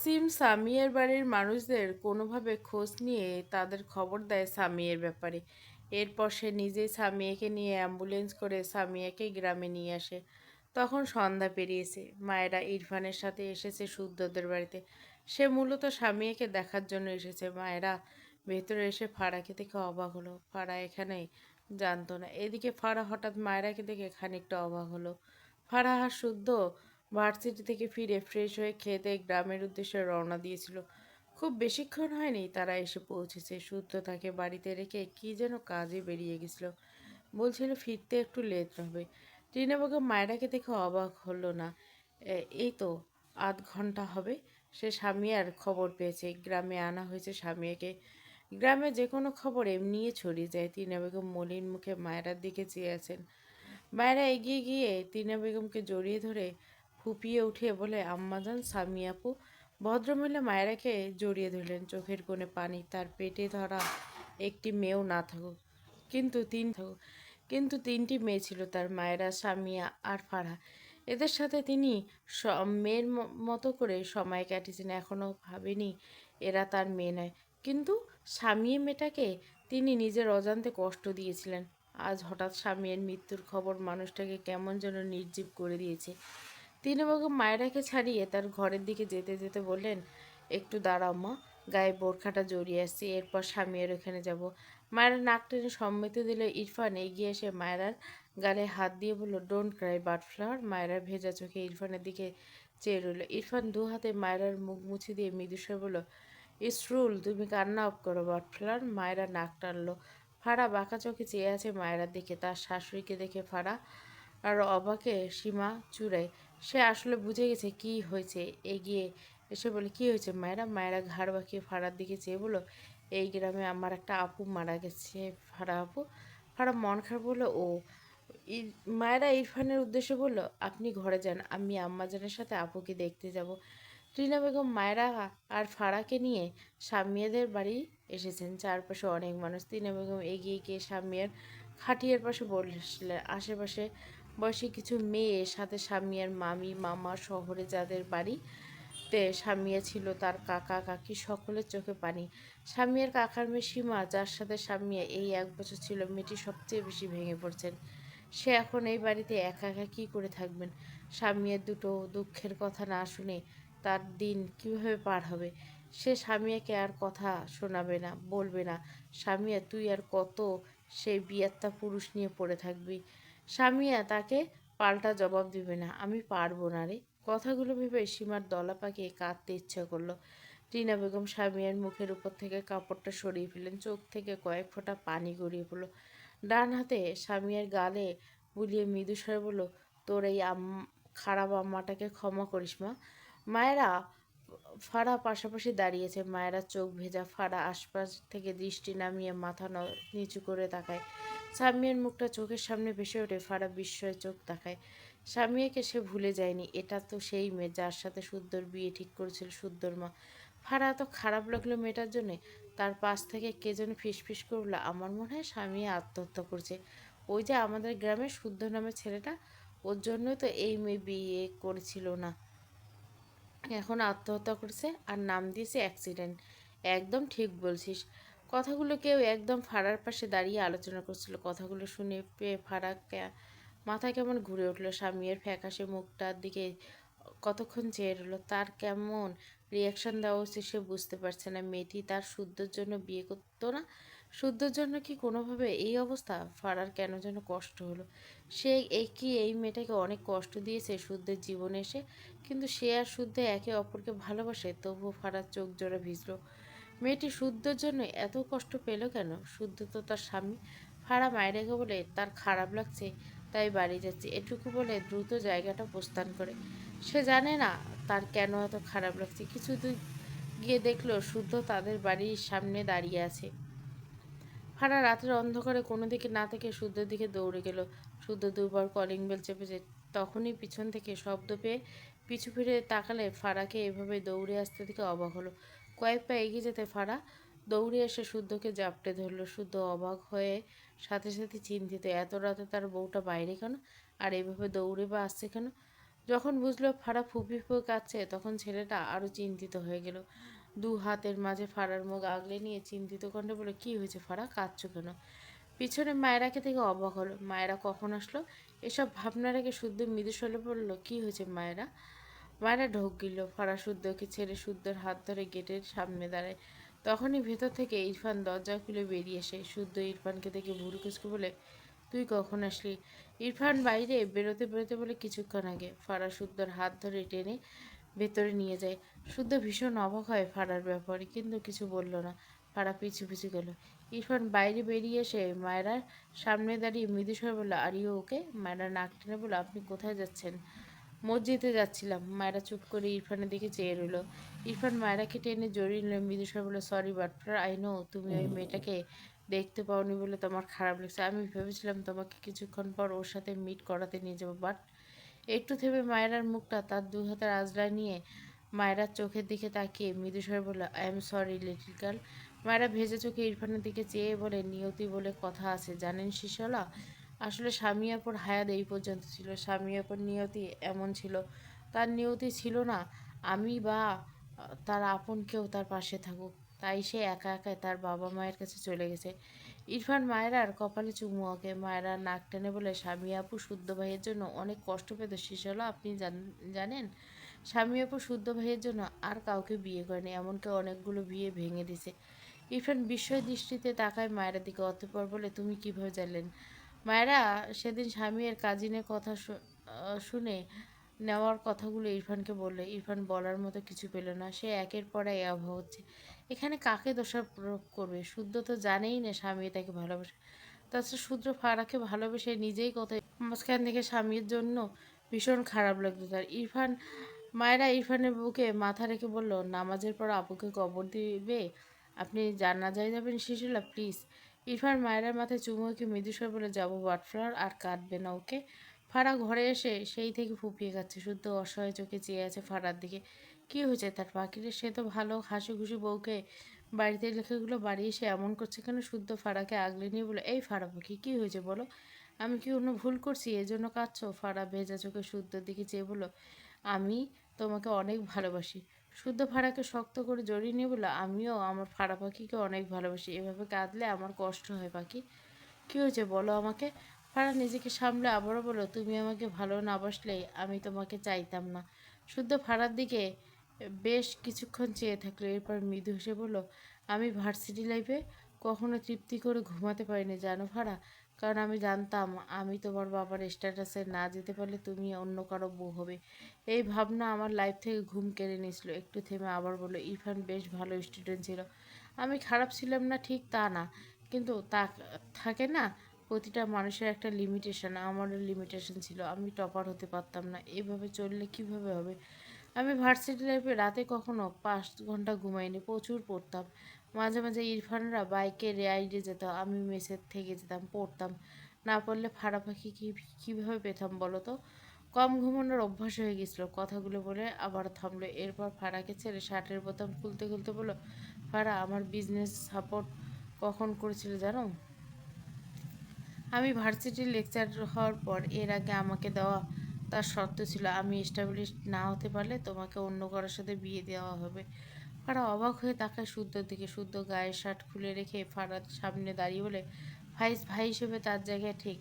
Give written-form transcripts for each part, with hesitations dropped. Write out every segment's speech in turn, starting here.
ওয়াসিম সামিয়ার বাড়ির মানুষদের কোনোভাবে খোঁজ নিয়ে তাদের খবর দেয় সামিয়ার ব্যাপারে। এরপর সে নিজেই সামিয়াকে নিয়ে অ্যাম্বুলেন্স করে সামিয়াকে গ্রামে নিয়ে আসে। তখন সন্ধ্যা পেরিয়েছে। মায়েরা ইরফানের সাথে এসেছে শুদ্ধদের বাড়িতে। সে মূলত সামিয়াকে দেখার জন্য এসেছে। মায়েরা ভেতরে এসে ফারাকে দেখে অবাক হলো। ফারা এখানে জানতো না। এদিকে ফারা হঠাৎ মায়েরাকে দেখে খানিকটা অবাক হলো। ফারা আর শুদ্ধ ভার্সিটি থেকে ফিরে ফ্রেশ হয়ে খেয়ে দেয়ে গ্রামের উদ্দেশ্যে রওনা দিয়েছিল। খুব বেশিক্ষণ হয়নি তারা এসে পৌঁছেছে। শুদ্ধ তাকে বাড়িতে রেখে কি যেন কাজে বেরিয়ে গেছিল। বলছিল ফিরতে একটু লেট হবে। টিনা বেগম মায়েরাকে দেখে অবাক হলো না। এই তো আধ ঘন্টা হবে সে সামিয়ার খবর পেয়েছে। গ্রামে আনা হয়েছে সামিয়াকে। গ্রামে যে কোনো খবর এমনিই ছড়িয়ে যায়। টিনা বেগম মলিন মুখে মায়েরার দিকে চেয়ে আছেন। মায়েরা এগিয়ে গিয়ে টিনা বেগমকে জড়িয়ে ধরে ফুপিয়ে উঠিয়ে বলে, আম্মাজান, সামি আপু। ভদ্রমহিলা মায়েরাকে জড়িয়ে ধরলেন। চোখের কোণে পানি। তার পেটে ধরা একটি মেয়েও না থাকুক, কিন্তু তিনটি মেয়ে ছিল তার, মায়েরা, সামিয়া আর ফারহা। এদের সাথে তিনি মেয়ের মতো করে সময় কাটিয়েছেন। এখনও ভাবেনি এরা তার মেয়ে নয়। কিন্তু স্বামীর মেয়েটাকে তিনি নিজের অজান্তে কষ্ট দিয়েছিলেন। আজ হঠাৎ স্বামীর মৃত্যুর খবর মানুষটাকে কেমন যেন নির্জীব করে দিয়েছে। তৃণবাবু মায়েরাকে ছাড়িয়ে তার ঘরের দিকে যেতে যেতে বললেন, একটু দাঁড়াও মা, গায়ে বোরখাটা জড়িয়ে আসছি, এরপর স্বামীর ওখানে যাব। মায়েরা নাক টেনে সম্মতি দিল। ইরফান এগিয়ে এসে মায়েরার গালে হাত দিয়ে বলল, ডোন্ট ক্রাই বাটফ্লাওয়ার। মায়েরার ভেজা চোখে ইরফানের দিকে চেয়ে রইল। ইরফান দু হাতে মায়েরার মুখ মুছে দিয়ে মৃদুস্বরে বলল, ইসরুল, তুমি কান্না অফ করো বাটফ্লাওয়ার। মায়েরা নাক টানলো। ফাড়া বাঁকা চোখে চেয়ে আছে মায়েরার দিকে। তার শাশুড়িকে দেখে ফাড়া আর অবাকে সীমা চূড়ায়। সে আসলে বুঝে গেছে কি হয়েছে। এগিয়ে এসে বলে, কি হয়েছে মায়েরা? মায়েরা ঘাড় বাঁকিয়ে ফাড়ার দিকে চেয়ে বলো, এই গ্রামে আমার একটা আপু মারা গেছে ফাড়া আপু। ফাড়া মন খারাপ বললো, ও। মায়েরা ইরফানের উদ্দেশ্যে বলল, আপনি ঘরে যান, আমি আম্মাজানের সাথে আপুকে দেখতে যাব। টিনা বেগম মায়েরা আর ফারাকে নিয়ে সামিয়াদের বাড়ি এসেছেন। চারপাশে অনেক মানুষ। টিনা বেগম এগিয়ে গিয়ে সামিয়ার খাটিয়ার পাশে বসলেন। আশেপাশে বয়সী কিছু মেয়ে, সাথে সামিয়ার মামি মামা, শহরে যাদের বাড়িতে সামিয়া ছিল তার কাকা কাকি, সকলের চোখে পানি। সামিয়ার কাকার মেয়ে সীমা, যার সাথে সামিয়া এই 1 বছর ছিল, মেয়েটি সবচেয়ে বেশি ভেঙে পড়ছেন। সে এখন এই বাড়িতে একা একা কী করে থাকবেন? সামিয়ার দুটো দুঃখের কথা না শুনে তার দিন কিভাবে পার হবে? সে স্বামীকে আর কথা শোনাবে না, বলবে না, স্বামীয়া তুই আর কত সেই বিয়াত্তা পুরুষ নিয়ে পড়ে থাকবি? স্বামীয়া তাকে পাল্টা জবাব দিবে না, আমি পারবো না রে। কথাগুলো ভেবে সীমার দলা পাকিয়ে কাঁদতে ইচ্ছা করলো। টিনা বেগম স্বামীর মুখের উপর থেকে কাপড়টা সরিয়ে ফেললেন। চোখ থেকে কয়েক ফোঁটা পানি গড়িয়ে পড়ল। ডান হাতে স্বামীর গালে বুলিয়ে মৃদুস্বরে বলল, তোর এই খারাপ আম্মাটাকে ক্ষমা করিস মা। মায়েরা ফাড়া পাশাপাশি দাঁড়িয়েছে। মায়েরা চোখ ভেজা। ফাড়া আশপাশ থেকে দৃষ্টি নামিয়ে মাথা নিচু করে তাকায়। সামিয়ার মুখটা চোখের সামনে ভেসে ওঠে। ফাড়া বিস্ময়ে চোখ তাকায়। স্বামীকে সে ভুলে যায়নি। এটা তো সেই মেয়ে যার সাথে শুদ্ধর বিয়ে ঠিক করেছিল শুদ্ধর মা। ফাড়া এত খারাপ লাগলো মেয়েটার জন্যে। তার পাশ থেকে কে যেন ফিসফিস করে বলল, আমার মনে হয় স্বামী আত্মহত্যা করছে। ওই যে আমাদের গ্রামের শুদ্ধ নামের ছেলেটা, ওর জন্যই তো এই মেয়ে বিয়ে করেছিল না, এখন আত্মহত্যা করেছে আর নাম দিয়েছে অ্যাক্সিডেন্ট। একদম ঠিক বলছিস। কথাগুলো কেউ একদম ফাড়ার পাশে দাঁড়িয়ে আলোচনা করছিল। কথাগুলো শুনে পেয়ে ফাড়া মাথা কেমন ঘুরে উঠলো। স্বামীর ফ্যাকাশে মুখটার দিকে কতক্ষণ চেয়ে রইল। তার কেমন রিয়াকশন দেওয়া উচিত সে বুঝতে পারছে না। মেয়েটি তার শুদ্ধর জন্য বিয়ে করতো না? শুদ্ধর জন্য কি কোনোভাবে এই অবস্থা? ফারার কেন যেন কষ্ট হলো। সে এই মেয়েটাকে অনেক কষ্ট দিয়েছে শুদ্ধের জীবনে এসে, কিন্তু সে আর শুদ্ধ একে অপরকে ভালোবাসে। তবুও ফারার চোখ জোড়া ভিজল। মেয়েটি শুদ্ধর জন্য এত কষ্ট পেল কেন? শুদ্ধ তো তার স্বামী। ফারা মায়েরাকে বলে, তার খারাপ লাগছে তাই বাড়ি যাচ্ছে, এটুকু বলে দ্রুত জায়গাটা প্রস্থান করে। সে জানে না তার কেন এত খারাপ লাগছে। কিছু দূর গিয়ে দেখলো শুদ্ধ তাদের বাড়ির সামনে দাঁড়িয়ে আছে। ফারা রাতের অন্ধকারে কোনো দিকে না থেকে শুদ্ধর দিকে দৌড়ে গেল। শুদ্ধ দুবার কলিং বেল চেপেছে। তখনই পিছন থেকে শব্দ পেয়ে পিছু ফিরে তাকালে ফারাকে এভাবে দৌড়ে আসতে থেকে অবাক হলো। কয়েক পা এগিয়ে যেতে ফারা দৌড়ে এসে শুদ্ধকে জাপটে ধরল। শুদ্ধ অবাক হয়ে সাথে সাথে চিন্তিত, এত রাতে তার বউটা বাইরে কেন, আর এভাবে দৌড়ে বা আসছে কেন? যখন বুঝলো ফাড়া ফুপি ফুপে কাঁদছে তখন ছেলেটা আরো চিন্তিত হয়ে গেল। দু হাতের মাঝে ফাড়ার মুখ আগলে নিয়ে চিন্তিত কণ্ঠে বলে, কি হয়েছে ফাড়া, কাঁদছো কেন? পিছনে মায়েরাকে থেকে অবাক হলো। মায়েরা কখন আসলো? এসব ভাবনার আগে শুদ্ধ মৃদু স্বরে বলল, কি হয়েছে মায়েরা? মায়েরা ঢোক গিলল। ফাড়া শুদ্ধকে ছেড়ে শুদ্ধর হাত ধরে গেটের সামনে দাঁড়ায়। তখনই ভেতর থেকে ইরফান দরজা খুলে বেরিয়ে এসে শুদ্ধ ইরফানকে দেখে ভুরু কুচকে বলে, তুই কখন আসলি? ইরফান বাইরে বেরোতে বেরোতে বলে, কিছুক্ষণ আগে। ফাড়া শুদ্ধর হাত ধরে টেনে ভেতরে নিয়ে যায়। শুদ্ধ ভীষণ অবাক হয় ফাড়ার ব্যাপারে, কিন্তু কিছু বলল না। ফাড়া পিছু পিছু গেল। ইরফান বাইরে বেরিয়ে এসে মায়েরার সামনে দাঁড়িয়ে মৃদু স্বরে বলল, আর ইউ ওকে? মায়েরা নাক টেনে বলল, আপনি কোথায় যাচ্ছেন? মসজিদে যাচ্ছিলাম। মায়েরা চুপ করে ইরফানের দিকে চেয়ে রইল। ইরফান মায়েরাকে টেনে জড়িয়ে নিল। মৃদু স্বরে বলল, সরি বাটফার, আই নো তুমি ওই মেয়েটাকে দেখতে পাওনি বলে তোমার খারাপ লাগছে। আমি ভেবেছিলাম তোমাকে কিছুক্ষণ পর ওর সাথে মিট করাতে নিয়ে যাবো, বাট। একটু থেমে মায়েরার মুখটা তার দুই হাতের আঁচড়ায় নিয়ে মায়েরার চোখের দিকে তাকিয়ে মৃদুস্বরে বলল, I am sorry little girl. মায়েরা ভেজে চোখে ইরফানের দিকে চেয়ে বলে, নিয়তি বলে কথা আছে জানেন শিশলা? আসলে স্বামীয়াপুর হায়াত এই পর্যন্ত ছিল। স্বামীয়াপুর নিয়তি এমন ছিল, তার নিয়তি ছিল না আমি বা তার আপন কেউ তার পাশে থাকুক। তাই সে একা একাই তার বাবা মায়ের কাছে চলে গেছে। ইরফান মায়েরার কপালে চুমু আঁকে। মায়েরা নাক টেনে বলে, স্বামী আপু শুদ্ধ ভাইয়ের জন্য অনেক কষ্ট পেত শিশলা, আপনি জানেন? স্বামী আপু শুদ্ধ ভাইয়ের জন্য আর কাউকে বিয়ে করেনি, এমনকি অনেকগুলো বিয়ে ভেঙে দিছে। ইরফান বিস্ময় দৃষ্টিতে তাকায় মায়ের দিকে। অতঃপর বলে, তুমি কিভাবে জানলেন? মায়েরা সেদিন স্বামীর কাজিনের কথা শুনে নেওয়ার কথাগুলো ইরফানকে বললে। ইরফান বলার মতো কিছু পেল না। সে একের পর এক অবাক হচ্ছে। এখানে কাকে দোষারোপ করবে? শুদ্ধ তো জানেই না স্বামী তাকে ভালোবাসে। তাছাড়া শুদ্ধ ফারাকে ভালোবেসে নিজেই কোথায় মাঝখান থেকে স্বামীর জন্য ভীষণ খারাপ লাগতো তার। মায়েরা ইরফানের বুকে মাথা রেখে বলল, নামাজের পর আপুকে কবর দিবে, আপনি জানাজায় যাবেন শিশুলা প্লিজ? ইরফান মায়েরার মাথায় চুমু এঁকে মৃদু স্বরে বলে, যাবো বাটফ্লাওয়ার, আর কাঁদবে না ওকে? ফারা ঘরে এসে সেই থেকে ফুপিয়ে খাচ্ছে। শুদ্ধ অসহায় চোখে চেয়ে আছে ফারার দিকে। কি হয়েছে তার পাখিরে? সে তো ভালো হাসি খুশি বউকে বাড়িতে লেখাগুলো বাড়িয়ে সে এমন করছে কেন? শুদ্ধ ফারাকে আগলে নিয়ে বলে, এই ফারা পাখি কি হয়েছে বলো? আমি কি অন্য ভুল করছি এজন্য কাঁদছো? ফারা ভেজা চোখে শুদ্ধর দিকে চেয়ে বলল, আমি তোমাকে অনেক ভালোবাসি। শুদ্ধ ফারাকে শক্ত করে জড়িয়ে নিয়ে বলল, আমিও আমার ফারা পাখিকে অনেক ভালোবাসি। এভাবে কাঁদলে আমার কষ্ট হয় পাখি। কী হয়েছে বলো আমাকে? ফারা নিজেকে সামলে আবারও বলল, তুমি আমাকে ভালো না বাসলে আমি তোমাকে চাইতাম না। শুদ্ধ ফারার দিকে বেশ কিছুক্ষণ চেয়ে থাকলো। এরপর মৃদু হেসে বলল, আমি ভার্সিটি লাইফে কখনো তৃপ্তি করে ঘুমাতে পারিনি জানো ফারা। কারণ আমি জানতাম আমি তোমার বাবার স্ট্যাটাসে না যেতে পারলে তুমি অন্য কারো বউ হবে। এই ভাবনা আমার লাইফ থেকে ঘুম কেড়ে নিয়েছিল। একটু থেমে আবার বলল, ইরফান বেশ ভালো স্টুডেন্ট ছিল। আমি খারাপ ছিলাম না ঠিক তা না, কিন্তু তা থাকে না, প্রতিটা মানুষের একটা লিমিটেশন। আমারও লিমিটেশন ছিল। আমি টপার হতে পারতাম না। এভাবে চললে কিভাবে হবে? আমি ভার্সিটি লাইফে রাতে কখনো 5 ঘন্টা ঘুমাইনি, প্রচুর পড়তাম। মাঝে মাঝে ইরফানরা বাইকে রাইডে যেত, আমি মেসের থেকে যেতাম, পড়তাম। না পড়লে ফাড়া পাখি কীভাবে পেতাম বলো তো? কম ঘুমানোর অভ্যাস হয়ে গেছিলো। কথাগুলো বলে আবার থামলো। এরপর ফাড়াকে ছেড়ে শার্টের বোতাম খুলতে খুলতে বলল, ফাড়া আমার বিজনেস সাপোর্ট কখন করেছিল জানো? আমি ভার্সিটির লেকচার হওয়ার পর। এর আগে আমাকে দেওয়া তার শর্ত ছিল, আমি এস্টাবলিশ না হতে পারলে তোমাকে অন্য কারোর সাথে বিয়ে দেওয়া হবে। ফারা অবাক হয়ে তাকায় শুদ্ধর দিকে। শুদ্ধ গায়ের শার্ট খুলে রেখে ফারার সামনে দাঁড়িয়ে বলে, ভাই ভাই হিসেবে তার জায়গায় ঠিক।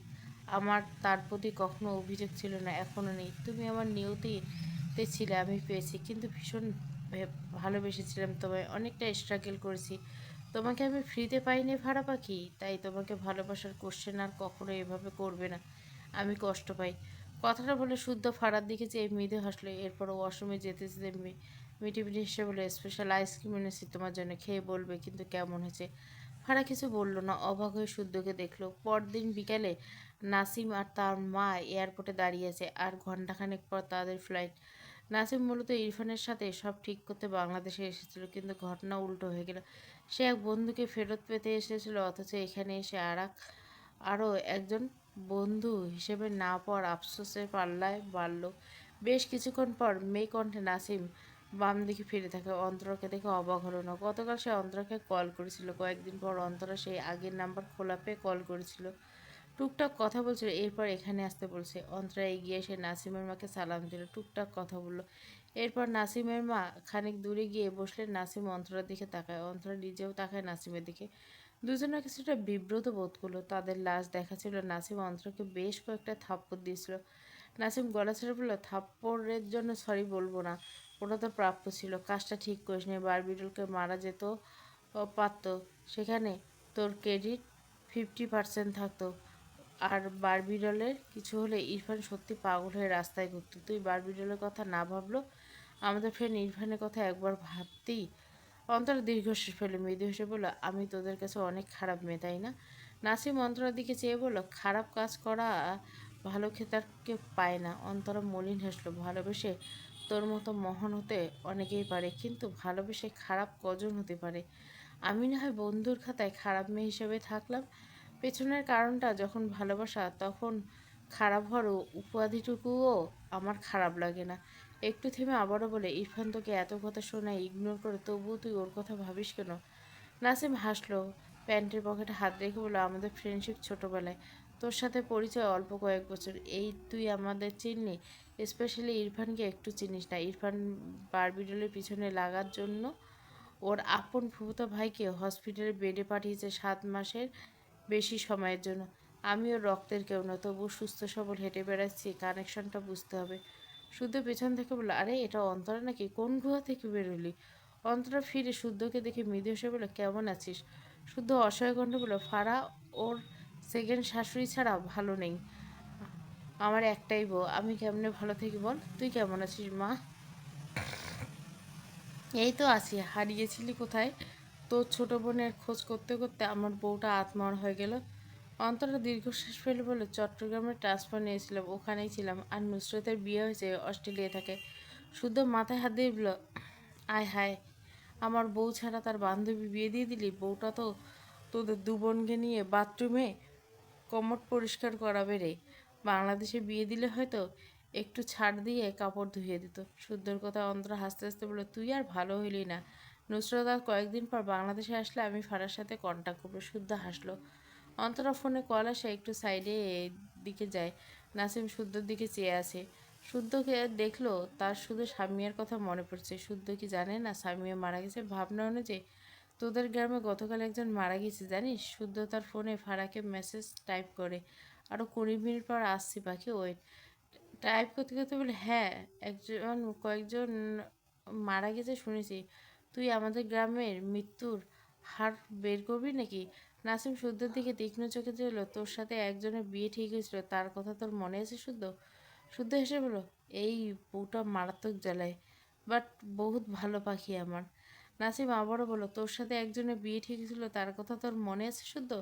আমার তার প্রতি কখনো অভিযোগ ছিল না, এখনও নেই। তুমি আমার নিয়তিতে ছিলে, আমি পেয়েছি, কিন্তু ভীষণ ভালোবেসেছিলাম তোমায়, অনেকটা স্ট্রাগল করেছি। তোমাকে আমি ফ্রিতে পাইনি ভাড়া পাখি, তাই তোমাকে ভালোবাসার কোশ্চেন আর কখনো এভাবে করবে না। আমি কষ্ট পাই। কথাটা বলে শুদ্ধ ফাড়ার দিকে চেয়ে মৃদু হাসলো। এরপর ওয়াশরুমে যেতে যেতে মিটি মিটি হেসে বলে, স্পেশাল আইসক্রিম এনেছি তোমার জন্য, খেয়ে বলবে কিন্তু কেমন হয়েছে। ফারা কিছু বলল না, অবাক হয়ে শুদ্ধকে দেখলো। পরদিন বিকালে নাসিম আর তার মা এয়ারপোর্টে দাঁড়িয়ে আছে, আর ঘন্টাখানেক পর তাদের ফ্লাইট। নাসিম মূলত ইরফানের সাথে সব ঠিক করতে বাংলাদেশে এসেছিল, কিন্তু ঘটনা উল্টো হয়ে গেল। সে এক বন্ধুকে ফেরত পেতে এসেছিল, অথচ এখানে এসে আরও একজন বন্ধু হিসেবে না পাওয়ার আফসোসের পাল্লায় বাড়ল। বেশ কিছুক্ষণ পর মেয়ে কণ্ঠে নাসিম বাম দিকে ফিরে থাকে। অন্তরাকে দেখে অবাক হলো না। গতকাল সে অন্তরাকে কল করেছিল। কয়েকদিন পর অন্তরা সেই আগের নাম্বার খোলা পেয়ে কল করেছিল। টুকটাক কথা বলছিল, এরপর এখানে আসতে বলছে। অন্তরা এগিয়ে এসে নাসিমের মাকে সালাম দিল, টুকটাক কথা বলল। এরপর নাসিমের মা খানিক দূরে গিয়ে বসলেন। নাসিম অন্তরার দিকে তাকায়, অন্তরা নিজেও তাকায় নাসিমের দিকে। দুজনে কিছুটা বিব্রত বোধ করলো। তাদের লাশ দেখা ছিল। নাসিম অন্তরাকে বেশ কয়েকটা থাপ্পড় দিয়েছিল। নাসিম গলা ছেড়ে বলল, থাপ্পড়ের জন্য সরি বলবো না, ওটা তো প্রাপ্য ছিল। কাজটা ঠিক করিস নি, বারবিডলকে মারা যেত পারত, সেখানে তোর ক্রেডিট 50% থাকতো। আর বারবিডলের কিছু হলে ইরফান সত্যি পাগল হয়ে রাস্তায় ঘুরত। তুই বারবিডলের কথা না ভাবলো আমাদের ফ্রেন্ড ইরফানের কথা একবার ভাবতেই। অন্তরা দীর্ঘশ্বাস ফেলে মৃদু হেসে বলল, আমি তোদের কাছে অনেক খারাপ মেয়ে, তাই না? নাসিম অন্তরার দিকে চেয়ে বলল, খারাপ কাজ করা ভালো খেতারকে পায় না। অন্তরা মলিন হাসলো, ভালোবেসে তোর মতো মহান হতে অনেকেই পারে, কিন্তু ভালোবেসে খারাপ কজন হতে পারে? আমি না হয় বন্ধুর খাতায় খারাপ মেয়ে হিসেবে থাকলাম, পেছনের কারণটা যখন ভালোবাসা, তখন খারাপ হওয়ার উপাধিটুকুও আমার খারাপ লাগে না। একটু থেমে আবারও বলে, ইরফান তোকে এত কথা শোনায়, ইগনোর করে, তবুও তুই ওর কথা ভাবিস কেন? নাসিম হাসলো, প্যান্টের পকেটে হাত রেখে বলল, আমাদের ফ্রেন্ডশিপ ছোটবেলায়, তোর সাথে পরিচয় অল্প কয়েক বছর, এই তুই আমাদের চিনলি। স্পেশালি ইরফানকে একটু চিনিস না। ইরফান বারবিডলের পিছনে লাগার জন্য ওর আপন ফুফুতো ভাইকে হসপিটালে বেডে পাঠিয়েছে 7 মাসের বেশি সময়ের জন্য। আমি ওর রক্তের কেউ না, তবু সুস্থ সবল হেঁটে বেড়াচ্ছি, কানেকশনটা বুঝতে হবে। শুদ্ধ পেছন থেকে বলল, আরে এটা অন্তরা নাকি? কোন গুহা থেকে বেরোলি? অন্তরা ফিরে শুদ্ধকে দেখে মৃদু হেসে বলল, কেমন আছিস? শুদ্ধ অসহায় কণ্ঠে বলল, ফারা ওর সেকেন্ড শাশুড়ি ছাড়া ভালো নেই। আমার একটাই বউ, আমি কেমনে ভালো থাকি বল? তুই কেমন আছিস মা? এই তো আছি। হারিয়েছিলি কোথায়? তোর ছোট বোনের খোঁজ করতে করতে আমার বউটা আত্মহর হয়ে গেল। অন্তরা দীর্ঘশ্বাস ফেলে বলে, চট্টগ্রামে ট্রান্সফার নিয়েছিলাম, ওখানেই ছিলাম। আর নুসরতের বিয়ে হয়েছে অস্ট্রেলিয়া থেকে। শুদ্ধ মাথায় হাত দিয়ে বলল, আয় হায়, আমার বউ ছাড়া তার বান্ধবী বিয়ে দিয়ে দিলি? বউটা তো তোদের দু বোনকে নিয়ে বাথরুমে কমোড পরিষ্কার করাবে রে। বাংলাদেশে বিয়ে দিলে হয়তো একটু ছাড় দিয়ে কাপড় ধুইয়ে দিত। শুদ্ধর কথা অন্তরা হাসতে হাসতে বলল, তুই আর ভালো হইলি না। নুসরত আর কয়েকদিন পর বাংলাদেশে আসলে আমি ফারার সাথে কন্ট্যাক্ট করবো। শুদ্ধ হাসলো। অন্তরা ফোনে কল আসে, একটু সাইডে দিকে যায়। নাসিম শুদ্ধর দিকে চেয়ে আছে। শুদ্ধকে দেখলো, তার শুধু সামিয়ার কথা মনে পড়ছে। শুদ্ধ কি জানে না সামিয়া মারা গেছে? ভাবনা অনুযায়ী তোদের গ্রামে গতকাল একজন মারা গেছে, জানিস? শুদ্ধ তার ফোনে ফারাকে মেসেজ টাইপ করে, আরও 20 মিনিট পর আসছি পাখি, ওয়েট। টাইপ করতে করতে বলে, হ্যাঁ, কয়েকজন মারা গেছে শুনেছি। তুই আমাদের গ্রামের মৃত্যুর হার বের করবি নাকি? নাসিম শুদ্ধর দিকে তীক্ষ্ণ চোখে চাইল, তোর সাথে একজনের বিয়ে ঠিক হয়েছিল, তার কথা তোর মনে আছে শুদ্ধ? শুদ্ধ হেসে বলো, এই বউটা মারাত্মক জ্বালায়, বাট বহুত ভালো পাখি আমার। নাসিম আবারও বলো, তোর সাথে একজনের বিয়ে ঠিক ছিল, তার কথা তোর মনে আছে শুদ্ধ?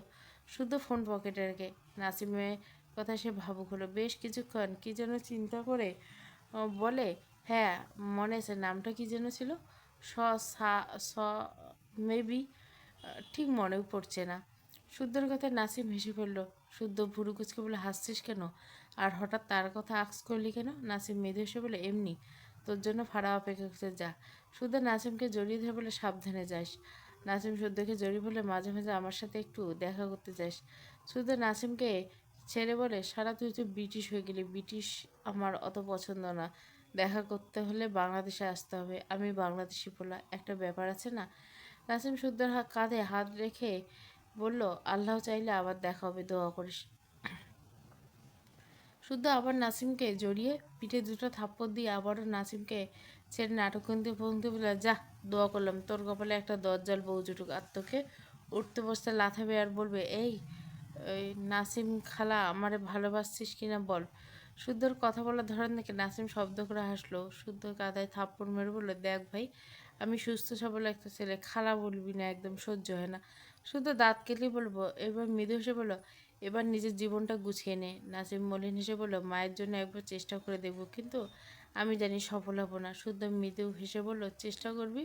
শুদ্ধ ফোন পকেটে রেখে নাসিমের কথা সে ভাবুক হলো। বেশ কিছুক্ষণ কি যেন চিন্তা করে বলে, হ্যাঁ মনে আছে, নামটা কি যেন ছিল? স সা স মেবি, ঠিক মনেও পড়ছে না। শুদ্ধর কথায় নাসিম হেসে ফেলল। শুদ্ধ ভুরু কুচকে বলে, হাসছিস কেন? আর হঠাৎ তার কথা আক্স করলি কেন? নাসিম মৃদু হেসে বলে, এমনি, তোর জন্য ফাড়া অপেক্ষা করছে, যা। শুদ্ধ নাসিমকে জড়িয়ে ধরে বলে, সাবধানে যাস। নাসিম শুদ্ধকে জড়িয়ে বলে, মাঝে মাঝে আমার সাথে একটু দেখা করতে যাস। শুদ্ধ নাসিমকে ছেড়ে বলে, সারা তুই তো ব্রিটিশ হয়ে গেলি। ব্রিটিশ আমার অত পছন্দ না। দেখা করতে হলে বাংলাদেশে আসতে হবে। আমি বাংলাদেশি পোলা, একটা ব্যাপার আছে না? নাসিম শুদ্ধর কাঁধে হাত রেখে বলল, আল্লাহ চাইলে আবার দেখা হবে, দোয়া করিস। শুদ্ধ আবার নাসিমকে জড়িয়ে পিঠে দুটো থাপ্পড় দিয়ে আবারও নাসিমকে ছেড়ে নাটকন্তি ভঙ্গি বলে, যা, দোয়া করলাম তোর কপালে একটা দজ্জাল বউ জুটুক, আর তোকে উঠতে বসতে লাথাবে আর বলবে, এই নাসিম খালা, আমারে ভালোবাসছিস কিনা বল। শুদ্ধর কথা বলার ধরন দেখে নাসিম শব্দ করে হাসলো। শুদ্ধ কাদায় থাপ্পড় মেরে বললো, দেখ ভাই, আমি সুস্থ সবল একটা ছেলে, খালা বলবি না, একদম সহ্য হয় না। শুদ্ধ দাঁত কেটে বলবো, এবার মৃদু হেসে বললো, এবার নিজের জীবনটা গুছিয়ে নে। নাসিম মলিন হেসে বলল, মায়ের জন্য একবার চেষ্টা করে দেখব, কিন্তু আমি জানি সফল হব না। শুদ্ধ মৃদু হেসে বলল, চেষ্টা করবি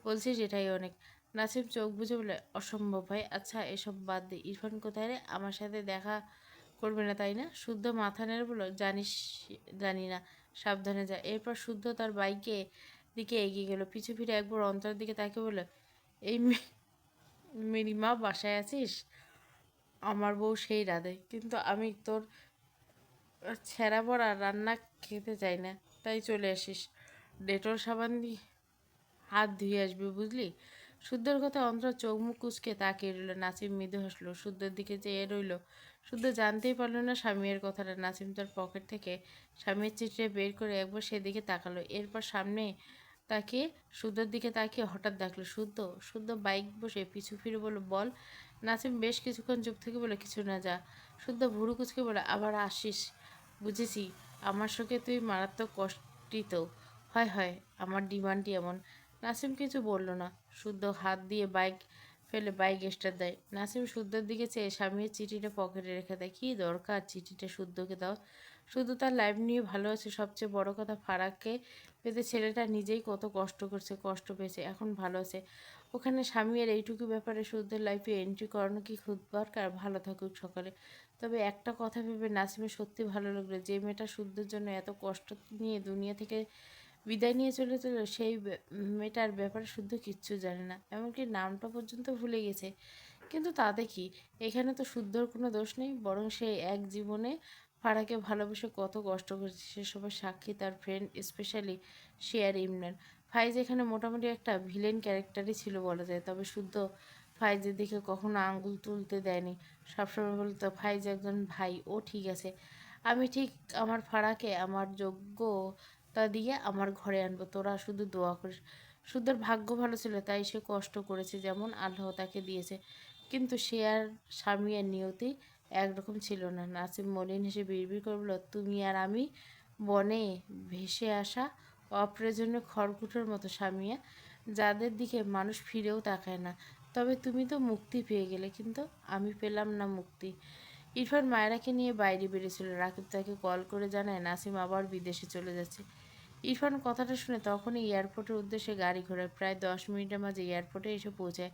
বলছিস, এটাই অনেক। নাসিম চোখ বুঝে বলে, অসম্ভব ভাই। আচ্ছা এসব বাদ দে, ইরফান কোথায় রে? আমার সাথে দেখা করবে না তাই না? শুদ্ধ মাথা নেড়ে বলল, জানি না, সাবধানে যা। এরপর শুদ্ধ তার বাইকে দিকে এগিয়ে গেল। পিছু ফিরে একবার অন্তরের দিকে তাকে বলল, এই মেরিমা বাসায় আছিস? আমার বউ সেই রাঁধে, কিন্তু আমি তোর ছেঁড়া বড়া রান্না খেতে চাই না, তাই চলে আসিস। ডেটল সাবান দিয়ে হাত ধুয়ে আসবি, বুঝলি? শুদ্ধর কথা অন্তর চোখ মুখ কুচকে তাকিয়ে রইল। নাসিম মৃদু হাসলো, শুদ্ধর দিকে চেয়ে রইল। শুদ্ধ জানতেই পারলো না স্বামীর কথাটা। নাসিম তার পকেট থেকে স্বামীর চিঠিটা বের করে একবার সেদিকে তাকালো, এরপর সামনে তাকিয়ে শুদ্ধর দিকে তাকিয়ে হঠাৎ ডাকলো, শুদ্ধ। শুদ্ধ বাইক বসে পিছু ফিরে বলল, বল। নাসিম বেশ কিছুক্ষণ চুপ থেকে বলে, কিছু না, যা। শুদ্ধ ভুরু কুচকে বলে, আবার আসিস? বুঝেছি, আমার শোকে তুই মারাত্মক কষ্টিত। হয় হয়, আমার ডিমান্ডই এমন। নাসিম কিছু বলল না। শুদ্ধ হাত দিয়ে বাইক ফেলে বাইক স্টার্ট দেয়। নাসিম শুদ্ধর দিকে চেয়ে স্বামীর চিঠিটা পকেটে রেখে দেয়। কী দরকার চিঠিটা শুদ্ধকে দাও? শুধু তার লাইফ নিয়ে ভালো আছে, সবচেয়ে বড় কথা ফারাককে পেতে ছেলেটা নিজেই কত কষ্ট করছে, কষ্ট পেয়েছে, এখন ভালো আছে। ওখানে স্বামীর এইটুকু ব্যাপারে শুদ্ধের লাইফে এন্ট্রি করানো কি খুব দরকার? ভালো থাকুক সকালে। তবে একটা কথা ভেবে নাসিমের সত্যি ভালো লাগলো, যে মেয়েটা শুদ্ধের জন্য এত কষ্ট নিয়ে দুনিয়া থেকে বিদায় নিয়ে চলে যেল, সেই মেয়েটার ব্যাপারে শুদ্ধ কিচ্ছু জানে না, এমনকি নামটা পর্যন্ত ভুলে গেছে। কিন্তু তাতে কি, এখানে তো শুদ্ধর কোনো দোষ নেই, বরং সে এক জীবনে ফারাকে ভালোবেসে কত কষ্ট করেছে সেসবের সাক্ষী তার ফ্রেন্ড, স্পেশালি সে আর ইমরান। ফাইজ এখানে মোটামুটি একটা ভিলেন ক্যারেক্টারই ছিল বলা যায়। তবে শুদ্ধ ফাইজের দিকে কখনো আঙ্গুল তুলতে দেয়নি, সবসময় বলতো, ফাইজ একজন ভাই, ও ঠিক আছে, আমি ঠিক আমার ফারাকে আমার যোগ্যতা দিয়ে আমার ঘরে আনবো, তোরা শুধু দোয়া করিস। শুদ্ধর ভাগ্য ভালো ছিল, তাই সে কষ্ট করেছে যেমন আল্লাহ তাকে দিয়েছে। কিন্তু সে আর স্বামী আর নিয়তি একরকম ছিল না। নাসিম মলিন হেসে বিড়বিড় করে বলল, তুমি আর আমি বনে ভেসে আসা অপ্রয়োজনীয় খড়কুটোর মতো স্বামীয়া, যাদের দিকে মানুষ ফিরেও তাকায় না। তবে তুমি তো মুক্তি পেয়ে গেলে, কিন্তু আমি পেলাম না মুক্তি। ইরফান মায়রাকে নিয়ে বাইরে বেরিয়েছিল। রাকিব তাকে কল করে জানায় নাসিম আবার বিদেশে চলে যাচ্ছে। ইরফান কথাটা শুনে তখনই এয়ারপোর্টের উদ্দেশ্যে গাড়ি ঘোরায়। প্রায় 10 মিনিটের মাঝে এয়ারপোর্টে এসে পৌঁছায়।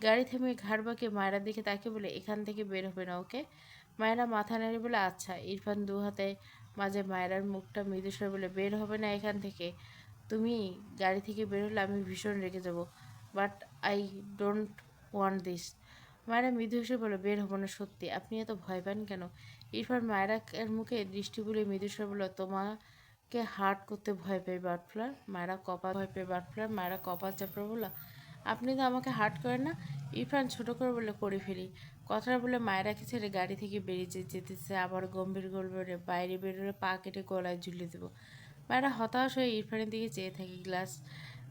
গাড়ি থামিয়ে ঘাড় বাঁকিয়ে মায়েরার দিকে তাকে বলে, এখান থেকে বের হবে না, ওকে? মায়েরা মাথা নাড়ি বলে, আচ্ছা। ইরফান দু হাতে মাঝে মায়েরার মুখটা মৃদুস্বরে বলে, বের হবে না এখান থেকে? তুমি গাড়ি থেকে বের হলে আমি ভীষণ রেগে যাব, but I don't want this. মায়েরা মৃদু হেসে বলে, বের হবো না সত্যি। আপনি এত ভয় পান কেন? ইরফান মায়েরার মুখে দৃষ্টি বুলিয়ে মৃদুস্বরে বলল, তোমাকে হার্ট করতে ভয় পাই বাটফ্লার। মায়েরা কপাল ভয় পেয়ে বাটফ্লার। মায়েরা কপাল চাপড়ে বলল, আপনি তো আমাকে হার্ট করেন না। ইরফান ছোট করে বলে, করে ফেলি। কথাটা বলে মায়েরাকে ছেড়ে গাড়ি থেকে বেরিয়ে যেতেছে, আবার গম্ভীর গম্ভীরে, বাইরে বেরোলে পা কেটে গলায় ঝুলিয়ে দেবো। মায়েরা হতাশ হয়ে ইরফানের দিকে চেয়ে থাকে। গ্লাস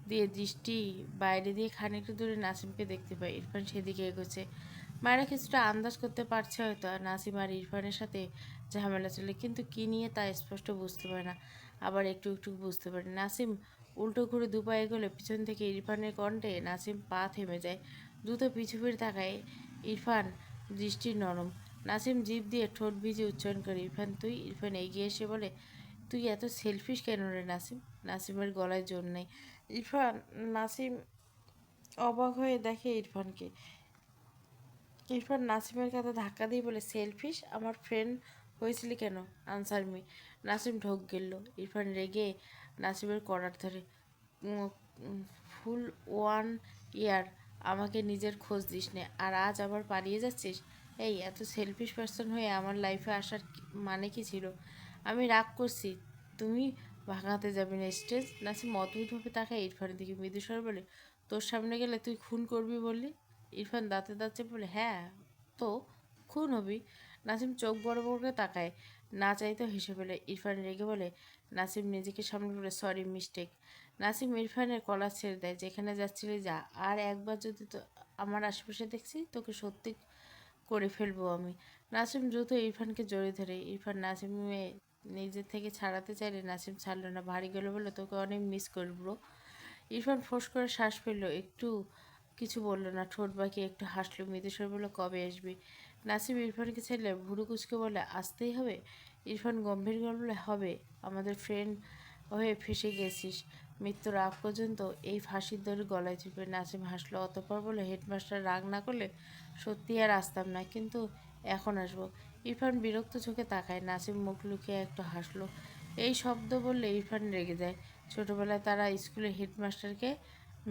দিয়ে দৃষ্টি বাইরে দিয়ে খানিকটা দূরে নাসিমকে দেখতে পায়। ইরফান সেদিকে এগোচ্ছে। মায়েরা কিছুটা আন্দাজ করতে পারছে হয়তো নাসিম আর ইরফানের সাথে ঝামেলা চলে, কিন্তু কী নিয়ে তা স্পষ্ট বুঝতে পারে না, আবার একটু একটু বুঝতে পারে। নাসিম উল্টো ঘুরে দুপা এগোলে পিছন থেকে ইরফানের কণ্ঠে নাসিম পা থেমে যায়। দ্রুত পিছু ফিরে তাকায়। ইরফান দৃষ্টি নরম। নাসিম জিভ দিয়ে ঠোঁট ভিজে উচ্চারণ করে, ইরফান তুই। ইরফান এগিয়ে এসে বলে, তুই এত সেলফিশ কেন রে নাসিম? নাসিমের গলায় জোর নেই। ইরফান নাসিম অবাক হয়ে দেখে ইরফানকে। ইরফান নাসিমের কাঁধে ধাক্কা দিয়ে বলে, সেলফিশ? আমার ফ্রেন্ড হয়েছিলি কেন? Answer me. নাসিম ঢোক গেল। ইরফান রেগে নাসিমের কলার ধরে, ফুল 1 ইয়ার আমাকে নিজের খোঁজ দিস নে, আর আজ আবার পালিয়ে যাচ্ছিস? এই এত সেলফিশ পার্সন হয়ে আমার লাইফে আসার মানে কি ছিল? আমি রাগ করছি, তুমি ভাঙাতে যাবি না স্টেজ। নাসিম অদ্ভুতভাবে তাকায় ইরফানের দিকে, মৃদুস্বরে বলে, তোর সামনে গেলে তুই খুন করবি বললি? ইরফান দাঁতে দাঁত চেপে বলে, হ্যাঁ তো, খুন হবি। নাসিম চোখ বড় বড় করে তাকায়, না চাইতেও হেসে ফেলে। ইরফান রেগে বলে, নাসিম নিজেকে সামনে বলে, সরি, মিস্টেক। নাসিম ইরফানের কলার ছেড়ে দেয়, যেখানে যাচ্ছিলি যা, আর একবার যদি তো আমার আশেপাশে দেখছি, তোকে সত্যি করে ফেলবো আমি। নাসিম দ্রুত ইরফানকে জড়িয়ে ধরে। ইরফান নাসিমে নিজের থেকে ছাড়াতে চাইলে নাসিম ছাড়লো না। ভারী গেল বলে, তোকে অনেক মিস করি ব্রো। ইরফান ফোঁস করে শ্বাস ফেললো, একটু কিছু বলল না, ঠোঁট বাঁকিয়ে একটু হাসলো। মৃদুস্বর বলল, কবে আসবি? নাসিম ইরফানকে ছেড়ে ভুরু কুচকে বলে, আসতেই হবে? ইরফান গম্ভীর গলা বলে, হবে। আমাদের ফ্রেন্ড হয়ে ফেসে গেছিস, মৃত্যুর আগ পর্যন্ত এই ফাঁসির দড়ি গলায় ঝুলবে। নাসিম হাসলো, অতঃপর বলে, হেডমাস্টার রাগ না করলে সত্যি আর আসতাম না, কিন্তু এখন আসবো। ইরফান বিরক্ত চোখে তাকায়। নাসিম মুখ লুকিয়ে একটু হাসলো। এই শব্দ বললে ইরফান রেগে যায়। ছোটবেলায় তারা স্কুলে হেডমাস্টারকে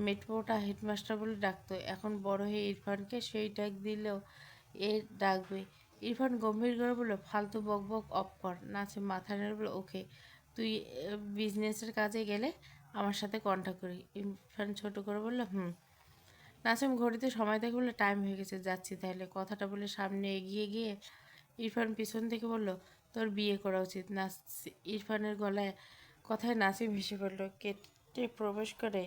মেটপোটা হেডমাস্টার বলে ডাকতো, এখন বড় হয়ে ইরফানকে সেই ডাক দিলেও এ ডাকবে। ইরফান গম্ভীর করে বলল, ফালতু বক বক অফ কর। নাসিম মাথা নেড়ে বলল, ওকে। তুই বিজনেসের কাজে গেলে আমার সাথে কন্ট্যাক্ট করি। ইরফান ছোট করে বলল, হুম। নাসিম ঘড়িতে সময় দেখে বললে, টাইম হয়ে গেছে, যাচ্ছি তাহলে। কথাটা বলে সামনে এগিয়ে গিয়ে ইরফান পিছন থেকে বলল, তোর বিয়ে করা উচিত। ইরফানের গলায় কথায় নাসিম হেসে পড়ল। কেটে প্রবেশ করে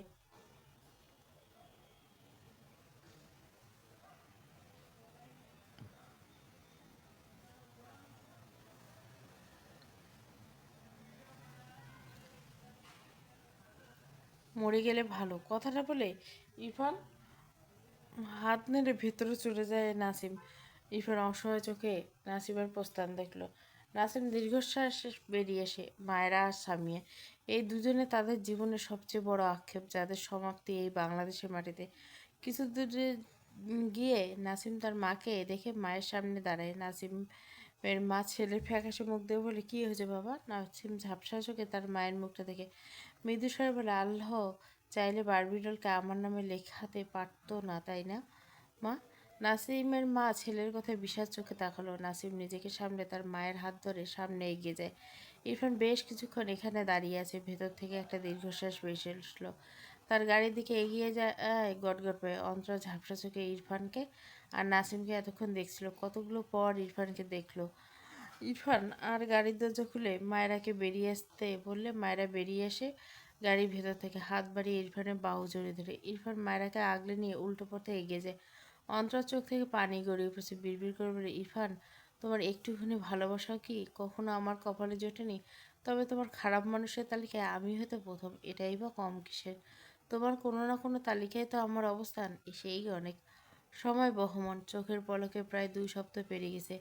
মরে গেলে ভালো, কথাটা বলে ইরফান হাত নেড়ে ভেতরে চলে যায় নাসিম। ইরফান অসহায় চোখে নাসিমের প্রস্থান দেখলো। নাসিম দীর্ঘশ্বাস বেরিয়ে এসে মায়েরা আর সামিয়া, এই দুজনে তাদের জীবনের সবচেয়ে বড় আক্ষেপ, যাদের সমাপ্তি এই বাংলাদেশের মাটিতে। কিছু দূরে গিয়ে নাসিম তার মাকে দেখে মায়ের সামনে দাঁড়ায়। নাসিমের মা ছেলের ফ্যাকাশে মুখ দিয়ে বলে, কি হয়েছে বাবা? নাসিম ঝাপসা চোখে তার মায়ের মুখটা দেখে মৃদু স্বরে বলে, আল্লাহ চাইলে বারবি ডলকে আমার নামে লেখাতে পারতো না, তাই না মা? নাসিমের মা ছেলের কথায় বিষাদ চোখে তাকালো। নাসিম নিজেকে সামলে তার মায়ের হাত ধরে সামনে এগিয়ে যায়। ইরফান বেশ কিছুক্ষণ এখানে দাঁড়িয়ে আছে। ভেতর থেকে একটা দীর্ঘশ্বাস ভেসে এসলো। তার গাড়ির দিকে এগিয়ে যায় গটগট পায়ে। অন্তরা ঝাপসা চোখে ইরফানকে আর নাসিমকে এতক্ষণ দেখছিল। কতগুলো পর ইরফানকে দেখলো। ইরফান আর গাড়ির দরজা খুলে মায়রাকে বেরিয়ে আসতে বললে মায়রা বেরিয়ে এসে গাড়ির ভেতর থেকে হাত বাড়িয়ে ইরফানের বাহু জড়িয়ে ধরে। ইরফান মায়রাকে আগলে নিয়ে উল্টো পথে এগিয়ে যায়। অন্তরার চোখ থেকে পানি গড়িয়ে পড়ছে। বিড়বিড় করে বলে, ইরফান তোমার একটুখানি ভালোবাসাও কি কখনো আমার কপালে জোটেনি? তবে তোমার খারাপ মানুষের তালিকায় আমি হয়তো প্রথম, এটাই বা কম কিসের? তোমার কোনো না কোনো তালিকায় তো আমার অবস্থান সেই অনেক। সময় বহমান, চোখের পলকে প্রায় 2 সপ্তাহ পেরিয়ে গেছে।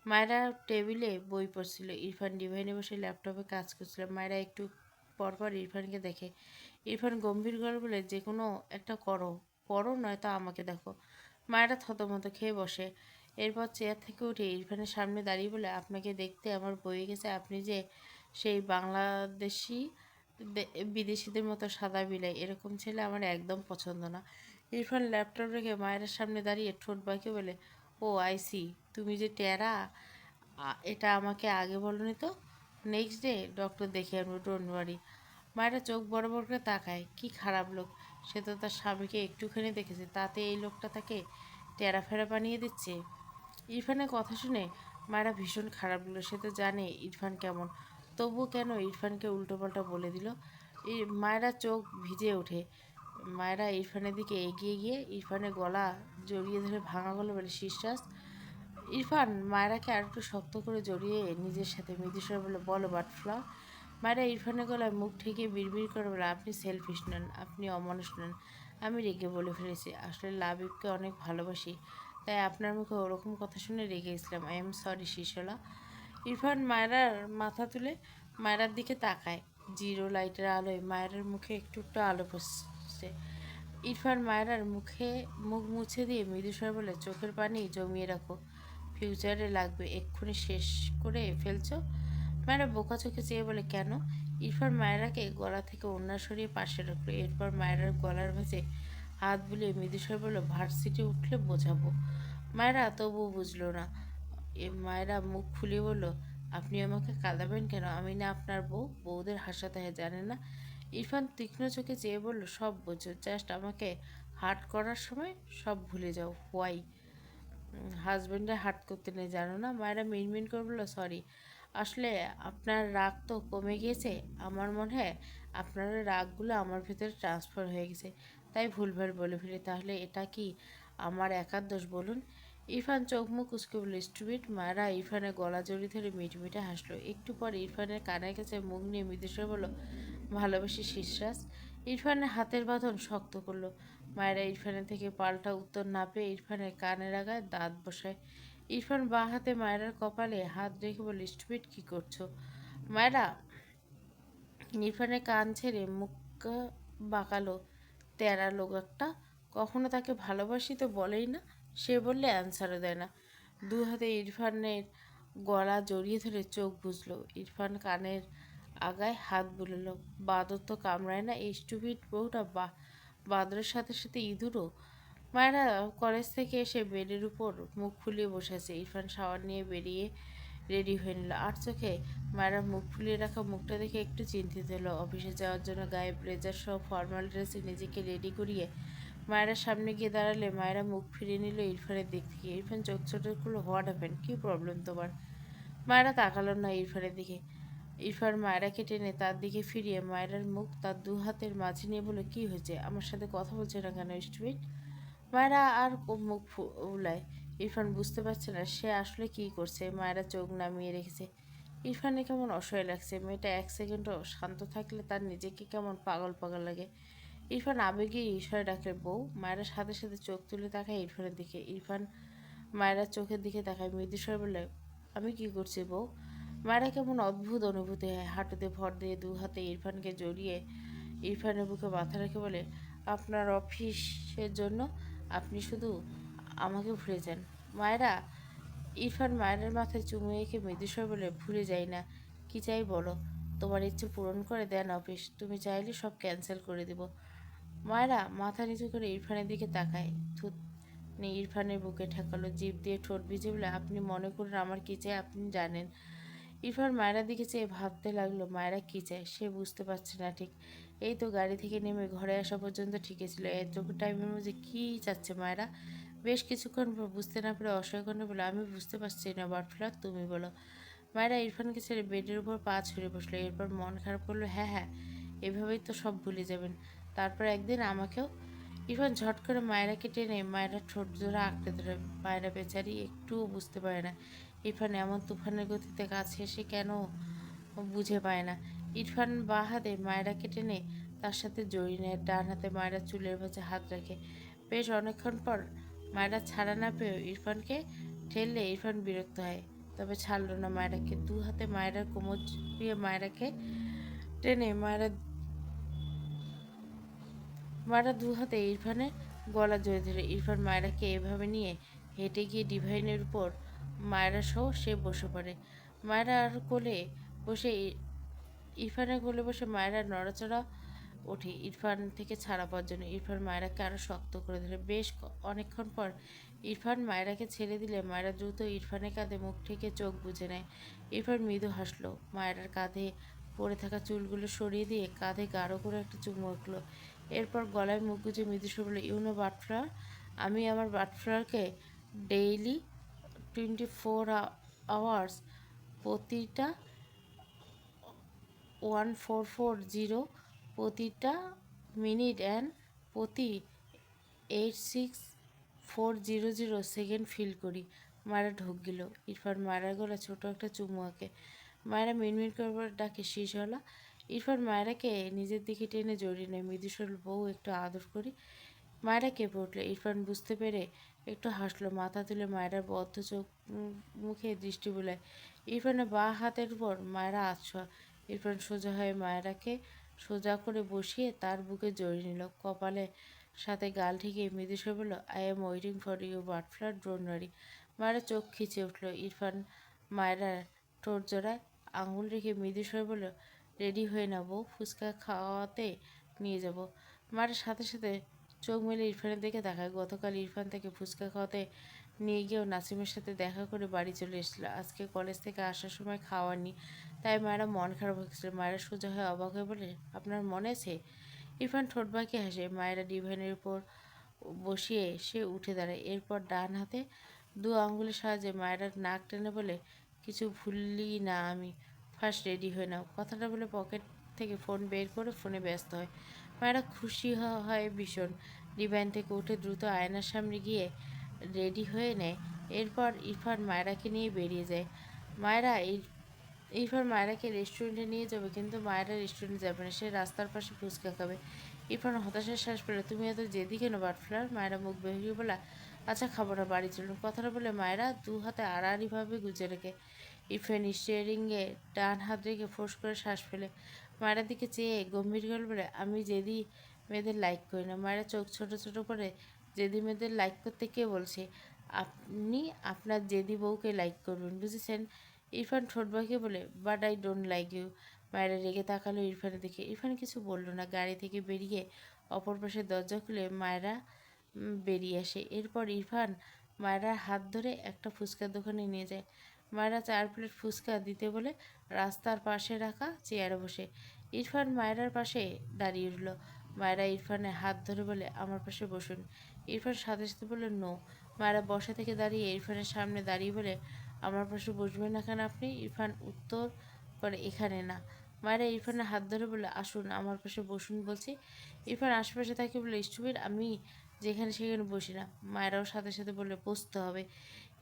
মায়েরা টেবিলে বই পড়ছিল, ইরফান ডিভাইনে বসে ল্যাপটপে কাজ করছিল। মায়েরা একটু পরপর ইরফানকে দেখে। ইরফান গম্ভীর গলায় বলে, যে কোনো একটা করো, পড়ো নয়তো আমাকে দেখো। মায়েরা থতমত খেয়ে বসে। এরপর চেয়ার থেকে উঠে ইরফানের সামনে দাঁড়িয়ে বলে, আপনাকে দেখতে আমার বয়ে গেছে। আপনি যে সেই বাংলাদেশি বিদেশিদের মতো সাদা বিলাই, এরকম ছেলে আমার একদম পছন্দ না। ইরফান ল্যাপটপ রেখে মায়ের সামনে দাঁড়িয়ে ঠোঁট বাঁকিয়ে বলে, ও আইসি, তুমি যে টেরা, এটা আমাকে আগে বলনি তো। নেক্সট ডে ডক্টর দেখে আনবো, ডোন্ট ওয়ারি। মায়েরা চোখ বড় বড় করে তাকায়। কি খারাপ লোক! সে তো তার স্বামীকে একটুখানি দেখেছে, তাতে এই লোকটা তাকে টেরা ফেরা বানিয়ে দিচ্ছে। ইরফানের কথা শুনে মায়েরা ভীষণ খারাপ লাগলো। সে তো জানে ইরফান কেমন, তবুও কেন ইরফানকে উল্টোপাল্টা বলে দিল। মায়েরা চোখ ভিজে ওঠে। মায়েরা ইরফানের দিকে এগিয়ে গিয়ে ইরফানের গলা জড়িয়ে ধরে ভাঙা গলা বলে, শিশ্বাস। ইরফান মায়েরাকে আর একটু শক্ত করে জড়িয়ে নিজের সাথে মৃদুস্বরে বলে, বলো বাটফ্লাওয়ার। মায়েরা ইরফানের গলায় মুখ ঠেকিয়ে বিড়বিড় করে বলে, আপনি সেলফিশ নন, আপনি অমানুষ নন। আমি রেগে বলে ফেলেছি, আসলে লাবিবকে অনেক ভালোবাসি, তাই আপনার মুখে ওরকম কথা শুনে রেগে গেছিলাম। আই এম সরি শিশলা। ইরফান মায়েরার মাথা তুলে মায়েরার দিকে তাকায়। জিরো লাইটের আলোয় মায়েরার মুখে একটু একটু আলো পড়ছে। ইরফান মায়েরার মুখ মুছে দিয়ে মৃদুস্বর বলে, চোখের পানি জমিয়ে রাখো, ফিউচারে লাগবে। এক্ষুনি শেষ করে ফেলছো? মায়েরা বোকা চোখে চেয়ে বলে, কেন? ইরফান মায়েরাকে গলা থেকে ওড়না সরিয়ে পাশে রাখলো। এরপর মায়েরার গলার মাঝে হাত বুলিয়ে মৃদুস্বর বলল, ভার্সিটি উঠলে বোঝাবো। মায়েরা তবুও বুঝলো না। মায়েরা মুখ ফুলিয়ে বলল, আপনি আমাকে কাঁদাবেন কেন? আমি না আপনার বউ? বউদের হাসাতে হয়, জানেন না? ইরফান তীক্ষ্ণ চোখে চেয়ে বলল, সব বোঝো, জাস্ট আমাকে হার্ট করার সময় সব ভুলে যাও। হোয়াই? হাজব্যান্ডে হার্ট করতে নেই, জানো না? মায়েরা মিনমিন করে বলল, সরি। আসলে আপনার রাগ তো কমে গিয়েছে। আমার মনে হয় আপনার রাগগুলো আমার ভিতরে ট্রান্সফার হয়ে গেছে, তাই ভুলভাল বলে ফেলি। তাহলে এটা কি আমার একার দোষ বলুন? ইরফান চোখ মুখ উচকে বলল, স্টুপিড। মায়েরা ইরফানের গলা জড়িয়ে ধরে মিটমিটে হাসলো। একটু পর ইরফানের কানের কাছে মুখ নিয়ে মৃদুস্বরে বলল, ভালোবাসি শিশ্বাস। ইরফানের হাতের বাঁধন শক্ত করলো। মায়েরা ইরফানের থেকে পাল্টা উত্তর না পেয়ে ইরফানের কানের আগায় দাঁত বসায়। ইরফান বাঁ হাতে মায়েরার কপালে হাত রেখে বলে, স্টুপিড, কি করছো? মায়েরা ইরফানের কান ছেড়ে মুখ বাঁকালো। তেরা লোক একটা, কখনো তাকে ভালোবাসি তো বলেই না, সে বললে অ্যান্সারও দেয় না। দু হাতে ইরফানের গলা জড়িয়ে ধরে চোখ বুঝলো। ইরফান কানের আগায় হাত বুলালো। বাদর তো কামড়ায় না, এই স্টুপিড বউটা। বাদরের সাথে সাথে ইঁদুরও। মায়েরা কলেজ থেকে এসে বেডের উপর মুখ ফুলিয়ে বসে আছে। ইরফান শাওয়ার নিয়ে বেরিয়ে রেডি হয়ে নিল। আর চোখে মায়েরা মুখ ফুলিয়ে রাখা মুখটা দেখে একটু চিন্তিত হলো। অফিসে যাওয়ার জন্য গায়ে ব্লেজার সহ ফর্মাল ড্রেসে নিজেকে রেডি করিয়ে মায়েরা সামনে গিয়ে দাঁড়ালে মায়েরা মুখ ফিরিয়ে নিল ইরফানের দিক থেকে। ইরফান চোখ ছোট করলো, হোয়াট হ্যাপেন, কী প্রবলেম তোমার? মায়েরা তাকালো না ইরফানের দিকে। ইরফান মায়েরাকে টেনে তার দিকে ফিরিয়ে মায়েরার মুখ তার দু হাতের মাঝে নিয়ে বলে, কী হয়েছে? আমার সাথে কথা বলছে না কেন স্টুপিড? মায়েরা আর মুখ উলায়। ইরফান বুঝতে পারছে না সে আসলে কী করছে। মায়েরা চোখ নামিয়ে রেখেছে। ইরফানের কেমন অসহায় লাগছে। মেয়েটা এক সেকেন্ডও শান্ত থাকলে তার নিজেকে কেমন পাগল পাগল লাগে। ইরফান আবেগে ঈশ্বরে ডাকলে, বউ। মায়েরা সাথে সাথে চোখ তুলে তাকায় ইরফানের দিকে। ইরফান মায়েরার চোখের দিকে তাকায় মৃদুস্বর বলে, আমি কি করছি বউ? মায়েরা কেমন অদ্ভুত অনুভূতি হয়। হাঁটুতে ভর দিয়ে দু হাতে ইরফানকে জড়িয়ে ইরফানের বুকে মাথা রেখে বলে, আপনার অফিসের জন্য আপনি শুধু আমাকে ভুলে যান। মায়েরা ইরফান মায়ের মাথায় চুমু এঁকে মৃদুস্বর বলে, ভুলে যাই না। কি চাই বলো? তোমার ইচ্ছে পূরণ করে দেন অফিস। তুমি চাইলে সব ক্যান্সেল করে দিব। মায়েরা মাথা নিচু করে ইরফানের দিকে তাকায়। থুত নিয়ে ইরফানের বুকে ঠেকালো, জিভ দিয়ে ঠোঁট ভিজে বলে, আপনি মনে করুন আমার কি চাই আপনি জানেন। ইরফান মায়েরার দিকে চেয়ে ভাবতে লাগলো মায়েরা কী চায় সে বুঝতে পারছে না ঠিক। এই তো গাড়ি থেকে নেমে ঘরে আসা পর্যন্ত ঠিকই ছিল। এতটুকু টাইমের মধ্যে কী চাচ্ছে মায়েরা? বেশ কিছুক্ষণ পর বুঝতে না পেরে অসহায় কণ্ঠে বলে, আমি বুঝতে পারছি না বাটফ্লার, তুমি বলো। মায়েরা ইরফানকে ছেড়ে বেডের উপর পা ছড়িয়ে বসলো। এরপর মন খারাপ করলো, হ্যাঁ হ্যাঁ, এভাবেই তো সব ভুলে যাবেন। তারপর একদিন আমাকেও। ইরফান ঝট করে মায়েরাকে টেনে মায়েরা ঠোঁট জোড়া আঁকড়ে ধরে। মায়েরা বেচারি একটুও বুঝতে পারে না ইরফান এমন তুফানের গতিতে কাছে এসে কেন বুঝে পায় না। ইরফান বাঁ হাতে মায়েরাকে টেনে তার সাথে জড়িয়ে নেয়, ডান হাতে মায়েরা চুলের ভাঁজে হাত রাখে। বেশ অনেকক্ষণ পর মায়েরা ছাড়া না পেয়েও ইরফানকে ঠেললে ইরফান বিরক্ত হয়, তবে ছাড়ল না মায়েরাকে। দু হাতে মায়েরার কোমর জড়িয়ে মায়েরাকে টেনে মায়েরা দু হাতে ইরফানের গলা জড়িয়ে ধরে। ইরফান মায়েরাকে এভাবে নিয়ে হেঁটে গিয়ে ডিভাইনের উপর মায়েরা সহ সে বসে পড়ে। মায়েরা আর কোলে বসে ইরফানের কোলে বসে মায়েরা নড়াচড়া ওঠে ইরফান থেকে ছাড়া পাওয়ার জন্য। ইরফান মায়েরাকে আরও শক্ত করে ধরে। বেশ অনেকক্ষণ পর ইরফান মায়েরাকে ছেড়ে দিলে মায়েরা দ্রুত ইরফানের কাঁধে মুখ থেকে চোখ বুজে নেয়। ইরফান মৃদু হাসলো। মায়েরার কাঁধে পড়ে থাকা চুলগুলো সরিয়ে দিয়ে কাঁধে গাঢ় করে একটা চুমু আঁকলো। এরপর গলায় মুখ গুজে মৃদুস্বর বলে, ইউনো বাটফ্লাওয়ার, আমি আমার বাটফ্লাওয়ারকে ডেইলি 24 আওয়ার্স প্রতিটা 1440 প্রতিটা মিনিট অ্যান্ড প্রতি 86400 সেকেন্ড ফিল করি। মায়েরা ঢোক গেল। ইরফান মায়েরার গলা ছোট একটা চুমু আঁকে। মায়েরা মিনমিন করে ডাকে, শীষওয়ালা। ইরফান মায়েরাকে নিজের দিকে টেনে জড়িয়ে নেয়। মৃদুস্বর, বউ একটু আদর করি। মায়েরা কেঁপে উঠল। ইরফান বুঝতে পেরে একটু হাসলো। মাথা তুলে মায়েরার বদ্ধ চোখ মুখে দৃষ্টি বুলায়। ইরফানের বাঁ হাতের উপর মায়েরা আছোয়া। ইরফান সোজা হয়ে মায়েরাকে সোজা করে বসিয়ে তার বুকে জড়িয়ে নিল। কপালে সাথে গাল ঠেকিয়ে মৃদুস্বর বলল, I am waiting for you butterfly, don't worry. Mayera চোখ খিচে উঠল। ইরফান মায়েরার ঠোঁট জোড়ায় আঙুল রেখে মৃদুস্বর বলল, রেডি হয়ে না বউ, ফুচকা খাওয়াতে নিয়ে যাব। মায়ের সাথে সাথে চোখ মেলে ইরফানের দিকে তাকায়। গতকাল ইরফান তাকে ফুচকা খাওয়াতে নিয়ে গিয়েও নাসিমের সাথে দেখা করে বাড়ি চলে এসেছিল। আজকে কলেজ থেকে আসার সময় খাওয়ানি, তাই মায়েরা মন খারাপ হয়েছিল। মায়েরা সোজা হয়ে অবাক হয়ে বলে, আপনার মনে আছে? ইরফান ঠোঁট বাঁকিয়ে হাসে। মায়েরা ডিভাইনের উপর বসিয়ে সে উঠে দাঁড়ায়। এরপর ডান হাতে দু আঙ্গুলের সাহায্যে মায়েরার নাক টেনে বলে, কিছু ভুললি না আমি। ফার্স্ট রেডি হয়ে নাও। কথাটা বলে পকেট থেকে ফোন বের করে ফোনে ব্যস্ত হয়। মায়েরা খুশি হয় ভীষণ। ডিভাইন থেকে উঠে দ্রুত আয়নার সামনে গিয়ে রেডি হয়ে নেয়। এরপর ইরফান মায়েরাকে নিয়ে বেরিয়ে যায়। মায়েরা ইরফান মায়েরাকে রেস্টুরেন্টে নিয়ে যাবে, কিন্তু মায়েরা রেস্টুরেন্টে যাবে না, সে রাস্তার পাশে ফুচকা খাবে। ইরফান হতাশার শ্বাস পেল, তুমি এত জেদি কেন বাটফ্লার? মায়েরা মুখ বেরিয়ে বলা, আচ্ছা খাবো না, বাড়ি চলুন। কথাটা বলে মায়েরা দু হাতে আড়াআড়িভাবে গুজে রেখে ইরফান স্টিয়ারিংয়ে ডান হাত রেখে ফোঁস করে শ্বাস ফেলে মায়েরার দিকে চেয়ে গম্ভীর গলা বলে, আমি জেদি মেয়েদের লাইক করি না। মায়েরা চোখ ছোট ছোট করে, জেদি মেয়েদের লাইক করতে কে বলছে? আপনি আপনার জেদি বউকে লাইক করবেন, বুঝেছেন? ইরফান ঠোঁট বাঁকিয়ে বলে, but I don't like you. মায়েরা রেগে তাকালো ইরফানের দিকে। ইরফান কিছু বলল না। গাড়ি থেকে বেরিয়ে অপর পাশে দরজা খুলে মায়েরা বেরিয়ে আসে। এরপর ইরফান মায়রার হাত ধরে একটা ফুচকার দোকানে নিয়ে যায়। মায়রা 4 প্লেট ফুচকা দিতে বলে রাস্তার পাশে রাখা চেয়ারে বসে। ইরফান মায়রার পাশে দাঁড়িয়ে রইল। মায়রা ইরফানের হাত ধরে বলে, আমার পাশে বসুন। ইরফান সাথে সাথে বলে, নো। মায়রা বসা থেকে দাঁড়িয়ে ইরফানের সামনে দাঁড়িয়ে বলে, আমার পাশে বসবেন না কেন আপনি? ইরফান উত্তর করে, এখানে না। মায়েরা ইরফানের হাত ধরে বলে, আসুন আমার পাশে বসুন বলছি। ইরফান আশেপাশে তাকে বলে, স্টুপিড, আমি যেখানে সেখানে বসি না। মায়েরাও সাথে সাথে বলে, বসতে হবে।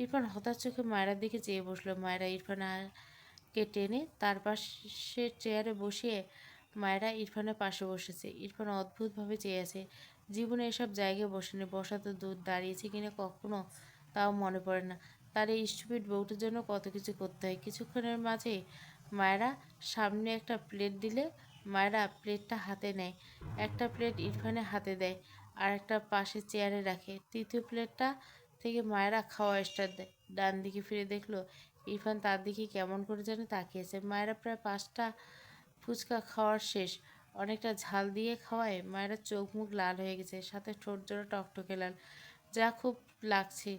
ইরফান হতাশ চোখে মায়েরার দিকে চেয়ে বসলো। মায়েরা ইরফানকে টেনে তার পাশে চেয়ারে বসিয়ে মায়েরা ইরফানের পাশে বসেছে। ইরফান অদ্ভুতভাবে চেয়ে আছে। জীবনে এসব জায়গায় বসেনি, বসা তো দূর, দাঁড়িয়েছে কিনা কখনো তাও মনে পড়ে না। তার এই স্টুপিড বউটার জন্য কত কিছু করতে হয়। কিছুক্ষণের মাঝে মায়েরা সামনে একটা প্লেট দিলে মায়েরা প্লেটটা হাতে নেয়। একটা প্লেট ইরফানের হাতে দেয়, আর একটা পাশে চেয়ারে রাখে। তৃতীয় প্লেটটা থেকে মায়েরা খাওয়া স্টার্ট দেয়। ডান দিকে ফিরে দেখলো ইরফান তার দিকে কেমন করে যেন তাকিয়েছে। মায়েরা প্রায় 5টা ফুচকা খাওয়ার শেষ। অনেকটা ঝাল দিয়ে খাওয়ায় মায়েরা চোখ মুখ লাল হয়ে গেছে, সাথে ঠোঁট জোড়া টকটকে লাল, যা খুব লাগছে।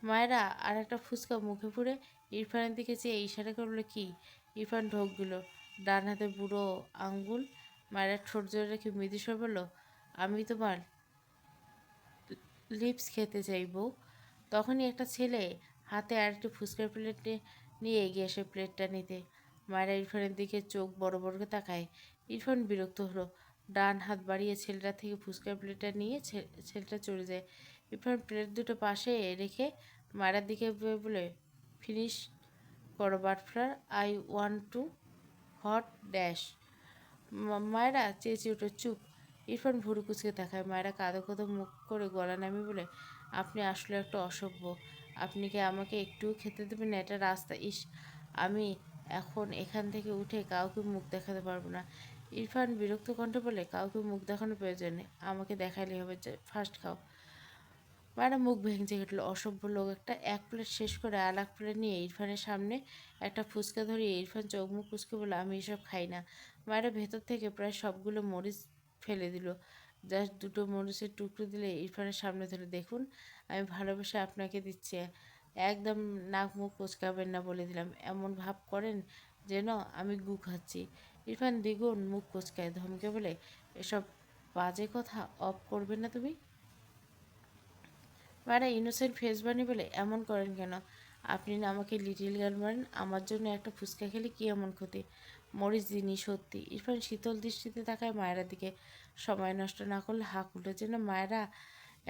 মায়েরা আর একটা ফুচকা মুখে পুরে ইরফানের দিকে চেয়ে ইশারা করলো, কি? ইরফান ঢোক গেল, ডান হাতে বুড়ো আঙ্গুল মায়েরা ঠোঁট জোড়া রেখে মৃদুস্বর বলল, আমি তোমার লিপস খেতে চাই বউ। তখনই একটা ছেলে হাতে আরেকটি ফুচকার প্লেট নিয়ে এগিয়ে আসে প্লেটটা নিতে। মায়েরা ইরফানের দিকে চোখ বড় বড় করে তাকায়। ইরফান বিরক্ত হলো, ডান হাত বাড়িয়ে ছেলেটা থেকে ফুচকার প্লেটটা নিয়ে ছেলেটা চলে যায়। ইরফান প্লেট দুটো পাশে রেখে মায়েরার দিকে বলে, ফিনিশ করো butterfly, I want to hot dash. Mayera চেঁচিয়ে উঠে, চুপ। ইরফান ভুরু কুচকে তাকায়। মায়েরা কাঁদো কাঁদো মুখ করে গলা নামিয়ে বলে, আপনি আসলে একটা অসভ্য। আপনি কি আমাকে একটুও খেতে দেবেন না? এটা রাস্তা। ইস, আমি এখন এখান থেকে উঠে কাউকে মুখ দেখাতে পারবো না। ইরফান বিরক্ত কণ্ঠে বলে, কাউকে মুখ দেখানোর প্রয়োজন নেই, আমাকে দেখাইলে হবে, ফার্স্ট খাও। মায়েরা মুখ ভেঙচে উঠল, অসভ্য লোক একটা। 1 প্লেট শেষ করে আর 1 প্লেট নিয়ে ইরফানের সামনে একটা ফুচকা ধরিয়ে ইরফান চোখ মুখ কুচকে বলে, আমি এসব খাই না। মায়েরা ভেতর থেকে প্রায় সবগুলো মরিচ ফেলে দিল। জাস্ট দুটো মরিচের টুকরো দিলে ইরফানের সামনে ধরে, দেখুন, আমি ভালোবেসে আপনাকে দিচ্ছি, একদম নাক মুখ কুচকাবেন না বলে দিলাম। এমন ভাব করেন যেন আমি গু খাচ্ছি। ইরফান দ্বিগুণ মুখ কুচকায়, ধমকে বলে, এসব বাজে কথা অফ করবে না তুমি? মায়েরা ইনোসেন্ট ফেস বানিয়ে বলে, এমন করেন কেন? আপনি না আমাকে লিটিল গার্ল মারেন? আমার জন্য একটা ফুচকা খেলে কি এমন ক্ষতি? মরিচ দিনই সত্যি। ইরফান শীতল দৃষ্টিতে তাকায় মায়েরার দিকে। সময় নষ্ট না করলে হাঁক উঠে, যেন মায়েরা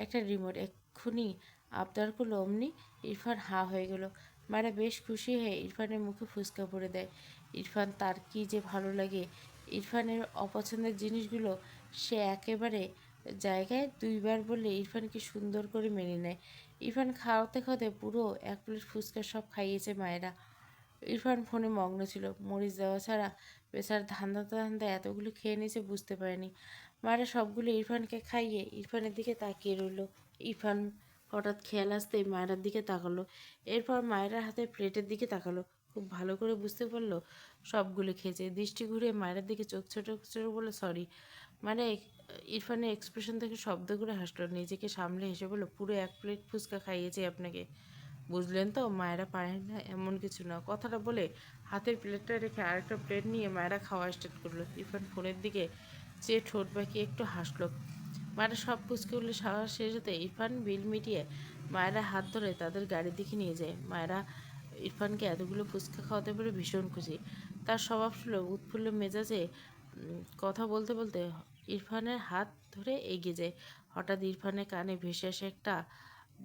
একটা রিমোট, এক্ষুনি আবদার করলো অমনি। ইরফান হাঁ হয়ে গেল। মায়েরা বেশ খুশি হয়ে ইরফানের মুখে ফুচকা ভরে দেয়। ইরফান তার কি যে ভালো লাগে। ইরফানের অপছন্দের জিনিসগুলো সে একেবারে জায়গায় 2বার বললে ইরফানকে সুন্দর করে মেনে নেয়। ইরফান খাওয়াতে খাওয়াতে পুরো 1 প্লেট ফুচকা সব খাইয়েছে মায়েরা। ইরফান ফোনে মগ্ন ছিল, মরিচ দেওয়া ছাড়া বেচার ধান্দাতে ধান্দায় এতগুলো খেয়ে নিয়েছে বুঝতে পারেনি। মায়েরা সবগুলো ইরফানকে খাইয়ে ইরফানের দিকে তাকিয়ে রইল। ইরফান হঠাৎ খেয়াল আসতেই মায়েরার দিকে তাকালো। এরপর মায়েরার হাতে প্লেটের দিকে তাকালো। খুব ভালো করে বুঝতে পারলো সবগুলো খেয়েছে। দৃষ্টি ঘুরিয়ে মায়েরার দিকে চোখ ছোট ছোট বলে, সরি। মানে ইরফানের এক্সপ্রেশন থেকে শব্দ করে হাসলো, নিজেকে সামলে হেসে বলল, পুরো 1 প্লেট ফুচকা খাইয়েছে আপনাকে, বুঝলেন তো? মায়েরা পারে না এমন কিছু না। কথাটা বলে হাতের প্লেটটা রেখে আরেকটা প্লেট নিয়ে মায়েরা খাওয়া স্টার্ট করলো। ইরফান ফোনের দিকে চেয়ে ঠোঁট বাঁকিয়ে একটু হাসলো। মায়েরা সব ফুচকাগুলো খাওয়া শেষ হতে ইরফান বিল মিটিয়ে মায়েরা হাত ধরে তাদের গাড়ির দিকে নিয়ে যায়। মায়েরা ইরফানকে এতগুলো ফুচকা খাওয়াতে পেরে ভীষণ খুশি। তার স্বভাব ছিল উৎফুল্ল মেজাজে কথা বলতে বলতে ইরফানের হাত ধরে এগিয়ে যায়। হঠাৎ ইরফানের কানে ভেসে আসে একটা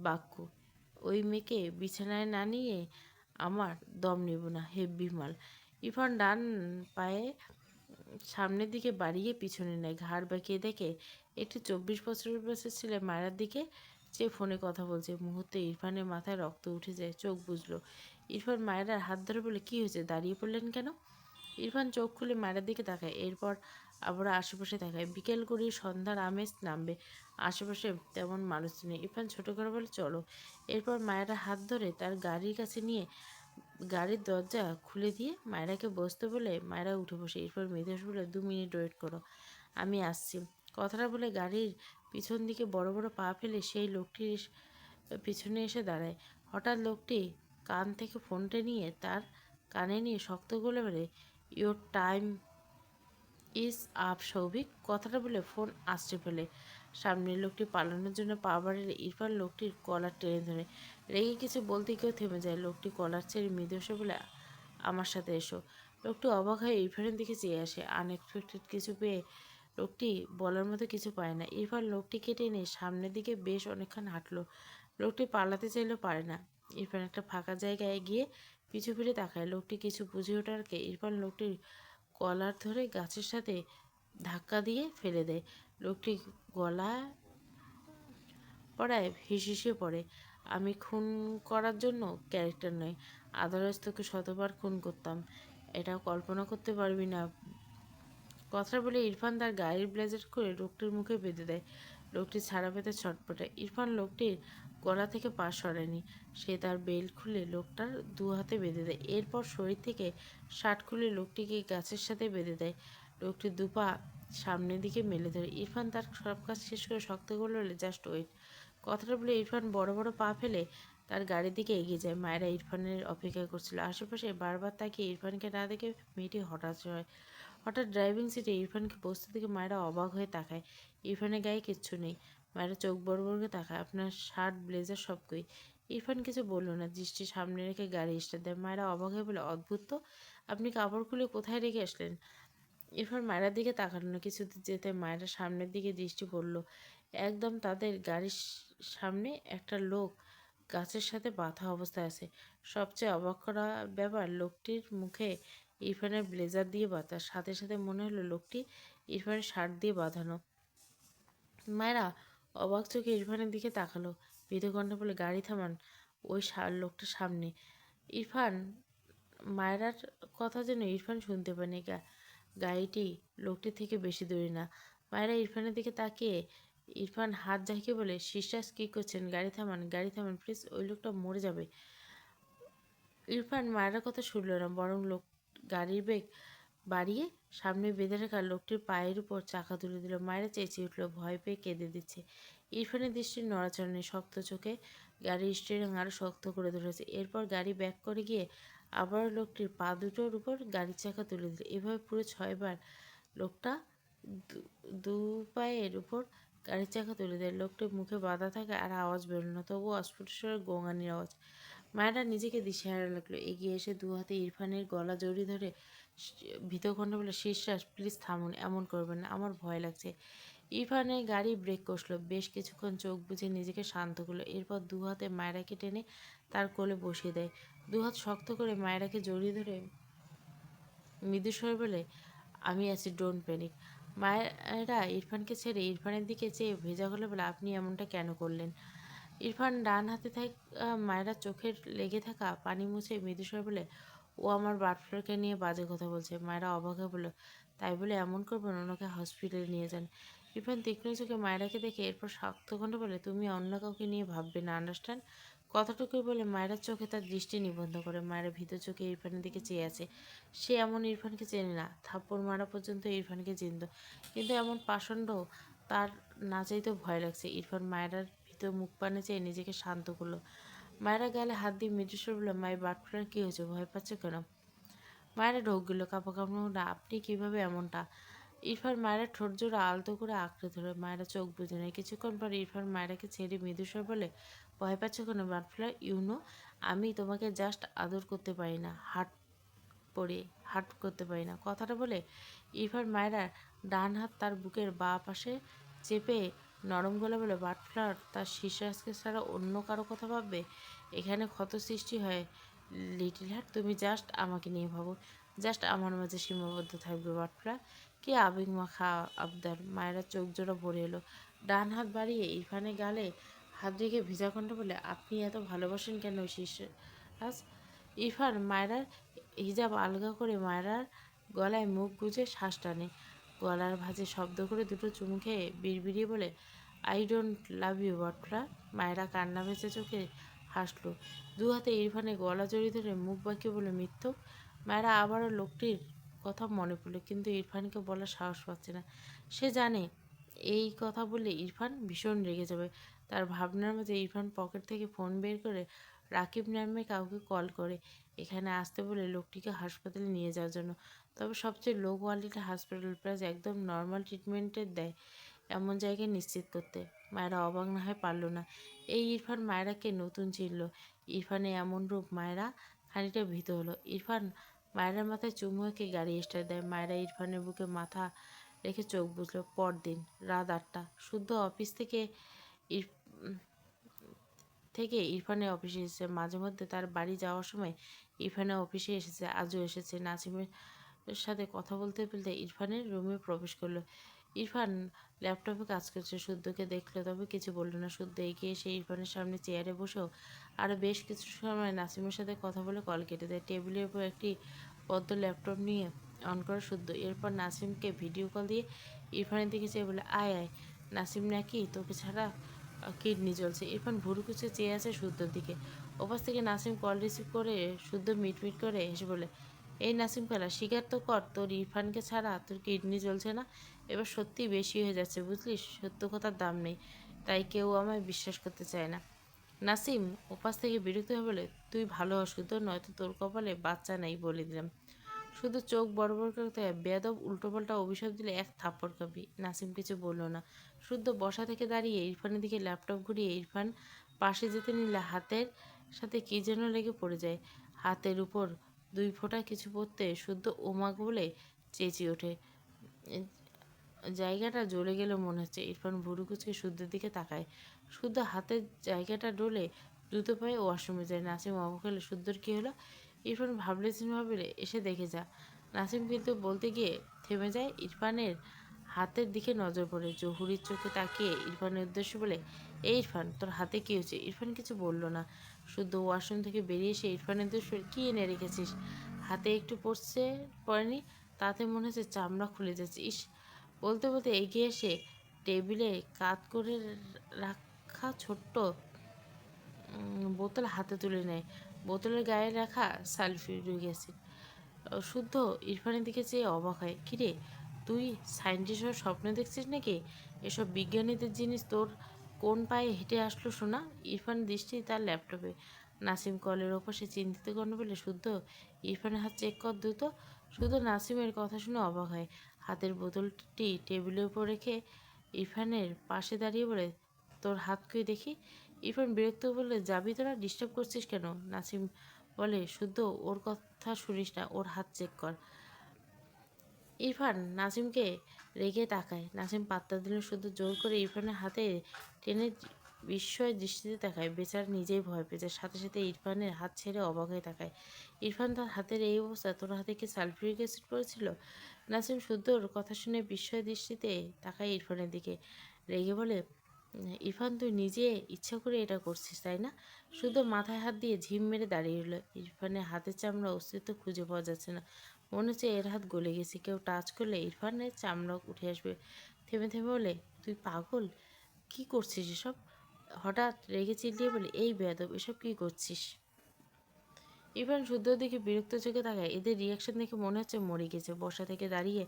বাক্য, ওই মেয়েকে বিছানায় না নিয়ে আমার দম নেব না, হেব্বি মাল। ইরফান ডান পায়ে সামনের দিকে বাড়িয়ে পিছনে নেয়, ঘাড় বাঁকিয়ে দেখে একটি 24 বছরের ছেলে মায়ের দিকে চেয়ে ফোনে কথা বলছে। মুহূর্তে ইরফানের মাথায় রক্ত উঠে যায়, চোখ বুঝলো। ইরফান মায়ের হাত ধরে বলে, কি হয়েছে, দাঁড়িয়ে পড়লেন কেন? ইরফান চোখ খুলে মায়ের দিকে তাকায়, এরপর আবার আশেপাশে তাকায়। বিকেল গড়িয়ে সন্ধ্যার আমেজ নামবে, আশেপাশে তেমন মানুষ নেই। ইরফান ছোট করে বলে, চলো। এরপর মায়েরা হাত ধরে তার গাড়ির কাছে নিয়ে গাড়ির দরজা খুলে দিয়ে মায়েরাকে বসতে বলে মায়েরা উঠে বসে। এরপর মৃদুষ বলে, 2 মিনিট ওয়েট করো, আমি আসছি। কথাটা বলে গাড়ির পিছন দিকে বড় বড় পা ফেলে সেই লোকটির পিছনে এসে দাঁড়ায়। হঠাৎ লোকটি কান থেকে ফোনটা নিয়ে তার কানে নিয়ে শক্ত গলে বলে, your time is up Souvik. কথাটা বলে ফোন আছড়ে ফেলে। সামনের লোকটি পালানোর জন্য পা বাড়ালে ইরফান লোকটির কলার টেনে ধরে। রেগে কিছু বলতে কেউ থেমে যায়। লোকটি কলার ছেড়ে মৃদু এসে বলে, আমার সাথে এসো। লোকটি অবাক হয়ে ইরফানের দিকে চেয়ে আসে। আনএক্সপেক্টেড কিছু পেয়ে লোকটি বলার মতো কিছু পায় না। ইরফান লোকটিকে টেনে সামনের দিকে বেশ অনেকক্ষণ হাঁটলো। লোকটি পালাতে চাইলেও পারে না। ইরফান একটা ফাঁকা জায়গায় গিয়ে পিছু ফিরে তাকায়। লোকটি কিছু বুঝে ওঠার আগে ইরফান লোকটির কলার ধরে গাছের সাথে ধাক্কা দিয়ে ফেলে দেয়। লোকটি গলা পড়ায় হিসিয়ে পড়ে, আমি খুন করার জন্য ক্যারেক্টার নয়, আদারওয়াইজ তোকে শতবার খুন করতাম, এটাও কল্পনা করতে পারবি না। কথা বলে ইরফান তার গাড়ির ব্লেজার করে লোকটির মুখে বেঁধে দেয়। লোকটি ছাড়া পেতে ছটপটায়। ইরফান লোকটির গলা থেকে পা সরায়নি। সে তার বেল্ট খুলে লোকটার দু হাতে বেঁধে দেয়। এরপর শরীর থেকে শার্ট খুলে লোকটিকে গাছের সাথে বেঁধে দেয়। লোকটি দুপা সামনের দিকে মেলে ধরে। ইরফান তার সব কাজ শেষ করে শক্ত করে বলে, জাস্ট ওয়েট। কথাটা বলে ইরফান বড় বড় পা ফেলে তার গাড়ির দিকে এগিয়ে যায়। মায়েরা ইরফানের অপেক্ষা করছিল। আশেপাশে বারবার তাকিয়ে ইরফানকে না দেখে মেয়েটি হঠাৎ হয়। হঠাৎ ড্রাইভিং সিটে ইরফানকে বসতে দেখে মায়েরা অবাক হয়ে তাকায়। ইরফানের গায়ে কিচ্ছু নেই। মায়েরা চোখ বড় বড় করে তাকায়, আপনার শার্ট ব্লেজার সব কই? ইরফান কিছু বলল না, দৃষ্টি সামনে রেখে গাড়ি স্টার্ট দেয়। মায়েরা অবাক হয়ে বলে, অদ্ভুত তো, আপনি কাপড় খুলে কোথায় রেখে আসলেন? ইরফান মায়েরার দিকে তাকালো না। কিছুতে যেতে মায়েরা সামনের দিকে দৃষ্টি পড়ল। একদম তাদের গাড়ির সামনে একটা লোক গাছের সাথে বাঁধা অবস্থায় আছে। সবচেয়ে অবাক করা ব্যাপার, লোকটির মুখে ইরফানের ব্লেজার দিয়ে বাঁধা, সাথে সাথে মনে হলো লোকটি ইরফানের শার্ট দিয়ে বাঁধানো। মায়েরা অবাক চোখে ইরফানের দিকে তাকালো। ভীত কণ্ঠে বলে, গাড়ি থামান, ওই লোকটার সামনে। ইরফান মায়েরার কথা যেন ইরফান শুনতে পায়নি। গাড়িটি লোকটি থেকে বেশি দূরে না। মায়েরা ইরফানের দিকে তাকিয়ে ইরফান হাত ঝাঁকিয়ে বলে, সিস্টার্স কী করছেন? গাড়ি থামান, গাড়ি থামান প্লিজ, ওই লোকটা মরে যাবে। ইরফান মায়ের কথা শুনল না, বরং গাড়ির বেগ বাড়িয়ে সামনে বেঁধে রাখা লোকটির পায়ের উপর চাকা তুলে দিল। মায়েরা চেঁচিয়ে উঠল, ভয় পেয়ে কেঁদে দিচ্ছে। ইরফানের দৃষ্টির নড়াচড়া নেই, শক্ত চোখে গাড়ির স্টিয়ারিং আরও শক্ত করে ধরেছে। এরপর গাড়ি ব্যাক করে গিয়ে আবারও লোকটির পা দুটোর উপর গাড়ির চাকা তুলে দিল। এভাবে পুরো 6 বার লোকটা দু পায়ের উপর গাড়ির চাকা তুলে দেয়। লোকটির মুখে বাধা থাকে আর আওয়াজ বেরোল না, তবুও অস্ফুট স্বরে গোঙানির আওয়াজ। মায়েরা নিজেকে দিশেহারা লাগলো। এগিয়ে এসে দু হাতে ইরফানের গলা জড়িয়ে ধরে ভীত কণ্ঠে বলে, শ্বাস প্লিজ থামুন, এমন করবেন না, আমার ভয় লাগছে। ইরফানের গাড়ি ব্রেক কষলো। বেশ কিছুক্ষণ চোখ বুজে নিজেকে শান্ত করলো। এরপর দু হাতে মায়েরাকে টেনে তার কোলে বসিয়ে দেয়। দু হাত শক্ত করে মায়েরাকে জড়িয়ে ধরে মৃদু স্বরে বলে, আমি আছি, ডোন্ট প্যানিক। মায়েরা ইরফানকে ছেড়ে ইরফানের দিকে চেয়ে ভেজা গলে বলে, আপনি এমনটা কেন করলেন? ইরফান ডান হাতে থাকা মায়েরা চোখের লেগে থাকা পানি মুছে মৃদুস্বরে বলে, ও আমার বাটফ্লোরকে নিয়ে বাজে কথা বলছে। মায়েরা অবাক হয়ে বলল, তাই বলে এমন করবেন? ওনাকে হসপিটালে নিয়ে যান। ইরফান তীক্ষ্ণ চোখে মায়েরাকে দেখে এরপর শক্ত কণ্ঠে বলে, তুমি অন্য কাউকে নিয়ে ভাববে না, আন্ডারস্ট্যান্ড? কথাটুকুই বলে মায়েরার চোখে তার দৃষ্টি নিবদ্ধ করে। মায়েরা ভীত চোখে ইরফানের দিকে চেয়ে আছে। সে এমন ইরফানকে চেনে না। থাপ্পড় মারা পর্যন্ত ইরফানকে চিনত, কিন্তু এমন পাষণ্ড তার না চাইতেও ভয় লাগছে। ইরফান মায়েরার ভীত মুখ পানে চেয়ে নিজেকে শান্ত করলো। মায়েরা গালে হাত দিয়ে মৃদুস্বর বলল, মায়ের বাটফ্লার কী হয়েছে, ভয় পাচ্ছ কেন? মায়েরা ঢোক গেল, কাঁপা কাঁপা না, আপনি কীভাবে এমনটা? ইরফান মায়েরা ঠোঁট জোড়া আলতো করে আঁকড়ে ধরে। মায়েরা চোখ বুঝে নেয়। কিছুক্ষণ পর ইরফান মায়েরাকে ছেড়ে মৃদুস্বর বলে, ভয় পাচ্ছ কেন বাটফ্লাই? ইউনো, আমি তোমাকে জাস্ট আদর করতে পারি না, হার্ট করতে পারি না। কথাটা বলে ইরফান মায়েরা ডান হাত তার বুকের বাঁ পাশে চেপে নরম গলা বলে, বাটফ্লাওয়ার তার শীর্ষাসকে ছাড়া অন্য কারো কথা ভাববে? এখানে ক্ষত সৃষ্টি হয় লিটিল হার্ট, তুমি জাস্ট আমাকে নিয়ে ভাবো, জাস্ট আমার মাঝে সীমাবদ্ধ থাকবে বাটফ্লাওয়ার। কি আবেগ মাখা আবদার! মায়েরা চোখ জোড়া ভরে এলো। ডান হাত বাড়িয়ে ইরফানের গালে হাত রেখে ভিজা কণ্ঠ বলে, আপনি এত ভালোবাসেন কেন শীর্ষাস? ইরফান মায়েরার হিজাব আলগা করে মায়েরার গলায় মুখ গুজে শ্বাস টানে। গলার ভাঁজে শব্দ করে দুটো চুমু খেয়ে বিড়বিড়িয়ে বলে, আই ডোন্ট লাভ ইউ বাটফ্লা। মায়েরা কান্না ভেজে চোখে হাসলো। দু হাতে ইরফানের গলা জড়িয়ে ধরে মুখ বাঁকিয়ে বলে, মিথ্যুক। মায়েরা আবারও লোকটির কথা মনে পড়লো, কিন্তু ইরফানকে বলার সাহস পাচ্ছে না। সে জানে এই কথা বললে ইরফান ভীষণ রেগে যাবে। তার ভাবনার মাঝে ইরফান পকেট থেকে ফোন বের করে রাকিব নামে কাউকে কল করে এখানে আসতে বলে লোকটিকে হাসপাতালে নিয়ে যাওয়ার জন্য। তবে সবচেয়ে লো কোয়ালিটি হাসপাতাল প্রাইস একদম নর্মাল ট্রিটমেন্টের দেয় এমন জায়গায় নিশ্চিত করতে। মায়েরা অবাক না হয় পারল না। এই ইরফান মায়েরাকে নতুন চিনল। ইরফানে এমন রূপ মায়েরা খানিকটা ভীত হলো। ইরফান মায়েরার মাথায় চুমু এঁকে গাড়ি স্টার্ট দেয়। মায়েরা ইরফানের বুকে মাথা রেখে চোখ বুঝল। পরদিন রাত 8টা শুদ্ধ অফিস ইরফানের অফিসে এসেছে। মাঝে মধ্যে তার বাড়ি যাওয়ার সময় ইরফানের অফিসে এসেছে। আজও এসেছে। নাসিমের সাথে কথা বলতে বলতে ইরফানের রুমে প্রবেশ করলো। ইরফান ল্যাপটপে কাজ করছে। শুদ্ধকে দেখলো তবে কিছু বলল না। শুদ্ধ এগিয়ে এসে ইরফানের সামনে চেয়ারে বসেও আরও বেশ কিছু সময় নাসিমের সাথে কথা বলে কল কেটে দেয়। টেবিলের উপর একটি পদ্ম ল্যাপটপ নিয়ে অন করে শুদ্ধ। এরপর নাসিমকে ভিডিও কল দিয়ে ইরফানের দিকে চেয়ে বলে, আয় আয় নাসিম, নাকি তোকে ছাড়া কিডনি জ্বলছে। ইরফান ভুরু কুচকে চেয়ে আছে শুদ্ধর দিকে। ওপাশ থেকে নাসিম কল রিসিভ করে শুদ্ধ মিটমিট করে হেসে বলে, এই নাসিম খালা, স্বীকার তো কর তোর ইরফানকে ছাড়া তোর কিডনি জ্বলছে না। এবার সত্যি বেশি হয়ে যাচ্ছে বুঝলিস, সত্য কথার দাম নেই, তাই কেউ আমায় বিশ্বাস করতে চায় না। নাসিম ওপাশ থেকে বিরক্ত হয়ে বলে, তুই ভালো হ শুদ্ধ, নয়তো তোর কপালে বাচ্চা নেই বলে দিলাম। শুধু চোখ বড় বড় করতে হয়, বেয়াদব উল্টোপাল্টা অভিশাপ দিলে এক থাপ্পড় খাবি। নাসিম কিছু বলল না। শুদ্ধ বসা থেকে দাঁড়িয়ে ইরফানের দিকে ল্যাপটপ ঘুরিয়ে ইরফান পাশে যেতে নিলে হাতের সাথে কী যেন লেগে পড়ে যায়। হাতের উপর 2 ফোঁটা কিছু পড়তে শুদ্ধ ওমা বলে চেঁচিয়ে ওঠে। জায়গাটা জ্বলে গেল মনে হচ্ছে। ইরফান ভুরু কুচকে শুদ্ধের দিকে তাকায়। শুদ্ধ হাতের জায়গাটা ডলে দ্রুত পায়ে ওয়াশরুমে যায়। নাসিম অবাক হলে, শুদ্ধর কী হলো? ইরফান ভাবলে ভাবলে এসে দেখে যা। নাসিম কিন্তু বলতে গিয়ে থেমে যায়। ইরফানের হাতের দিকে নজর পড়ে। জহুরির চোখে তাকিয়ে ইরফানের উদ্দেশ্যে বলে, এই ইরফান, তোর হাতে কী হয়েছে? ইরফান কিছু বলল না। শুদ্ধ ওয়াশরুম থেকে বেরিয়ে এসে ইরফানের উদ্দেশ্যে, কী এনে রেখেছিস? হাতে একটু পড়েনি, তাতে মনে হচ্ছে চামড়া খুলে যাচ্ছে। ইস! বলতে বলতে এগিয়ে এসে টেবিলে কাত করে রাখা ছোট্ট বোতল হাতে তুলে নেয়। বোতলের গায়ে রাখা সালফিউরিক অ্যাসিড। শুদ্ধ ইরফানের দিকে চেয়ে অবাক হয়। কিরে, তুই সায়েন্টিস্ট হওয়ার স্বপ্ন দেখছিস নাকি? এসব বিজ্ঞানীদের জিনিস তোর কোন পায়ে হেঁটে আসলো শোনা? ইরফান দৃষ্টি তার ল্যাপটপে। নাসিম কলের ওপর সে চিন্তিত কণ্ঠ বলে, শুদ্ধ ইরফানের হাত চেক কর দ্রুত। শুদ্ধ নাসিমের কথা শুনে অবাক হয়। হাতের বোতলটি টেবিলের উপর রেখে ইরফানের পাশে দাঁড়িয়ে বলে, তোর হাত কই দেখি। ইরফান বিরক্ত বলে, যাবি তোরা, ডিস্টার্ব করছিস কেন? নাসিম বলে, শুদ্ধ ওর কথা শুনিস না, ওর হাত চেক কর। ইরফান নাসিমকে রেগে তাকায়। নাসিম পাত্তা দিল। শুদ্ধ জোর করে ইরফানের হাতে টেনে বিস্ময় দৃষ্টিতে তাকায়। বেচারা নিজেই ভয় পেয়ে যায়। সাথে সাথে ইরফানের হাত ছেড়ে অবাক হয়ে তাকায়। ইরফান, তার হাতের এই অবস্থা, তোর হাতে কি সালফিউরিক অ্যাসিড পড়েছিল? নাসিম শুদ্ধর কথা শুনে বিস্ময় দৃষ্টিতে তাকায় ইরফানের দিকে। রেগে বলে, ইরফান, তুই নিজে ইচ্ছা করে এটা করছিস তাই না? শুধু মাথায় হাত দিয়ে ঝিম মেরে দাঁড়িয়ে রইল। ইরফানের হাতের চামড়া অস্তিত্ব খুঁজে পাওয়া যাচ্ছে না। মনে হচ্ছে এর হাত গলে গেছে। কেউ টাচ করলে ইরফানের চামড়া উঠে আসবে। থেমে থেমে বলে, তুই পাগল? কি করছিস এসব? হঠাৎ রেগে চিল্লিয়ে বলে, এই বেয়াদব, এসব কি করছিস? ইরফান শুদ্ধর দিকে বিরক্ত চোখে তাকায়। এদের রিয়াকশন দেখে মনে হচ্ছে মরে গেছে। বসা থেকে দাঁড়িয়ে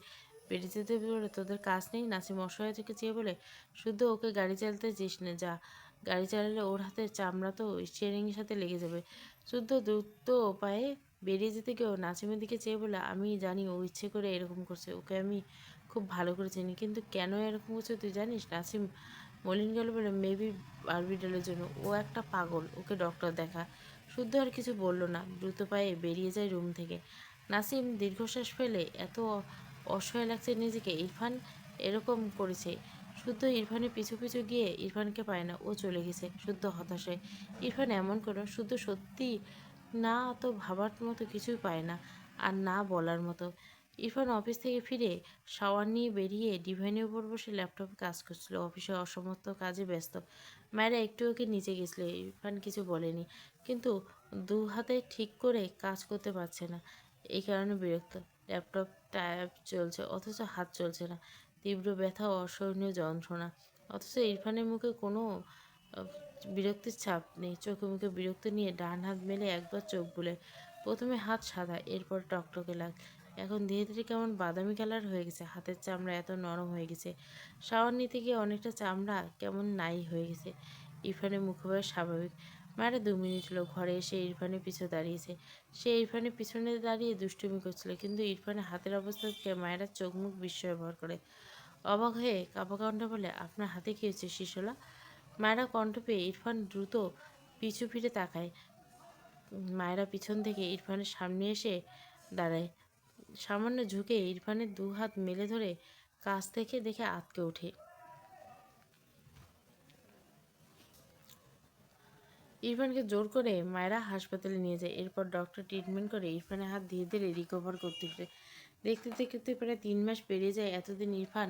বেরিয়ে যেতে বলে, তোদের কাজ নেই? নাসিম অসহায় চোখে চেয়ে বলে, শুদ্ধ ওকে গাড়ি চালাতে চিস না, যা। গাড়ি চালালে ওর হাতের চামড়া তো স্টিয়ারিংয়ের সাথে লেগে যাবে। শুদ্ধ দ্রুত পায়ে বেরিয়ে যেতে গিয়েও নাসিমের দিকে চেয়ে বলে, আমি জানি ও ইচ্ছে করে এরকম করছে, ওকে আমি খুব ভালো করে চিনি, কিন্তু কেন এরকম করছে তুই জানিস? নাসিম মলিন গেল বলে, মেবি বারবিডালের জন্য। ও একটা পাগল, ওকে ডক্টর দেখা। শুদ্ধ আর কিছু বলল না। দ্রুত পায়ে বেরিয়ে যায় রুম থেকে। নাসিম দীর্ঘশ্বাস ফেলে, এত অসহায় লাগছে নিজেকে। ইরফান এরকম করেছে। শুদ্ধ ইরফানের পিছু পিছু গিয়ে ইরফানকে পায় না, ও চলে গেছে। শুদ্ধ হতাশ হয়। ইরফান এমন করো, শুদ্ধ সত্যি না তো ভাবার মতো কিছুই পায় না, আর না বলার মতো। ইরফান অফিস থেকে ফিরে শাওয়ার নিয়ে বেরিয়ে ডিভাইনের উপর বসে ল্যাপটপে কাজ করছিল। অফিসে অসমস্ত কাজে ব্যস্ত। মায়েরা একটু ওকে নিচে গেছিল। ইরফান কিছু বলেনি, কিন্তু দু হাতে ঠিক করে কাজ করতে পারছে না। এই কারণে বিরক্ত। ল্যাপটপ ট্যাব চলছে অথচ হাত চলছে না। তীব্র ব্যথা ও অসহনীয় যন্ত্রণা। অথচ ইরফানের মুখে কোনো আহ, বিরক্তির ছাপ নেই। চোখে মুখে বিরক্ত নিয়ে ডান হাত মেলে একবার চোখ বুলে। প্রথমে হাত সাদা, এরপর টকটকে লাল। এখন ধীরে ধীরে কেমন বাদামি কালার হয়ে গেছে, হাতের চামড়া এত নরম হয়ে গেছে, শাওয়ার নিতে গিয়ে অনেকটা চামড়া কেমন নাই হয়ে গেছে। ইরফানের মুখভার স্বাভাবিক। মায়েরা 2 মিনিট হলো ঘরে এসে ইরফানের পিছু দাঁড়িয়েছে। সে ইরফানের পিছনে দাঁড়িয়ে দুষ্টুমি করছিল, কিন্তু ইরফানের হাতের অবস্থা দেখে মায়েরা চোখ মুখ বিস্ময়ে ভর করে। অবাক হয়ে কাপা কণ্ঠে বলে, আপনার হাতে কী হয়েছে শিশোলা? মায়েরা কণ্ঠ পেয়ে ইরফান দ্রুত পিছু ফিরে তাকায়। মায়েরা পিছন থেকে ইরফানের সামনে এসে দাঁড়ায়। সামান্য ঝুঁকে ইরফানের 2 হাত মেলে ধরে কাছ থেকে দেখে আঁতকে ওঠে। ইরফানকে জোর করে মায়েরা হাসপাতালে নিয়ে যায়। এরপর ডক্টর ট্রিটমেন্ট করে ইরফানের হাত ধীরে ধীরে রিকভার করতে পারে। দেখতে দেখতে প্রায় 3 মাস পেরিয়ে যায়। এতদিন ইরফান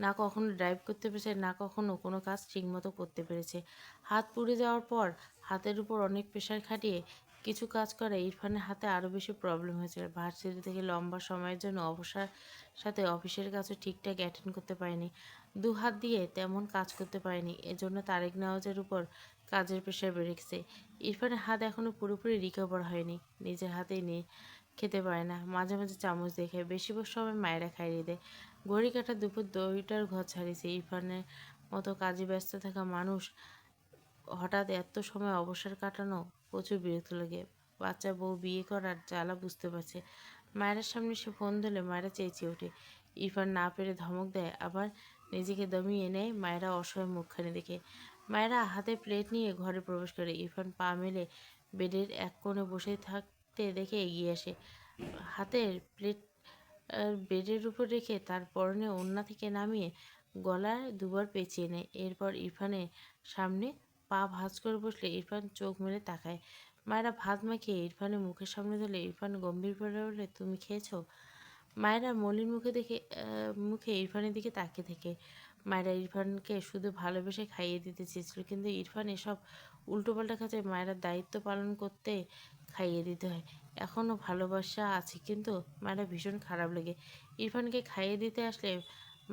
না কখনো ড্রাইভ করতে পেরেছে, না কখনো কোনো কাজ ঠিকমতো করতে পেরেছে। হাত পুড়ে যাওয়ার পর হাতের উপর অনেক প্রেশার খাটিয়ে কিছু কাজ করে ইরফানের হাতে আরও বেশি প্রবলেম হয়েছিল। ভার্সিটি থেকে লম্বা সময়ের জন্য অবসর সাথে অফিসের কাজও ঠিকঠাক অ্যাটেন্ড করতে পারেনি। 2 হাত দিয়ে তেমন কাজ করতে পারেনি। এজন্য তারেক নওয়াজের উপর কাজের প্রেশার বেড়ে গেছে। ইরফানের হাত এখনও পুরোপুরি রিকভার হয়নি। নিজের হাতেই নিয়ে খেতে পারে না, মাঝে মাঝে চামচ দিয়ে খায়, বেশিরভাগ সময় মায়েরা খাইয়ে দেয়। ঘড়ি কাটা দুপুর 2টার ঘর ছাড়িয়েছে। ইরফানের মতো কাজে ব্যস্ত থাকা মানুষ হঠাৎ এত সময় অবসর কাটানো প্রচুর বিরক্ত লাগে। বাচ্চা বউ বিয়ে করার জ্বালা বুঝতে পারছে। মায়ের সামনে সে ফোন ধরলে মায়েরা চেঁচিয়ে ওঠে। ইরফান না পেরে ধমক দেয়, আবার নিজেকে দমিয়ে নেয় মায়েরা অসহায় মুখখানি দেখে। মায়েরা হাতে প্লেট নিয়ে ঘরে প্রবেশ করে। ইরফান পা মেলে বেডের এক কোণে বসে থাকতে দেখে এগিয়ে আসে। হাতের প্লেট বেডের উপর রেখে তার পরনে ওড়না থেকে নামিয়ে গলায় 2বার পেঁচিয়ে নেয়। এরপর ইরফানের সামনে পা ভাঁজ করে বসলে ইরফান চোখ মেলে তাকায়। মায়েরা ভাত মাখিয়ে ইরফানের মুখের সামনে ধরলে ইরফান গম্ভীর করে বলে, তুমি খেয়েছো? মায়েরা মলিন মুখে ইরফানের দিকে তাকিয়ে থাকে। মায়েরা ইরফানকে শুধু ভালোবেসে খাইয়ে দিতে চেয়েছিল, কিন্তু ইরফান এসব উল্টোপাল্টা কাজে মায়েরা দায়িত্ব পালন করতে খাইয়ে দিতে হয়। এখনও ভালোবাসা আছে, কিন্তু মায়েরা ভীষণ খারাপ লাগে। ইরফানকে খাইয়ে দিতে আসলে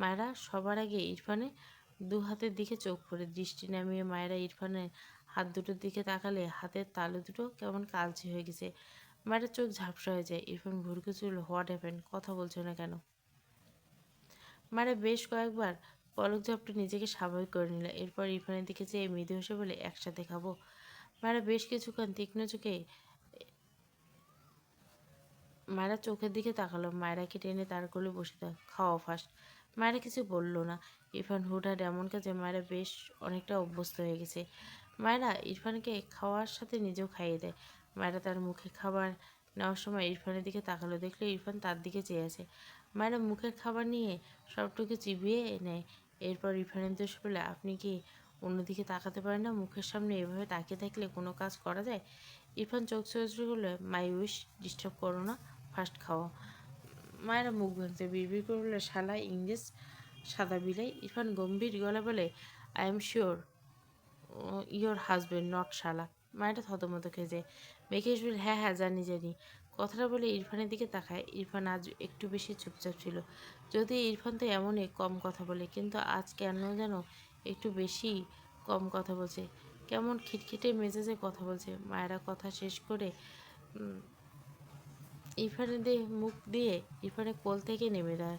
মায়েরা সবার আগে ইরফানের 2 হাতের দিকে চোখ পড়ে। দৃষ্টি নামিয়ে মায়েরা ইরফানের হাত দুটোর দিকে তাকালে হাতের তালু দুটো কেমন কালচে হয়ে গেছে। মায়ের চোখ ঝাপসা হয়ে যায়। ইরফান ভুরুকে চুল, হোয়াট হ্যাপেন, কথা বলছো না কেন? মায়েরা বেশ কয়েকবার পলক ঝাপটে নিজেকে স্বাভাবিক করে নিল। এরপর ইরফানের দিকে চেয়ে মৃদু হেসে বলে, একসাথে খাবো? মায়েরা বেশ কিছুক্ষণ তীক্ষ্ণ চোখে মায়েরা চোখের দিকে তাকালো। মায়েরাকে টেনে তার কোলে বসে দেয়। খাওয়া ফার্স্ট। মায়েরা কিছু বলল না। ইরফান হুটহাট এমন কাজে মায়েরা বেশ অনেকটা অভ্যস্ত হয়ে গেছে। মায়েরা ইরফানকে খাওয়ার সাথে নিজেও খাইয়ে দেয়। মায়েরা তার মুখে খাবার নেওয়ার সময় ইরফানের দিকে তাকালো, দেখলো ইরফান তার দিকে চেয়ে আছে। মায়েরা মুখের খাবার নিয়ে সবটুকু চিবিয়ে নেয়। এরপর ইরফানের দোষ পেলে, আপনি কি অন্যদিকে তাকাতে পারেন না? মুখের সামনে এভাবে তাকিয়ে থাকলে কোনো কাজ করা যায়? ইরফান চোখ চৌচড়ে করলে, মাই উইশ, ডিস্টার্ব করো না, ফার্স্ট খাওয়া। মায়েরা মুখ ভাঙছে, বিড়বিড় করে বলে, শালা ইংরেজ সাদা বিলাই। ইরফান গম্ভীর গলা বলে, I am sure your husband, not শালা। মায়েরা থতমত খেয়ে যায়। মেঘে বলে, হ্যাঁ হ্যাঁ জানি জানি। কথাটা বলে ইরফানের দিকে তাকায়। ইরফান আজ একটু বেশি চুপচাপ ছিল। যদি ইরফান তো এমনই কম কথা বলে, কিন্তু আজ কেন যেন একটু বেশি কম কথা বলছে, কেমন খিটখিটে মেজাজে কথা বলছে। মায়েরা কথা শেষ করে মুখ দিয়ে ইরফানের কোল থেকে নেমে দেয়।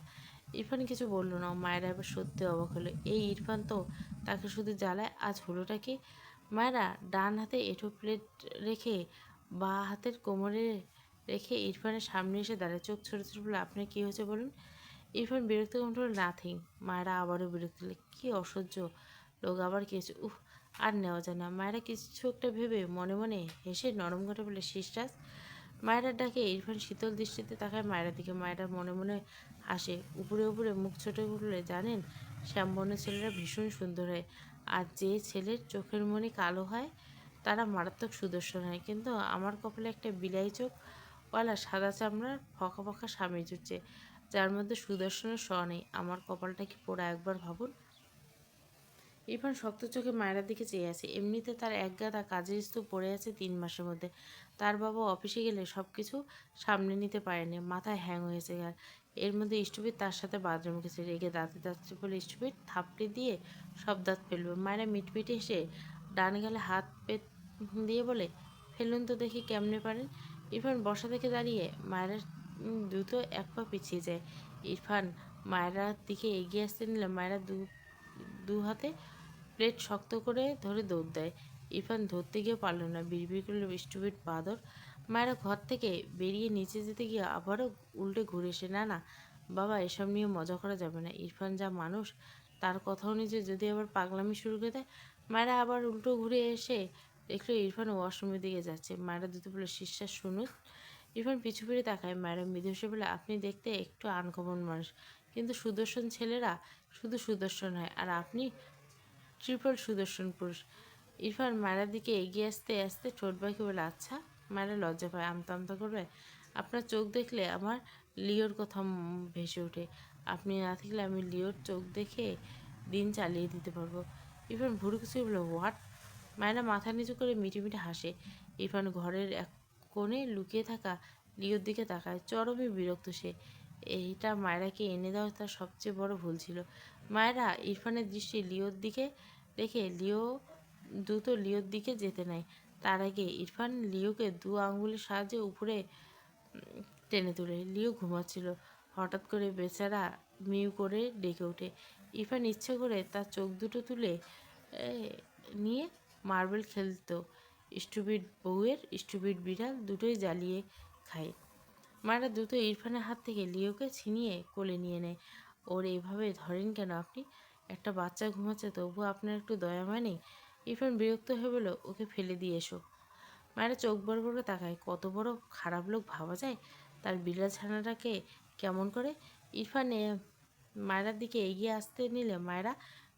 ইরফান কিছু বলল না। মায়েরা এবার সত্যি অবাক হলো। এই ইরফান তো তাকে শুধু জ্বালায়, আজ হলোটা কি? মায়েরা ডান হাতে এঁঠো প্লেট রেখে বাঁ হাতের কোমরে রেখে ইরফানের সামনে এসে দাঁড়ায়। চোখ ছোটো ছোটো বলে, আপনার কী হয়েছে বলুন? ইরফান বিরক্ত কণ্ঠ বলে, নাথিং। মায়েরা আবারও বিরক্ত হলে, কী অসহ্য লোক, আবার কী হয়েছে? উফ, আর নেওয়া যায় না। মায়েরা কিছু একটা ভেবে মনে মনে হেসে নরম ঘটে বলে, সিস্টার্স। মায়েরার ডাকে ইরফান শীতল দৃষ্টিতে তাকায় মায়েরার দিকে। মায়েরা মনে মনে হাসে। উপরে উপরে মুখ ছোট করলে, জানেন, শ্যামবর্ণের ছেলেরা ভীষণ সুন্দর হয়, আর যে ছেলের চোখের মণি কালো হয় তারা মারাত্মক সুদর্শন হয়, কিন্তু আমার কপালে একটা বিলাই চোখওয়ালা সাদা চামড়ার ফকা ফকা স্বামী জুটছে, যার মধ্যে সুদর্শনের স নেই। আমার কপালটা কি পোড়া, একবার ভাবুন। ইরফান শক্ত চোখে মায়েরার দিকে চেয়ে আছে। এমনিতে তার একগাদা কাজের স্তূপ পড়ে আছে 3 মাসের মধ্যে। তার বাবা অফিসে গেলে সব কিছু সামনে নিতে পারেনি, মাথায় হ্যাং হয়েছে আর এর মধ্যে স্টুপিড তার সাথে বাথরুম গেছে। রেগে দাঁতে দাঁতছে বলে, স্টুপিড, থাপড়ি দিয়ে সব দাঁত ফেলবে। মায়েরা মিটমিটে এসে ডান গালে হাত দিয়ে বলে, ফেলুন তো দেখি কেমনে পারেন। ইরফান বসা থেকে দাঁড়িয়ে মায়েরা দ্রুত এক পা পিছিয়ে যায়। ইরফান মায়েরার দিকে এগিয়ে আসতে নিলে মায়েরা দু দু হাতে প্লেট শক্ত করে ধরে দৌড় দেয়। ইরফান ধরতে গিয়ে পারল না, বিড়বিড় করলো, স্টুপিড বাঁদর। মায়েরা ঘর থেকে বেরিয়ে নিচে যেতে গিয়ে আবারও উল্টে ঘুরে এসে, না না বাবা, এসব নিয়ে মজা করা যাবে না। ইরফান যা মানুষ, তার কথা অনুযায়ী যদি আবার পাগলামি শুরু করে দেয়। মায়েরা আবার উল্টো ঘুরে এসে দেখলো ইরফান ওয়াশরুমের দিকে যাচ্ছে। মায়েরা দুটো বলে, শিষ্যা শুনুন। ইরফান পিছু ফিরে তাকায়। মায়েরা মৃদু হেসে বলে, আপনি দেখতে একটু আনকমন মানুষ, কিন্তু সুদর্শন ছেলেরা শুধু সুদর্শন হয়, আর আপনি ট্রিপল সুদর্শন পুরুষ। ইরফান মায়েরার দিকে এগিয়ে আসতে আসতে ঠোঁট বাঁকে বলে, আচ্ছা। মায়েরা লজ্জা পায়, আমতা আমতা করবে। আপনার চোখ দেখলে আমার লিওর কথা ভেসে ওঠে। আপনি না থাকলে আমি লিওর চোখ দেখে দিন চালিয়ে দিতে পারবো। ইরফান ভুরু কুচকে বলে, হোয়াট? মায়েরা মাথা নিচু করে মিটি মিটি হাসে। ইরফান ঘরের এক কোণে লুকিয়ে থাকা লিওর দিকে তাকায়। চরমে বিরক্ত সে। এইটা মায়েরাকে এনে দেওয়া তার সবচেয়ে বড় ভুল ছিল। মায়েরা ইরফানের দৃষ্টি লিওর দিকে রেখে দ্রুত লিওর দিকে যেতে নেয়। তার আগে ইরফান লিওকে দু আঙ্গুলের সাহায্যে উপরে টেনে তোলে। লিও ঘুমাচ্ছিল। হঠাৎ করে বেচারা মিউ করে ডেকে ওঠে। ইরফান ইচ্ছে করে তার চোখ দুটো তুলে এ, নিয়ে মার্বেল খেলতো। স্টুপিড বউয়ের স্টুপিড বিড়াল দুটোই জ্বালিয়ে খায়। মায়েরা দ্রুত ইরফানের হাত থেকে লিওকে ছিনিয়ে কোলে নিয়ে নেয়। ওর এইভাবে ধরেন কেন আপনি? একটা বাচ্চা ঘুমাচ্ছে, তবুও আপনার একটু দয়া হয় নেই? ইরফান বিরক্ত হয়ে বলল, ওকে ফেলে দিয়ে এসো। মায়েরা চোখ বড় বড় করে তাকায়। কত বড় খারাপ লোক ভাবা যায়? তার বিড়াল ছানাটাকে কেমন করে? ইরফানে মায়েরার দিকে এগিয়ে আসতে নিলে মায়েরা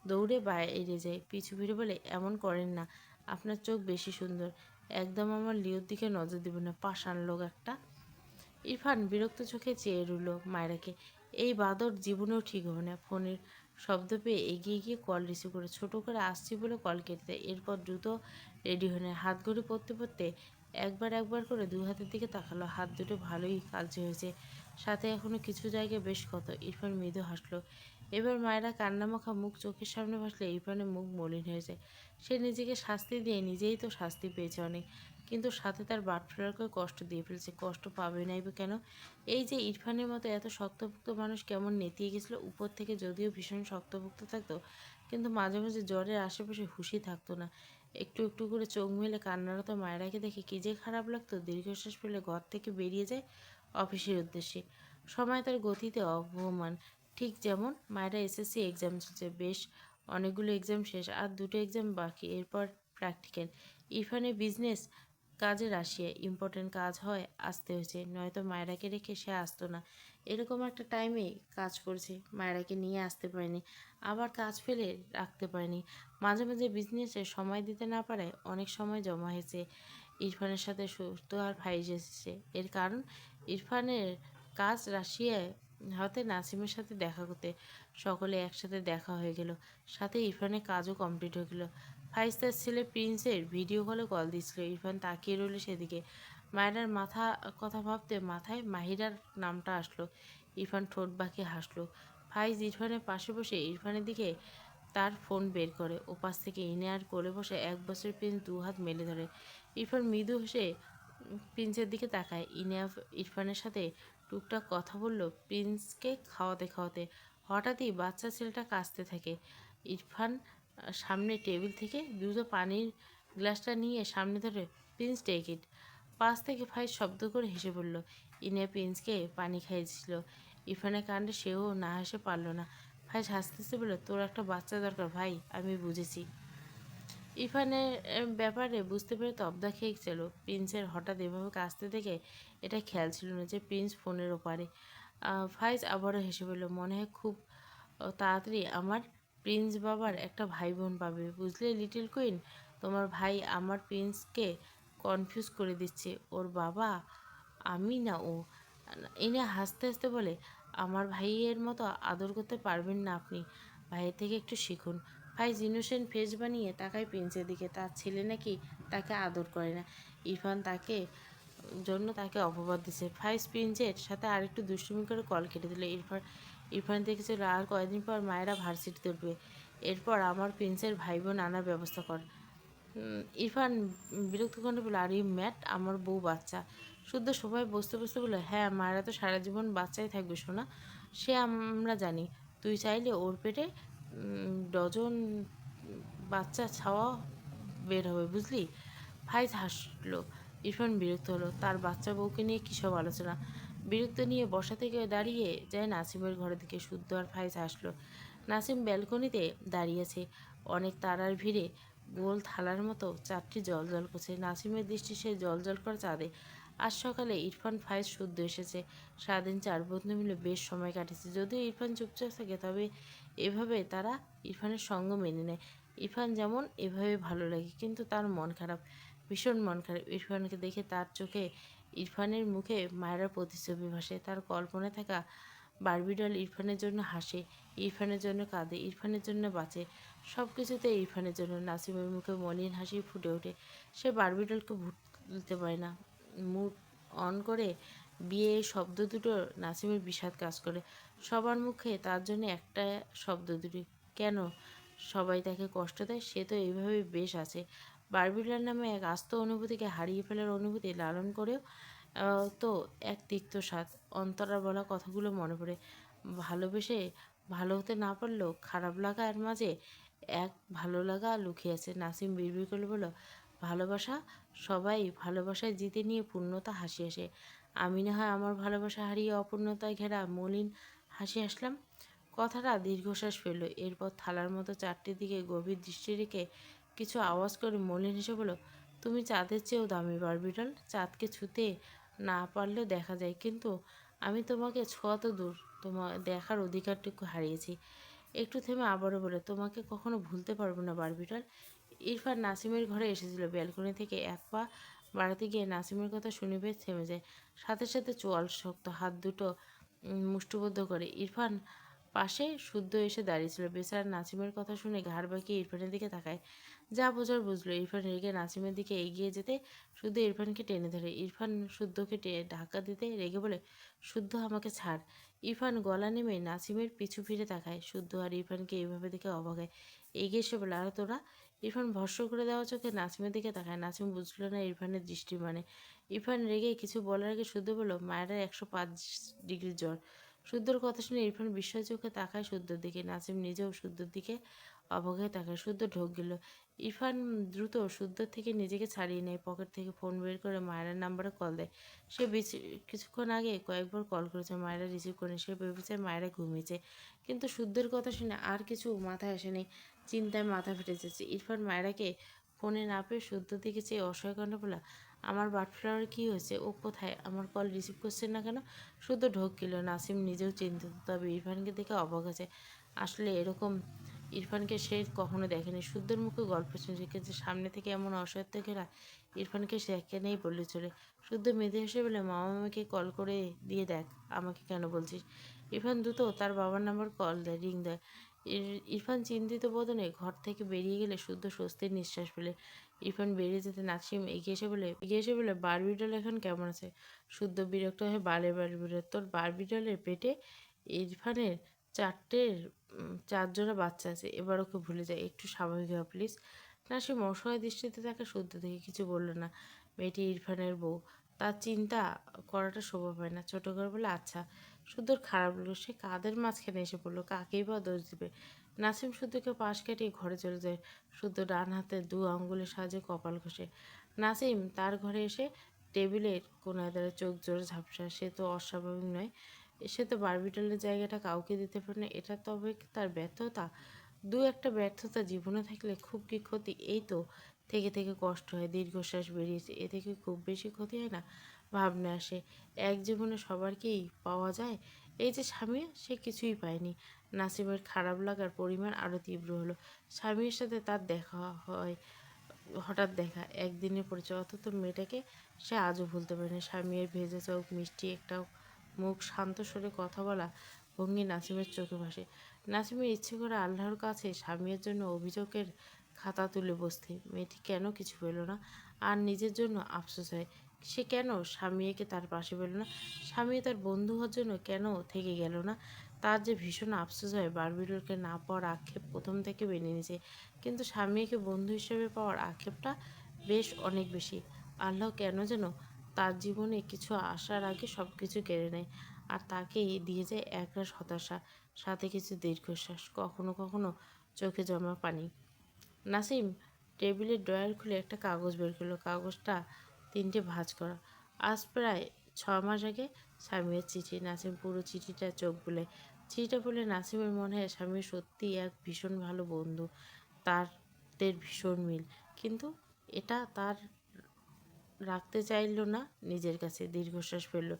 দৌড়ে বাইরে যায়। পিছু ফিরে বলে, এমন করেন না, আপনার চোখ বেশি সুন্দর। একদম আমার লিওর দিকে নজর দেবেন না, পাষাণ লোক একটা। ইরফান বিরক্ত চোখে চেয়ে রইল মায়েরাকে। এই বাদর জীবনেও ঠিক হবে না। ফোনের শব্দ পেয়ে এগিয়ে গিয়ে কল রিসিভ করে ছোট করে আসছি বলে কল কেটে দেয়। এরপর দ্রুত রেডি হয়ে নেয়। হাত ঘড়ি পরতে পরতে একবার একবার করে দু হাতের দিকে তাকালো। হাত দুটো ভালোই কালচে হয়েছে, সাথে এখনো কিছু জায়গায় বেশ ক্ষত। ইরফান মৃদু হাসলো। এবার মায়েরা কান্নামাখা মুখ চোখের সামনে ভাসলে ইরফানের মুখ মলিন হয়ে যায়। সে নিজেকে শাস্তি দিয়ে নিজেই তো শাস্তি পেয়েছে অনেক, কিন্তু সাথে তার বাটফ্লোরকে কষ্ট দিয়ে ফেলছে। কষ্ট পাবে নাই বা কেন? এই যে ইরফানের মতো এত শক্তপোক্ত মানুষ কেমন নেতিয়ে গেছিল উপর থেকে, যদিও ভীষণ শক্তপোক্ত থাকতো, কিন্তু মাঝে মাঝে জ্বরের আশেপাশে হুঁশই থাকতো না। একটু একটু করে চোখ মেলে কান্নারত মায়েরাকে দেখে কী যে খারাপ লাগতো। দীর্ঘশ্বাস ফেলে ঘর থেকে বেরিয়ে যায় অফিসের উদ্দেশ্যে। সময় তার গতিতে অবমান। ঠিক যেমন মায়েরা এসএসসি এক্সাম চলছে, বেশ অনেকগুলো এক্সাম শেষ, আর দুটো এক্সাম বাকি, এরপর প্র্যাকটিক্যাল। ইরফানের বিজনেস কাজে রাশিয়ায় ইম্পর্টেন্ট কাজ হয় আসতে হয়েছে, নয়তো মায়েরাকে রেখে সে আসতো না। এরকম একটা টাইমে কাজ করেছে, মায়েরাকে নিয়ে আসতে পারেনি, আবার কাজ ফেলে রাখতে পারেনি। মাঝে মাঝে বিজনেসে সময় দিতে না পারায় অনেক সময় জমা হয়েছে। ইরফানের সাথে সুস্থ আর ফাইজ এসেছে। এর কারণ ইরফানের কাজ রাশিয়ায় হতে নাসিমের সাথে দেখা করতে। সকলে একসাথে দেখা হয়ে গেল, সাথে ইরফানের কাজও কমপ্লিট হয়ে গেল। ফাইজ তার ছেলে প্রিন্সের ভিডিও কল দিচ্ছিল। ইরফান তাকিয়ে রইল সেদিকে। মায়েরার কথা ভাবতে মাথায় মাহিরার নামটা আসলো। ইরফান ঠোঁট বাঁকিয়ে হাসলো। ফাইজ ইরফানের পাশে বসে ইরফানের দিকে তার ফোন বের করে। ওপাশ থেকে ইনায়ার কোলে বসে 1 বছরের প্রিন্স দু হাত মেলে ধরে। ইরফান মৃদু হেসে প্রিন্সের দিকে তাকায়। ইনায়া ইরফানের সাথে টুকটাক কথা বলল প্রিন্সকে খাওয়াতে খাওয়াতে। হঠাৎই বাচ্চা ছেলেটা কাঁদতে থাকে। ইরফান সামনে টেবিল থেকে দ্রুত পানির গ্লাসটা নিয়ে সামনে ধরে, প্রিন্স টেক ইট। পাশ থেকে ফাইজ শব্দ করে হেসে পড়ল। ইনিয়া প্রিন্সকে পানি খাইয়েছিল। ইরফানের কাণ্ডে সেও না হেসে পারল না। ফাইজ হাসতে হাসতে বলল, তোর একটা বাচ্চা দরকার ভাই, আমি বুঝেছি। ইরফানের ব্যাপারে বুঝতে পেরে তবদা খেয়ে গেল। প্রিন্সের হঠাৎ এভাবে কাঁদতে দেখে এটা খেয়াল ছিল না যে প্রিন্স ফোনের ওপারে। ফাইজ আবারও হেসে বলল, মনে হয় খুব তাড়াতাড়ি আমার প্রিন্স বাবার একটা ভাই বোন পাবে, বুঝলে লিটল কুইন? তোমার ভাই আমার প্রিন্সকে কনফিউজ করে দিচ্ছে। ওর বাবা আমি না ও। এনে হাসতে হাসতে বলে, আমার ভাইয়ের মতো আদর করতে পারবেন না আপনি, ভাইয়ের থেকে একটু শিখুন। ফাইজ ইনোসেন্ট ফেস বানিয়ে তাকায় প্রিন্সের দিকে। তার ছেলে নাকি তাকে আদর করে না। ইরফান তাকে অপবাদ দিছে। ফাইজ প্রিন্সের সাথে আরেকটু দুষ্টুমি করে কল কেটে দিল। ইরফান দেখেছিল আর কয়েকদিন পর মায়েরা ভার্সিটিতে উঠবে। এরপর আমার প্রিন্সের ভাই বোন আনার ব্যবস্থা কর। ইরফান বিরক্ত কণ্ঠে বলে, আর ইউ ম্যাট? আমার বউ বাচ্চা শুদ্ধ সবাই বসতে বসতে বললো, হ্যাঁ মায়েরা তো সারা জীবন বাচ্চাই থাকবে সোনা, সে আমরা জানি। তুই চাইলে ওর পেটে ডজন বাচ্চা ছাওয়া বের হবে, বুঝলি? ফাইজ হাসলো। ইরফান বিরক্ত হলো, তার বাচ্চা বউকে নিয়ে কী সব আলোচনা। বিরক্ত নিয়ে বসা থেকে দাঁড়িয়ে যায় নাসিমের ঘরের দিকে। শুদ্ধ আর ফাইজ হাসলো। নাসিম ব্যালকনিতে দাঁড়িয়েছে, অনেক তারার ভিড়ে গোল থালার মতো চাঁদটি জল করছে। নাসিমের দৃষ্টি সে জল করা চাঁদে। আজ সকালে ইরফান, ফাইজ, শুদ্ধ এসেছে। সারাদিন চার বন্ধু মিলে বেশ সময় কাটেছে। যদিও ইরফান চুপচাপ থাকে, তবে এভাবে তারা ইরফানের সঙ্গ মেনে নেয়। ইরফান যেমন এভাবে ভালো লাগে, কিন্তু তার মন খারাপ, ভীষণ মন খারাপ। ইরফানকে দেখে তার চোখে ইরফানের মুখে মায়ের প্রতিচ্ছবি ভাসে। তার কল্পনায় থাকা বারবি ডল ইরফানের জন্য হাসে, ইরফানের জন্য কাঁদে, ইরফানের জন্য বাঁচে, সব কিছুতে ইরফানের জন্য। নাসিমের মুখে মলিন হাসি ফুটে ওঠে। সে বারবি ডলকে ভুলতে পারে না। মুড অন করে বিয়ে শব্দ দুটো নাসিমের বিষাদ কাজ করে। সবার মুখে তার জন্য একটা শব্দ দুটি, কেন সবাই তাকে কষ্ট দেয়? সে তো এইভাবে বেশ আছে। বারবিডার নামে এক আস্ত অনুভূতিকে হারিয়ে ফেলার অনুভূতি লালন করেও তো এক তিক্ত স্বাদ। অন্তরার বলা কথাগুলো মনে পড়ে। ভালোবেসে ভালো হতে না পারলেও খারাপ লাগার মাঝে এক ভালো লাগা লুকিয়ে আছে। নাসিম বিড়বিড় করে বলল, ভালোবাসা, সবাই ভালোবাসায় জিতে নিয়ে পূর্ণতা হাসি আসে। আমি না হয় আমার ভালোবাসা হারিয়ে অপূর্ণতায় ঘেরা মলিন হাসি আসলাম। কথাটা দীর্ঘশ্বাস ফেলল। এরপর থালার মতো চারটির দিকে গভীর দৃষ্টি রেখে কিছু আওয়াজ করে মলিন হেসে বলল, তুমি চাঁদের চেয়েও দামি বারবিডল। চাঁদকে ছুতে না পারলেও দেখা যায়, কিন্তু আমি তোমাকে ছোঁয়া তো দূর, তোমার দেখার অধিকারটুকু হারিয়েছি। একটু থেমে আবারও বলে, তোমাকে কখনো ভুলতে পারবো না বারবিডল। ইরফান নাসিমের ঘরে এসেছিল। ব্যালকনি থেকে এক পা বাড়াতে গিয়ে নাসিমের কথা শুনে বেশ থেমে যায়। সাথে সাথে চোয়াল শক্ত, হাত দুটো মুষ্টিবদ্ধ করে। ইরফান পাশে শুদ্ধ এসে দাঁড়িয়েছিল। বেচারা নাসিমের কথা শুনে ঘাড় বাঁকিয়ে ইরফানের দিকে তাকায়। যা বোঝার বুঝলো। ইরফান রেগে নাসিমের দিকে এগিয়ে যেতে শুদ্ধ ইরফানকে টেনে ধরে। ইরফান শুদ্ধকে ধাক্কা দিতে রেগে বলে, শুদ্ধ আমাকে ছাড়। ইরফান গলা নেমে নাসিমের পিছু ফিরে তাকায়। শুদ্ধ আর ইরফানকে এইভাবে দেখে অবাক হয়। এগিয়ে এসে বলে, আর তোরা? ইরফান ভস্ম করে দেওয়া চোখে নাসিমের দিকে তাকায়। নাসিম বুঝলো না ইরফানের দৃষ্টি মানে। ইরফান রেগে কিছু বলার আগে শুদ্ধ বলল, মায়েরা 105 ডিগ্রি জ্বর। শুদ্ধর কথা শুনে ইরফান বিস্ময় চোখে তাকায় শুদ্ধর দিকে। নাসিম নিজেও শুদ্ধর দিকে অবাক হয়ে তাকায়। শুদ্ধ ঢোক গেল। ইরফান দ্রুত শুদ্ধর থেকে নিজেকে ছাড়িয়ে নেয়। পকেট থেকে ফোন বের করে মায়েরার নাম্বারে কল দেয়। সে কিছুক্ষণ আগে কয়েকবার কল করেছে, মায়েরা রিসিভ করেনি। সে ভেবেছে মায়েরা ঘুমিয়েছে, কিন্তু শুদ্ধের কথা শুনে আর কিছু মাথায় আসেনি। চিন্তায় মাথা ফেটে যাচ্ছে। ইরফান মায়েরাকে ফোনে না পেয়ে শুদ্ধর দিকে চেয়ে অসহায় কণ্ঠে বলল, আমার বাটফ্লাওয়ার কী হয়েছে? ও কোথায়? আমার কল রিসিভ করছে না কেন? শুদ্ধ ঢোক গেল। নাসিম নিজেও চিন্তিত, তবে ইরফানকে দেখে অবাক আছে। আসলে এরকম ইরফানকে সে কখনো দেখেনি। শুদ্ধর মুখে গল্প শুনছে, কিন্তু সামনে থেকে এমন অসহায়ত্ব ঘেরা ইরফানকে সে একেনেই বললে চলে। শুদ্ধ মেধে হেসে বলে, মামা মামাকে কল করে দিয়ে দেখ, আমাকে কেন বলছিস? ইরফান দ্রুত তার বাবার নাম্বার কল দেয়, রিং দেয়। ইরফান চিন্তিত বদনে ঘর থেকে বেরিয়ে গেলে শুদ্ধ স্বস্তির নিঃশ্বাস ফেলে। ইরফান বেরিয়ে যেতে নাসিম এগিয়ে এসে বলে, বারবিডল এখন কেমন আছে? শুদ্ধ বিরক্ত হয়ে বারবিডল, তোর বারবিডলের পেটে ইরফানের চার জোড়া বাচ্চা আছে, এবার ওকে ভুলে যায়, একটু স্বাভাবিক হও প্লিজ। নাসিম অসহায় দৃষ্টিতে তাকে শুদ্ধ দেখে কিছু বলল না। মেয়েটি ইরফানের বউ, তার চিন্তা করাটা শোভা পায় না। ছোট করে বলে, আচ্ছা। শুদ্ধর খারাপ লাগলো। সে কাদের মাঝখানে এসে পড়লো, কাকেই বা দোষ দিবে। নাসিম শুদ্ধকে পাশ কাটিয়ে ঘরে চলে যায়। শুদ্ধ ডান হাতে দু আঙ্গুলের সাহায্যে কপাল ঘষে। নাসিম তার ঘরে এসে টেবিলের কোনায় দাঁড়িয়ে, চোখ জোরে ঝাপসা। সে তো অস্বাভাবিক নয়, সে তো বারবিটলের জায়গাটা কাউকে দিতে পারে না। এটা তবে তার ব্যর্থতা? দু একটা ব্যর্থতা জীবনে থাকলে খুব কি ক্ষতি? এই তো থেকে থেকে কষ্ট হয়। দীর্ঘশ্বাস বেরিয়েছে। এ থেকে খুব বেশি ক্ষতি হয় না? ভাবনা আসে, এক জীবনে সবারকেই পাওয়া যায়। এই যে স্বামী, সে কিছুই পায়নি। নাসিমের খারাপ লাগার পরিমাণ আরও তীব্র হলো। স্বামীর সাথে তার দেখা হয়, হঠাৎ দেখা, একদিনের পরিচয়, অথচ মেয়েটাকে সে আজও ভুলতে পারেনি। স্বামীর ভেজা চোখ, মিষ্টি একটা মুখ, শান্ত স্বরে কথা বলা ভঙ্গি নাসিমের চোখে ভাসে। নাসিমের ইচ্ছে করে আল্লাহর কাছে স্বামীর জন্য অভিযোগের খাতা তুলে বসতে। মেয়েটি কেন কিছু পেল না? আর নিজের জন্য আফসোস হয়, সে কেন স্বামীকে তার পাশে পেল না? স্বামী তার বন্ধু হওয়ার জন্য কেন থেকে গেল না? তার যে ভীষণ আফসোস হয়। বারবিডলকে না পাওয়ার আক্ষেপ প্রথম থেকে মেনে নিয়েছে, কিন্তু স্বামীকে বন্ধু হিসেবে পাওয়ার আক্ষেপটা বেশ অনেক বেশি। আল্লাহ কেন যেন তার জীবনে কিছু আসার আগে সব কিছু কেড়ে নেয়, আর তাকেই দিয়ে যায় একরাশ হতাশা, সাথে কিছু দীর্ঘশ্বাস, কখনো কখনো চোখে জমা পানি। নাসিম টেবিলের ড্রয়ার খুলে একটা কাগজ বের করলো। কাগজটা তিনটে ভাঁজ করা। আজ প্রায় 6 মাস আগে স্বামীর চিঠি। নাসিম পুরো চিঠিটা চোখ বুলে। চিঠিটা পড়লে নাসিমের মনে হয় স্বামী সত্যি এক ভীষণ ভালো বন্ধু, তাদের ভীষণ মিল। কিন্তু এটা তার রাখতে চাইল না নিজের কাছে। দীর্ঘশ্বাস ফেলল।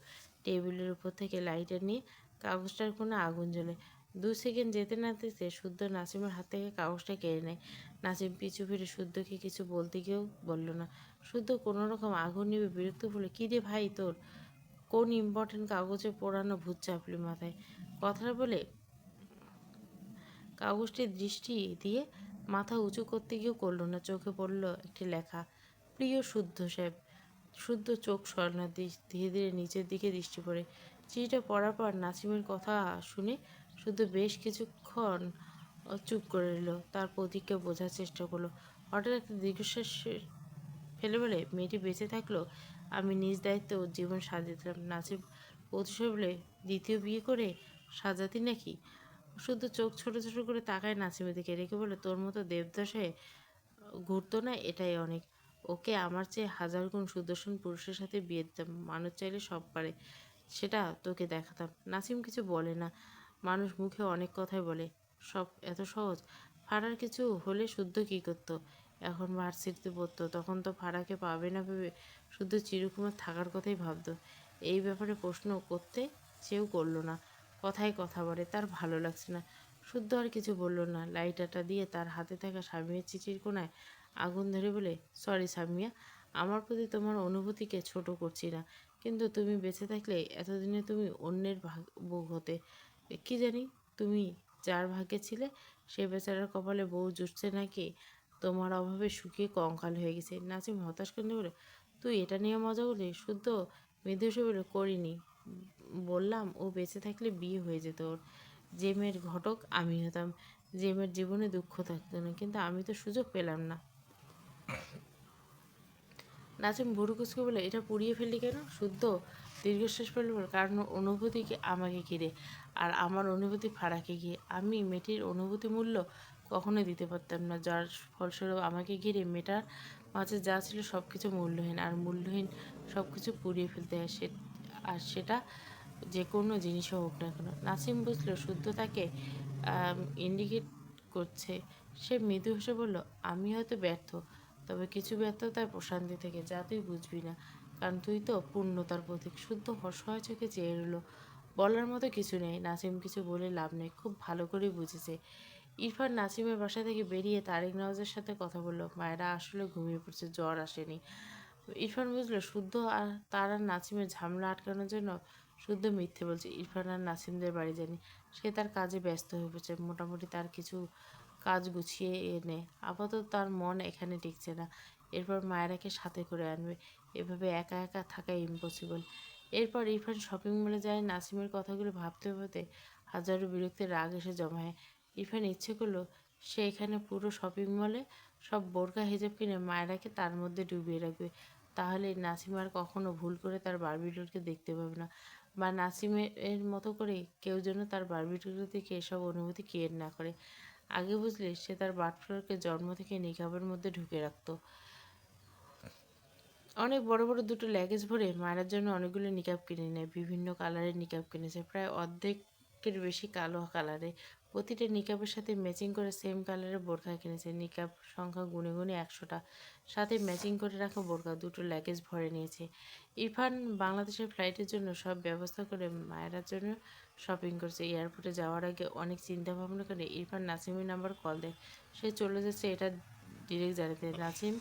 টেবিলের উপর থেকে লাইটার নিয়ে কাগজটার কোণে আগুন জ্বলে। 2 সেকেন্ড যেতে না যেতে শুদ্ধ নাসিমের হাত থেকে কাগজটা কেড়ে নেয়। নাসিম পিছু ফিরে শুদ্ধকে কিছু বলতে গিয়েও বলল না। শুদ্ধ কোনো রকম আগুন নিবে বিরক্ত বলে, কী রে ভাই তোর কোন ইম্পর্টেন্ট কাগজে পোড়ানো ভূত চাপলি মাথায়? কথাটা বলে কাগজটির দৃষ্টি দিয়ে মাথা উঁচু করতে গিয়েও করল না। চোখে পড়ল একটি লেখা, প্রিয় শুদ্ধ সাহেব। শুদ্ধ চোখ সরানো, ধীরে ধীরে নিচের দিকে দৃষ্টি পড়ে। চিঠিটা পড়ার পর নাসিমের কথা শুনে শুদ্ধ বেশ কিছুক্ষণ চুপ করে রইল, তার প্রতিক্রিয়া বোঝার চেষ্টা করলো। হঠাৎ একটা দীর্ঘশ্বাস ফেলে বলে, মেয়েটি বেঁচে থাকলো আমি নিজ দায়িত্বে ওর জীবন সাজিয়ে দিলাম। নাসিম প্রতিশোধ বলে, দ্বিতীয় বিয়ে করে সাজাতি নাকি? শুধু চোখ ছোট ছোট করে তাকায় নাসিমের দিকে, রেখে বলে, তোর মতো দেবদাস হয়ে ঘুরতো না এটাই অনেক। ওকে আমার চেয়ে 1000 গুণ সুদর্শন পুরুষের সাথে বিয়ে দিতাম। মানুষ চাইলে সব পারে, সেটা তোকে দেখাতাম। নাসিম কিছু বলে না। মানুষ মুখে অনেক কথাই বলে, সব এত সহজ? ফারার কিছু হলে শুদ্ধ কী করতো? এখন ভার্সিটিতে পড়তো, তখন তো ফারাকে পাবে না ভেবে শুদ্ধ চিরকুমার থাকার কথাই ভাবতো। এই ব্যাপারে প্রশ্ন করতে চেয়েও করলো না। কথায় কথা বলে, তার ভালো লাগছে না। শুদ্ধ আর কিছু বলল না। লাইটারটা দিয়ে তার হাতে থাকা স্বামীর চিঠির কোণায় আগুন ধরে বলে, সরি সামিয়া, আমার প্রতি তোমার অনুভূতিকে ছোট করছি না, কিন্তু তুমি বেঁচে থাকলে এতদিনে তুমি অন্যের বউ হতে। কি জানি তুমি যার ভাগ্যে ছিলে সে বেচারার কপালে বউ জুটছে নাকি তোমার অভাবে শুকিয়ে কঙ্কাল হয়ে গেছে। নাসিম হতাশ করে বলে, তুই এটা নিয়ে মজা করলি? শুদ্ধ মৃদু হেসে বলে, করিনি, বললাম ও বেঁচে থাকলে বিয়ে হয়ে যেত ওর। যে মেয়ের ঘটক আমি হতাম, যে মেয়ের জীবনে দুঃখ থাকতো না, কিন্তু আমি তো সুযোগ পেলাম না। নাসিম ভুরু কুচকে বলে, এটা পুড়িয়ে ফেললি কেন? শুদ্ধ দীর্ঘশ্বাস ফেলে বলে, কারণ অনুভূতিকে আমাকে ঘিরে, আর আমার অনুভূতি ফারাকে ঘিরে। আমি মেয়েটির অনুভূতি মূল্য কখনোই দিতে পারতাম না, যার ফলস্বরূপ আমাকে ঘিরে মেয়েটার মাঝে যা ছিল সব কিছু মূল্যহীন, আর মূল্যহীন সব কিছু পুড়িয়ে ফেলতে হয়, আর সেটা যে কোনো জিনিসও হোক না কেন। নাসিম বুঝলো শুদ্ধ তাকে ইন্ডিকেট করছে। সে মৃদু হেসে বলল, আমি হয়তো ব্যর্থ, তবে কিছু ব্যর্থতায় প্রশান্তি থেকে, যা তুই বুঝবি না, কারণ তুই তো পূর্ণতার প্রতীক। শুদ্ধ অসহায় চোখে চেয়ে রইল। বলার মতো কিছু নেই। নাসিম কিছু বলে লাভ নেই, খুব ভালো করেই বুঝেছে। ইরফান নাসিমের বাসা থেকে বেরিয়ে তারেক নওয়াজের সাথে কথা বলল। মায়েরা আসলে ঘুমিয়ে পড়ছে, জ্বর আসেনি। ইরফান বুঝলো শুদ্ধ আর তার আর নাসিমের ঝামেলা আটকানোর জন্য শুদ্ধ মিথ্যে বলছে। ইরফান আর নাসিমদের বাড়ি যায়নি, সে তার কাজে ব্যস্ত হয়ে পড়েছে। মোটামুটি তার কিছু কাজ গুছিয়ে এনে আপাতত তার মন এখানে টিকছে না। এরপর মায়েরাকে সাথে করে আনবে, এভাবে একা একা থাকা ইম্পসিবল। এরপর ইরফান শপিং মলে যায়। নাসিমের কথাগুলো ভাবতে ভাবতে হাজারো বিরক্তির রাগ এসে জমা হয়। ইরফান ইচ্ছে করলো সে এখানে পুরো শপিং মলে সব বোরকা হিজাব কিনে মায়েরাকে তার মধ্যে ডুবিয়ে রাখবে। তাহলে নাসিম আর কখনো ভুল করে তার বারবিডলকে দেখতে পাবে না, বা নাসিমের মতো করে কেউ যেন তার বারবিডল থেকে এসব অনুভূতি কেয়ার না করে। আগে বুঝলে সে তার বার্ডফ্লুকে জন্ম থেকে নিকাবের মধ্যে ঢুকে রাখতো। অনেক বড় বড় দুটো ল্যাগেজ ভরে মায়ের জন্য অনেকগুলো নিকাব কিনে নেয়। বিভিন্ন কালারের নিকাব কিনেছে, প্রায় অর্ধেকের বেশি কালো কালারে। প্রতিটা নিকাবের সাথে ম্যাচিং করে সেম কালারের বোরখা কিনেছে। নিকাব সংখ্যা গুনে গুনে 100টা, সাথে ম্যাচিং করে রাখা বোরখা। দুটো ল্যাগেজ ভরে নিয়েছে। ইরফান বাংলাদেশের ফ্লাইটের জন্য সব ব্যবস্থা করে মায়েরার জন্য শপিং করছে। এয়ারপোর্টে যাওয়ার আগে অনেক চিন্তা ভাবনা করে ইরফান নাসিমের নাম্বার কল দেয়। সে চলে যাচ্ছে এটা ডিরেক্ট জানাতে, নাসিম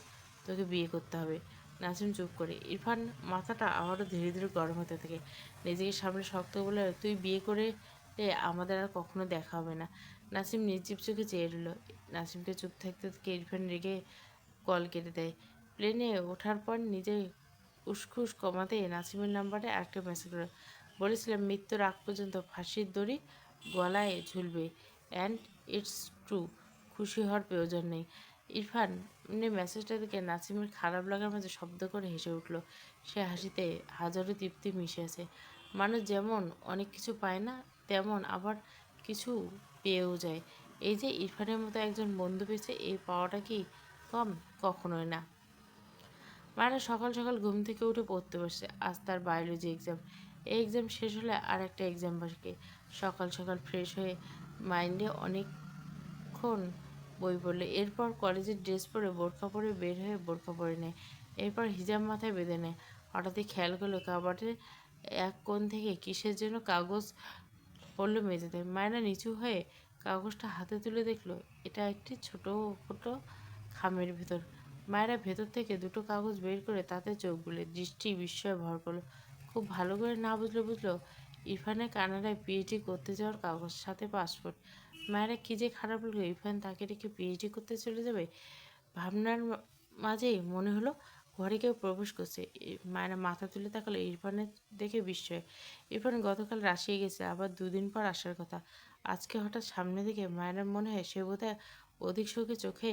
তোকে বিয়ে করতে হবে। নাসিম চুপ করে। ইরফান মাথাটা আবারও ধীরে ধীরে গরম হতে থাকে। নিজেকে সামনে শক্ত বলে, তুই বিয়ে করে আমাদের আর কখনো দেখা হবে না। নাসিম নির্জীব চোখে চেয়ে রইল। নাসিমকে চুপ থাকতে থেকে ইরফান রেগে কল কেটে দেয়। প্লেনে ওঠার পর নিজে উসখুস কমাতে নাসিমের নাম্বারে আরেকটা মেসেজ করে বলেছিলাম, মৃত্যুর আগ পর্যন্ত ফাঁসির দড়ি গলায় ঝুলবে, অ্যান্ড ইটস ট্রু। খুশি হওয়ার প্রয়োজন নেই। ইরফান এমনি মেসেজটা দেখে নাসিমের খারাপ লাগার মাঝে শব্দ করে হেসে উঠল। সে হাসিতে হাজারো তৃপ্তি মিশে আছে। মানুষ যেমন অনেক কিছু পায় না, তেমন আবার কিছু পেয়েও যায়। এই যে ইরফানের মতো একজন বন্ধু পেয়েছে, এই পাওয়াটা কি কম? কখনোই না। মায়েরা সকাল সকাল ঘুম থেকে উঠে পড়তে বসছে। আজ তার বায়োলজি এক্সাম। এই এক্সাম শেষ হলে আর একটা এক্সাম বসে। সকাল সকাল ফ্রেশ হয়ে মাইন্ডে অনেকক্ষণ বই পড়লে, এরপর কলেজের ড্রেস পরে বোরখা পরে বের হয়ে বোরখা পরে নেয়। এরপর হিজাব মাথায় বেঁধে নেয়। হঠাৎই খেয়াল করলো কাবাটের এক কোণ থেকে কিসের জন্য কাগজ পড়লো মেঝেতে। মায়েরা নিচু হয়ে কাগজটা হাতে তুলে দেখলো এটা একটি ছোট ছোট খামের ভেতর। মায়েরা ভেতর থেকে দুটো কাগজ বের করে তাতে চোখ বুলে দৃষ্টি বিস্ময়ে ভর করলো। খুব ভালো করে না বুঝলো ইরফানের কানাডায় পিএইচডি করতে যাওয়ার কাগজ, সাথে পাসপোর্ট। মায়েরা কি যে খারাপ লাগলো, ইরফান তাকে রেখে পিএইচডি করতে চলে যাবে। ভাবনার মাঝেই মনে হলো ঘরে কেউ প্রবেশ করছে। মায়েরা মাথা তুলে তাকালো, ইরফানের দেখে বিস্ময়। ইরফান গতকাল রাশিয়া গেছে, আবার দুদিন পর আসার কথা। আজকে হঠাৎ সামনে দেখে মায়েরা মনে হয় সে বোধহয় অধিক শোকে চোখে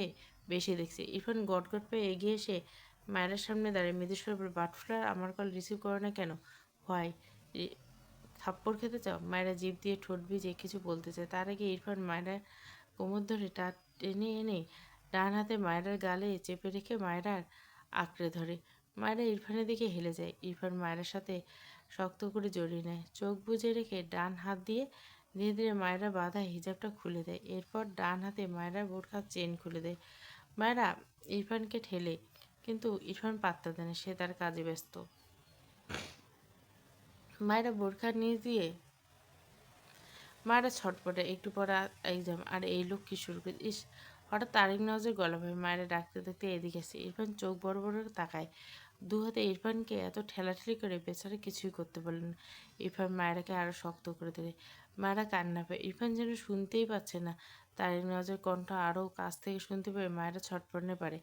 বেশি দেখছে। ইরফান গটগট পেয়ে এগিয়ে এসে মায়েরার সামনে দাঁড়িয়ে মৃদুস্বরে বলল, বাটফ্লার আমার কল রিসিভ করো না কেন? হোয়াই? থাপ্পড় খেতে চাও? মায়েরা জিভ দিয়ে ঠোঁট ভিজে কিছু বলতে চায়, তার আগে ইরফান মায়েরার কোমর ধরে টেনে এনে ডান হাতে মায়েরার গালে চেপে রেখে মায়েরার আঁকড়ে ধরে। মায়েরা ইরফানের দিকে হেলে যায়। ইরফান মায়েরার সাথে শক্ত করে জড়িয়ে নেয়। চোখ বুজে রেখে ডান হাত দিয়ে ধীরে ধীরে মায়েরা বাঁধা হিজাবটা খুলে দেয়। এরপর ডান হাতে মায়েরার বোরখার চেন খুলে দেয়। মায়েরা ইরফানকে ঠেলে, কিন্তু ইরফান পাত্তা দেয় না, সে তার কাজে ব্যস্ত। মায়েরা বোরখা নিয়ে দিয়ে মায়েরা ছটপটে, একটু পর এক্সাম, আর এই লোক কি শুরু করে। ইস, হঠাৎ তারেক নওয়াজের গলা ভাই। মায়েরা ডাকতে ডাকতে এদিকে আসে। ইরফান চোখ বড় বড় করে তাকায়। দু হাতে ইরফানকে এত ঠেলাঠেলি করে বেচারা কিছুই করতে পারল না। ইরফান মায়েরাকে আরো শক্ত করে ধরে। মায়েরা কান্না পায়। ইরফান যেন শুনতেই পাচ্ছে না। তারেক নওয়াজের কণ্ঠ আরও কাছ থেকে শুনতে পেয়ে মায়েরা ছটফটনে পারে।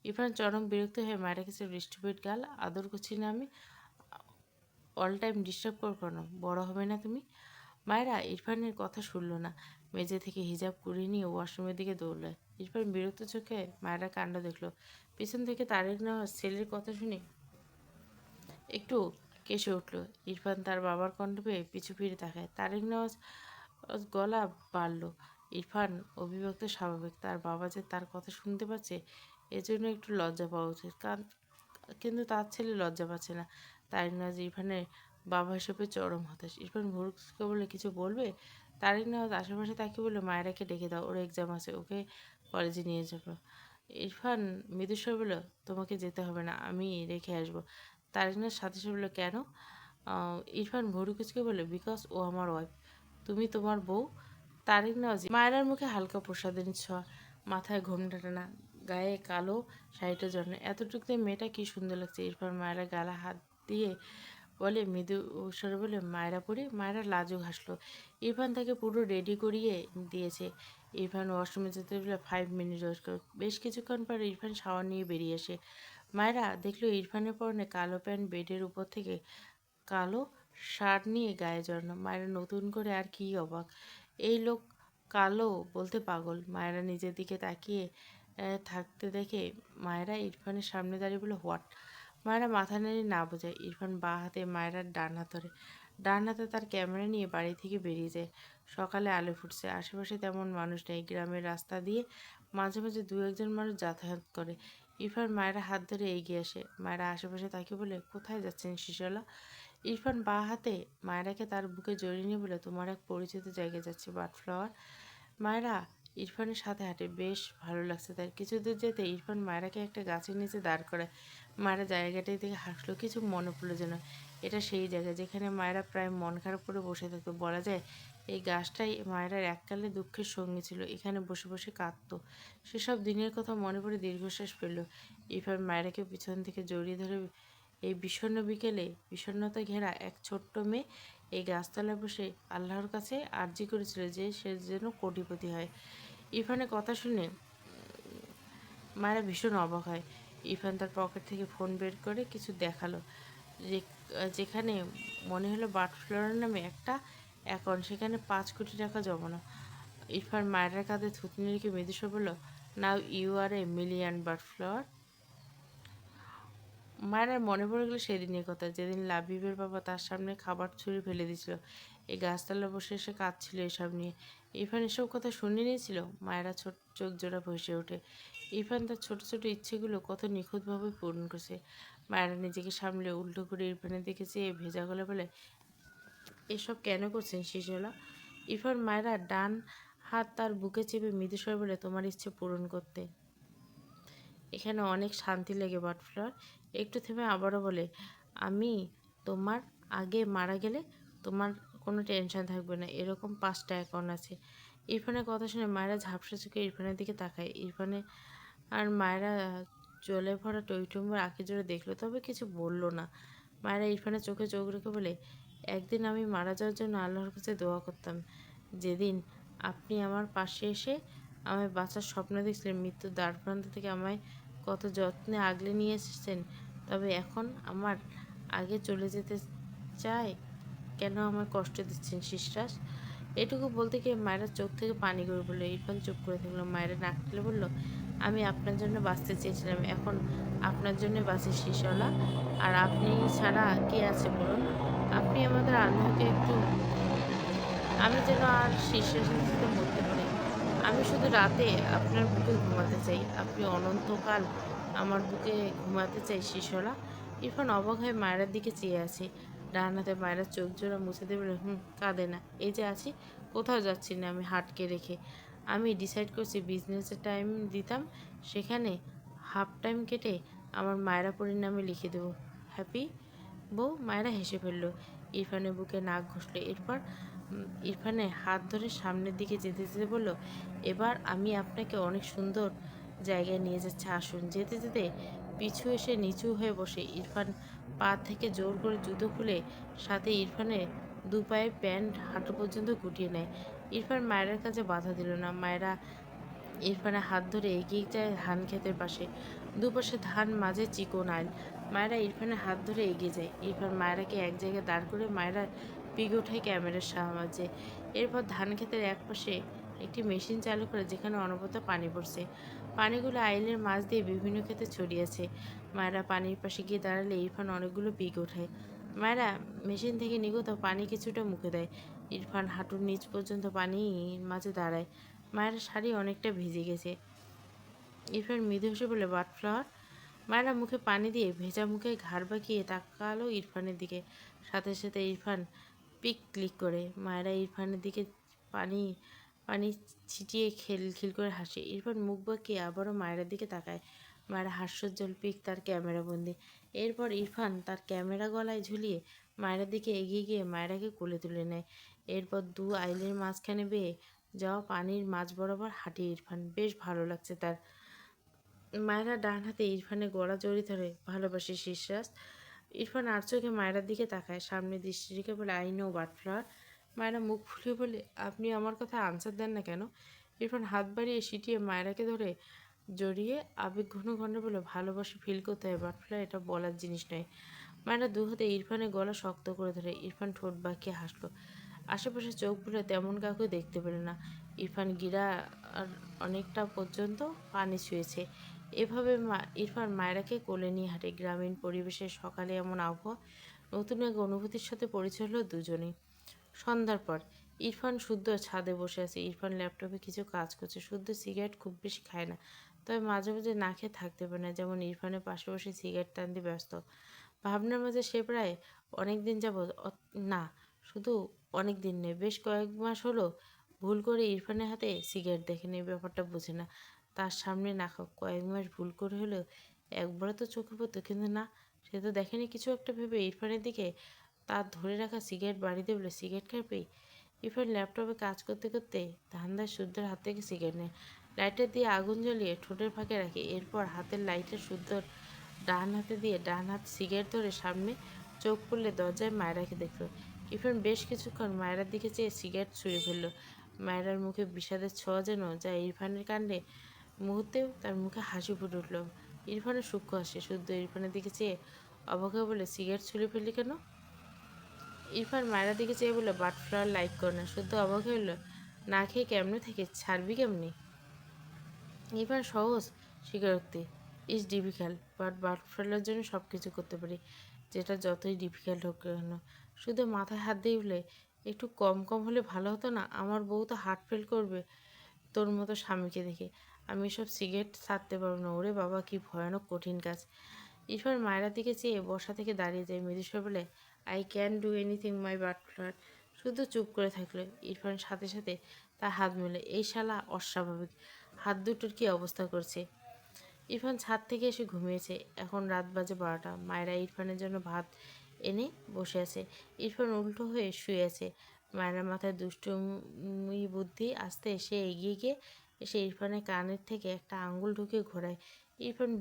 ইরফান চরম বিরক্ত হয়ে মায়েরা কাছে স্টুপিড গাল, আদর করছি না আমি? অল টাইম ডিস্টার্ব কেন? বড় হবে না তুমি? মায়েরা ইরফানের কথা শুনল না। মেঝে থেকে হিজাব কুড়িয়ে নিয়ে ওয়াশরুমের দিকে দৌড়ল। ইরফান বিরক্ত চোখে মায়েরা কাণ্ড দেখল। পিছন থেকে তারেক নেওয়াজ ছেলের কথা শুনে একটু কেসে উঠল। ইরফান তার বাবার কণ্ঠ পেয়ে পিছু ফিরে তাকায়। তারেক নেওয়াজ গলা বাড়ল। ইরফান অভিব্যক্ত স্বাভাবিক, তার বাবা যে তার কথা শুনতে পাচ্ছে এজন্য একটু লজ্জা পাওয়া উচিত, কিন্তু তার ছেলে লজ্জা পাচ্ছে না। তারেক নেওয়াজ ইরফানের বাবা হিসেবে চরম হতাশ। ইরফান ভুরুকে বলে, কিছু বলবে? তারেক নেওয়াজ আশেপাশে তাকে বলে, মায়েরাকে ডেকে দাও, ওর এক্সাম আছে, ওকে কলেজে নিয়ে যাবো। ইরফান মৃদুস্বর বলল, তোমাকে যেতে হবে না, আমি রেখে আসবো। তারেক নেওয়াজ সাথে সাথে বলল, কেন? ইরফান ভুরু কুচকে বলে, বিকজ ও আমার ওয়াইফ, তুমি তোমার বউ। তারেক নেওয়াজ মায়েরার মুখে হালকা প্রসাদের ছোঁয়া, মাথায় ঘোমটাটা না, গায়ে কালো শাড়িটা জন্য এতটুকুতে মেয়েটা কি সুন্দর লাগছে। ইরফান মায়েরা গালা হাত দিয়ে বলে, মৃদু স্বরে বলে, মায়েরা পড়ি। মায়েরা লাজুক হাসলো। ইরফান তাকে পুরো রেডি করিয়ে দিয়েছে। ইরফান ওয়াশরুমে যেতে বলে 5 মিনিট ওয়েট করো। বেশ কিছুক্ষণ পর ইরফান শাওয়ার নিয়ে বেরিয়ে আসে। মায়েরা দেখলো ইরফানের পরনে কালো প্যান্ট, বেডের উপর থেকে কালো শার্ট নিয়ে গায়ে জড়ানো। মায়েরা নতুন করে আর কি অবাক, এই লোক কালো বলতে পাগল। মায়েরা নিজের দিকে তাকিয়ে থাকতে দেখে মায়েরা ইরফানের সামনে দাঁড়িয়ে বলে, হোয়াট? মায়েরা মাথা নেড়ে না বোঝায়। ইরফান বাঁ হাতে মায়েরার ডান হাত ধরে, ডান হাতে তার ক্যামেরা নিয়ে বাড়ি থেকে বেরিয়ে যায়। সকালে আলো ফুটছে, আশেপাশে তেমন মানুষ নেই। গ্রামের রাস্তা দিয়ে মাঝে মাঝে দু একজন মানুষ যাতায়াত করে। ইরফান মায়েরা হাত ধরে এগিয়ে আসে। মায়েরা আশেপাশে তাকে বলে, কোথায় যাচ্ছেন শিশলা? ইরফান বাঁ হাতে মায়েরাকে তার বুকে জড়িয়ে নিয়ে বলে, তোমার এক পরিচিত জায়গায় যাচ্ছে, বাটফ্লাওয়ার। মায়েরা ইরফানের সাথে হাঁটে, বেশ ভালো লাগছে তার। কিছু দূর যেতে ইরফান মায়েরাকে একটা গাছের নিচে দাঁড় করায়। মায়েরা জায়গাটাই থেকে হাসলো, কিছু মনে পড়লো যেন এটা সেই জায়গা যেখানে মায়েরা প্রায় মন খারাপ করে বসে থাকতো। বলা যায় এই গাছটাই মায়েরার এককালে দুঃখের সঙ্গী ছিল, এখানে বসে বসে কাঁদতো। সেসব দিনের কথা মনে পড়ে দীর্ঘশ্বাস ফেলল। ইরফান মায়েরাকে পিছন থেকে জড়িয়ে ধরে, এই বিষণ্ণ বিকেলে বিষণ্ণতা ঘেরা এক ছোট্ট মেয়ে এই গাছতলায় বসে আল্লাহর কাছে আর্জি করেছিল যে সে যেন কোটিপতি হয়। ইরফানের কথা শুনে মায়েরা ভীষণ অবাক হয়। ইরফান তার পকেট থেকে ফোন বের করে কিছু দেখালো, যেখানে মনে হলো বাটফ্লোর নামে একটা অ্যাকাউন্ট, সেখানে 5 কোটি টাকা জমানো। ইরফান মায়েরার কাঁধে থুতনি রেখে মৃদুস্বর বলল, now you R a million বাটফ্লাওয়ার। মায়ের মনে পড়ে গেল সেদিনের কথা, যেদিন লাবিবের বাবা তার সামনে খাবার ছুঁড়ে ফেলে দিয়েছিল। এই গাছতলা বসে এসে কাঁদছিল এসব নিয়ে। ইরফান এসব কথা শুনে নিয়েছিল। মায়েরা চোখ জোড়া ভেসে ওঠে। ইরফান তার ছোট ছোট ইচ্ছেগুলো কত নিখুঁতভাবে পূরণ করছে। মায়েরা নিজেকে সামলে উল্টো করে ইরফানের দিকে চেয়ে ভেজা গলা বলে, এসব কেন করছেন শিশুলা? ইরফান মায়েরা ডান হাত তার বুকে চেপে মৃদুস্বর বলে, তোমার ইচ্ছে পূরণ করতে এখানে অনেক শান্তি লেগে বাটফ্লাওয়ার। একটু থেমে আবারও বলে, আমি তোমার আগে মারা গেলে তোমার কোনো টেনশন থাকবে না, এরকম 5টা অ্যাকাউন্ট আছে। ইরফানের কথা শুনে মায়েরা ঝাপসা চোখে ইরফানের দিকে তাকায়। ইরফানে আর মায়েরা জলে ভরা টইটুম্বর আঁকি জোরে দেখলো, তবে কিছু বলল না। মায়েরা ইরফানের চোখে চোখ রেখে বলে, একদিন আমি মারা যাওয়ার জন্য আল্লাহর কাছে দোয়া করতাম। যেদিন আপনি আমার পাশে এসে আমায় বাঁচার স্বপ্ন দেখছিলেন, মৃত্যুর দ্বারপ্রান্ত থেকে আমায় কত যত্নে আগলে নিয়ে এসেছেন, তবে এখন আমার আগে চলে যেতে চায় কেন? আমায় কষ্ট দিচ্ছেন শিশরাস। এটুকু বলতে গিয়ে মায়ের চোখ থেকে পানি গড়ে পড়লো। ইরফান চুপ করে থাকলো। মায়েরা নাক টেনে বলল, আমি আপনার জন্য বাঁচতে চেয়েছিলাম, এখন আপনার জন্য বাঁচি শিশলা। আর আপনি ছাড়া কে আছে বলুন? আপনি আমাদের আল্লাহকে একটু, আমি যেন আর শীর্ষের সাথে মরতে পারি। আমি শুধু রাতে আপনার বুকে ঘুমাতে চাই, আপনি অনন্তকাল আমার বুকে ঘুমাতে চাই শিশলা। ইরফান অবাক হয়ে মায়ের দিকে চেয়ে আছে। ডান হাতে মায়ের চোখ জোড়া মুছে দেবে। কাঁদে না, এই যে আছি, কোথাও যাচ্ছি না আমি হাটকে রেখে। আমি ডিসাইড করছি বিজনেসের টাইম দিতাম, সেখানে হাফ টাইম কেটে আমার মায়েরা পরিণামে লিখে দেবো, হ্যাপি বউ। মায়েরা হেসে ফেলল। ইরফানের বুকে নাক ঘষল। এরপর ইরফানের হাত ধরে সামনের দিকে যেতে যেতে বলল, এবার আমি আপনাকে অনেক সুন্দর জায়গায় নিয়ে যাচ্ছি, আসুন। যেতে যেতে পিছু এসে নিচু হয়ে বসে ইরফান পা থেকে জোর করে জুতো খুলে, সাথে ইরফানের দু পায়ের প্যান্ট হাঁটু পর্যন্ত গুটিয়ে নেয়। ইরফান মায়ের কাছে বাধা দিল না। মায়েরা ইরফানের হাত ধরে এগিয়ে যায় ধান ক্ষেতের পাশে। দুপাশে ধান, মাঝে চিকন আইল। মায়েরা ইরফানের হাত ধরে এগিয়ে যায়। ইরফান মায়েরাকে এক জায়গায় দাঁড় করে মায়েরা পিক ওঠায় ক্যামেরার সাহায্যে। এরপর ধান ক্ষেতের এক পাশে একটি মেশিন চালু করে, যেখানে অনবরত পানি পড়ছে। পানিগুলো আইলের মাছ দিয়ে বিভিন্ন ক্ষেতে ছড়িয়েছে। মায়েরা পানির পাশে গিয়ে দাঁড়ালে ইরফান অনেকগুলো পিক ওঠায়। মায়েরা মেশিন থেকে নিগত পানি কিছুটা মুখে দেয়। ইরফান হাঁটুর নিচ পর্যন্ত পানির মাঝে দাঁড়ায়। মায়ের শাড়ি অনেকটা ভিজে গেছে। ইরফান মৃদু হেসে বলে, বাটফ্লাওয়ার। মায়েরা মুখে পানি দিয়ে ভেজা মুখে ঘাড় বাঁকিয়ে তাকালো ইরফানের দিকে। সাথে সাথে ইরফান পিক ক্লিক করে। মায়েরা ইরফানের দিকে পানি পানি ছিটিয়ে খিলখিল করে হাসে। ইরফান মুখ বাঁকিয়ে আবারও মায়ের দিকে তাকায়। মায়েরা হাস্যোজ্জ্বল পিক তার ক্যামেরাবন্দি। এরপর ইরফান তার ক্যামেরা গলায় ঝুলিয়ে মায়ের দিকে এগিয়ে গিয়ে মায়েরাকে কোলে তুলে নেয়। এরপর দু আইলের মাঝখানে বেয়ে যাওয়া পানির মাঝ বরাবর হাঁটে ইরফান। বেশ ভালো লাগছে তার। মায়েরা ডান হাতে ইরফানের গলা জড়িয়ে ধরে, ভালোবাসি শিশরাজ। ইরফান আর চোখে মায়েরার দিকে তাকায়, সামনে দৃষ্টি রেখে বলে, আই নো বাটফ্লাওয়ার। মায়েরা মুখ ফুলিয়ে বলে, আপনি আমার কথা আনসার দেন না কেন? ইরফান হাত বাড়িয়ে সিটিয়ে মায়েরাকে ধরে জড়িয়ে আবেগ ঘন কণ্ঠে বলে, ভালোবাসা ফিল করতে হয় বাটফ্লাওয়ার, এটা বলার জিনিস নয়। মায়েরা দু হাতে ইরফানের গলা শক্ত করে ধরে। ইরফান ঠোঁট বাঁকিয়ে হাসলো। আশেপাশে চোখ বুলে তেমন কাউকে দেখতে পেল না। ইরফান গিরা আর অনেকটা পর্যন্ত পানি ছুঁয়েছে। এভাবে ইরফান মায়েরাকে কোলে নিয়ে হাঁটে। গ্রামীণ পরিবেশের সকালে এমন আবহাওয়া, নতুন এক অনুভূতির সাথে পরিচয় হলো দুজনেই। সন্ধ্যার পর ইরফান শুদ্ধ ছাদে বসে আছে। ইরফান ল্যাপটপে কিছু কাজ করছে। শুদ্ধ সিগারেট খুব বেশি খায় না, তবে মাঝে মাঝে না খেয়ে থাকতে পারে না। যেমন ইরফানের পাশে বসে সিগারেট টানতে ব্যস্ত। ভাবনার মাঝে সে প্রায় অনেক দিন যাবৎ, না শুধু অনেক দিন নেই, বেশ কয়েক মাস হলো ভুল করে ইরফানের হাতে সিগারেট দেখেনি। এই ব্যাপারটা বোঝে না। তার সামনে না খাক, কয়েক মাস ভুল করে হলেও একবারও তো চোখে পড়তো, কিন্তু না, সে তো দেখেনি। কিছু একটা ভেবে ইরফানের দিকে তার ধরে রাখা সিগারেট বাড়িতে বলে, সিগারেট খাবেই? ইরফান ল্যাপটপে কাজ করতে করতে ধান্দায় শুদ্ধর হাত থেকে সিগারেট নেয়। লাইটার দিয়ে আগুন জ্বলিয়ে ঠোঁটের ফাঁকে রাখে। এরপর হাতের লাইটার শুদ্ধর ডান হাতে দিয়ে ডান হাত সিগারেট ধরে সামনে চোখ পড়লে দরজায় মায়েরাকে দেখল। ইরফান বেশ কিছুক্ষণ মায়েরার দিকে চেয়ে সিগারেট ছুঁড়ে ফেলল। মায়েরার মুখে বিষাদের ছোঁয়া যেন, যা ইরফানের কাণ্ডে মুহূর্তেও তার মুখে হাসি ফুটে উঠল। ইরফানের সূক্ষ্ম হাসি। শুদ্ধ ইরফানের দিকে চেয়ে অবাক হয়ে বলে, সিগারেট ছুঁড়ে ফেললি কেন? ইরফান মায়েরার দিকে চেয়ে বলে, বাটফ্লাওয়ার লাইক করে না। শুদ্ধ অবাক হয়ে বলল, না খেয়ে কেমনে থেকে ছাড়বি কেমনি? এবার সহজ স্বীকারোক্তি ইজ ডিফিকাল্ট, বাট বাটফেলার জন্য সব কিছু করতে পারি, যেটা যতই ডিফিকাল্ট হোক কেন। শুধু মাথায় হাত দিয়ে বলে, একটু কম কম হলে ভালো হতো না? আমার বউ তো হার্ট ফেল করবে তোর মতো স্বামীকে দেখে। আমি সব সিগারেট ছাড়তে পারবো না। ওরে বাবা, কি ভয়ানক কঠিন কাজ। ইরফান মায়েরার দিকে চেয়ে বসা থেকে দাঁড়িয়ে যায়, মৃদুস্বর বলে, I can do anything my butler. শুধু চুপ করে থাকলো। ইরফান সাথে সাথে তার হাত মেলে, এই শালা অস্বাভাবিক, হাত দুটোর কি অবস্থা করছে। ইরফান ছাদ থেকে এসে ঘুমিয়েছে। এখন রাত বাজে 12টা। মায়েরা ইরফানের জন্য ভাত এনে বসে আছে। ইরফান উল্টো হয়ে শুয়ে আছে। মায়ের মাথায় দুষ্টুমি বুদ্ধি আসতে সে এগিয়ে গিয়ে এসে ইরফানের কানের থেকে একটা আঙ্গুল ঢুকে ঘোরায়। ইরফান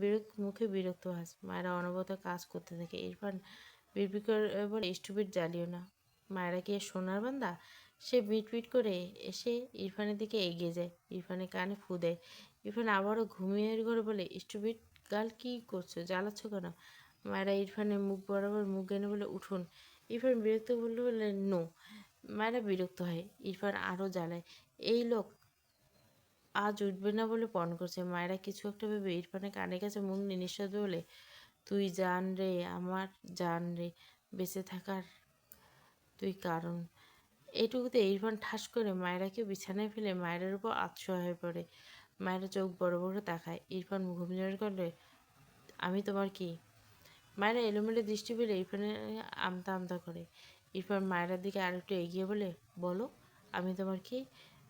মুখে বিরক্ত হাস। মায়েরা অনবরত কাজ করতে থাকে। ইরফান বিড়বিড় করে বলে, স্টুপিড জ্বালিও না। মায়েরা কি সোনার বান্দা? সে মিটমিট করে এসে ইরফানের দিকে এগিয়ে যায়, ইরফানের কানে ফু দেয়। ইরফান আবারও ঘুমিয়ে ঘরে বলে, স্টুপিড গার্ল, কি করছো? জ্বালাচ্ছ কেন? মায়েরা ইরফানের মুখ বরাবর মুখ এনে বলে, উঠুন। ইরফান বিরক্ত বলে নো। মায়েরা বিরক্ত হয়। ইরফান আরও জ্বালায়, এই লোক আজ উঠবে না বলে পণ করছে। মায়েরা কিছু একটা ভেবে ইরফানের কানের কাছে মুখ নিয়ে নিঃশব্দে বলে, তুই জান রে, আমার জান রে, বেঁচে থাকার তুই কারণ। এটুকুতে ইরফান ঠাস করে মায়েরাকে বিছানায় ফেলে মায়েরার উপর আত্মসহায় হয়ে পড়ে। মায়েরা চোখ বড় বড় তাকায়। ইরফান ঘুমঝড় করলে, আমি তোমার কি? মায়েরা এলোমেলো দৃষ্টি পেলে ইরফানের আমতা আমতা করে। ইরফান মায়েরার দিকে আরেকটু এগিয়ে বলে, বলো, আমি তোমার কি?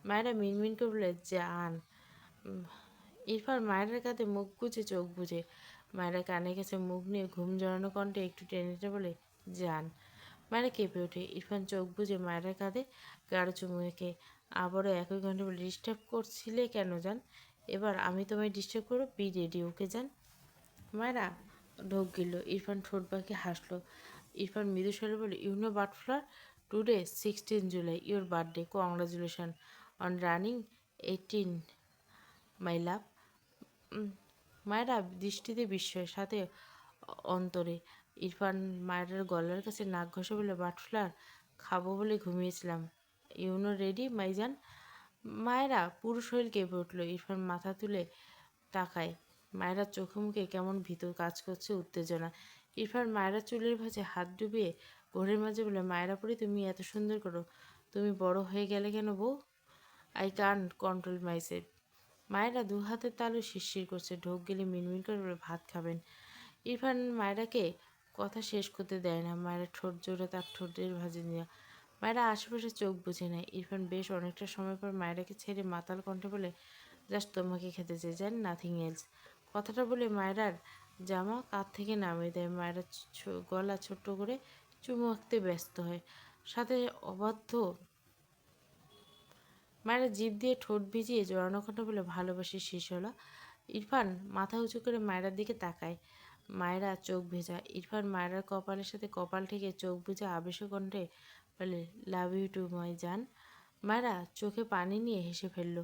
মায়েরা মিনমিন করে বলে, জান। ইরফান মায়েরার কাঁধে মুখ গুজে চোখ বুজে মায়েরা কানে কাছে মুখ নিয়ে ঘুম জড়ানো কণ্ঠে একটু টেনে টেনে বলে, জান। মায়েরা কেঁপে ওঠে। ইরফান চোখ বুজে মায়েরার কাঁধে গাঢ় চুমু এঁকে আবারও একই কণ্ঠে বলে, ডিস্টার্ব করছিলে কেন জান? এবার আমি তোমায় ডিস্টার্ব করবো, বি রেডি, ওকে জান। মায়েরা ঢোক গিলল। ইরফান ঠোঁট বাঁকে হাসলো। ইরফান মৃদু স্বরে বলে, you know butterfly, today 16 July, your birthday, congratulation on running 18, my love. Mayera দৃষ্টিতে বিস্ময়ের সাথে অন্তরে। ইরফান মায়ের গলার কাছে নাক ঘষে বলে, বাটফ্লার খাবো বলে ঘুমিয়েছিলাম, ইউনো রেডি মাইজান। মায়েরা পুরো শরীর কেঁপে উঠল। ইরফান মাথা তুলে তাকায়। মায়েরা চোখে মুখে কেমন ভীত কাজ করছে, উত্তেজনা। ইরফান মায়েরা চুলের ভাঁজে হাত ডুবিয়ে ঘোরের মাঝে বলে, মায়েরা পড়ি তুমি এত সুন্দর করো, তুমি বড় হয়ে গেলে কেন বউ? I can't control myself. মায়েরা দু হাতের তালু শিরশির করছে। ঢোক গেলে মিনমিন করে বলে, ভাত খাবেন? ইরফান মায়েরাকে কথা শেষ করতে দেয় না। মায়েরা ঠোঁট জোরে তার ঠোঁটের ভাঁজে নেওয়া। মায়েরা আশেপাশে চোখ বুঝে নেয়। ইরফান বেশ অনেকটা সময় পর মায়েরাকে ছেড়ে মাতাল কণ্ঠে বলে, জাস্ট তোমাকে খেতে চাই, জান, নাথিং এলস। কথাটা বলে মায়েরার জামা কাঁধ থেকে নামিয়ে দেয়। মায়েরা গলা ছোট্ট করে চুমু আঁকতে ব্যস্ত হয়। সাথে অবাধ্য মায়েরা জিভ দিয়ে ঠোঁট ভিজিয়ে জড়ানো কণ্ঠে বলে, ভালোবাসি শেষওয়ালা। ইরফান মাথা উঁচু করে মায়েরার দিকে তাকায়। মায়েরা চোখ ভেজা। ইরফান মায়েরার কপালের সাথে কপাল ঠেকে চোখ বুঝে আবেশ কণ্ঠে বলে, লাভ ইউ টু মাই জান। মায়েরা চোখে পানি নিয়ে হেসে ফেলল।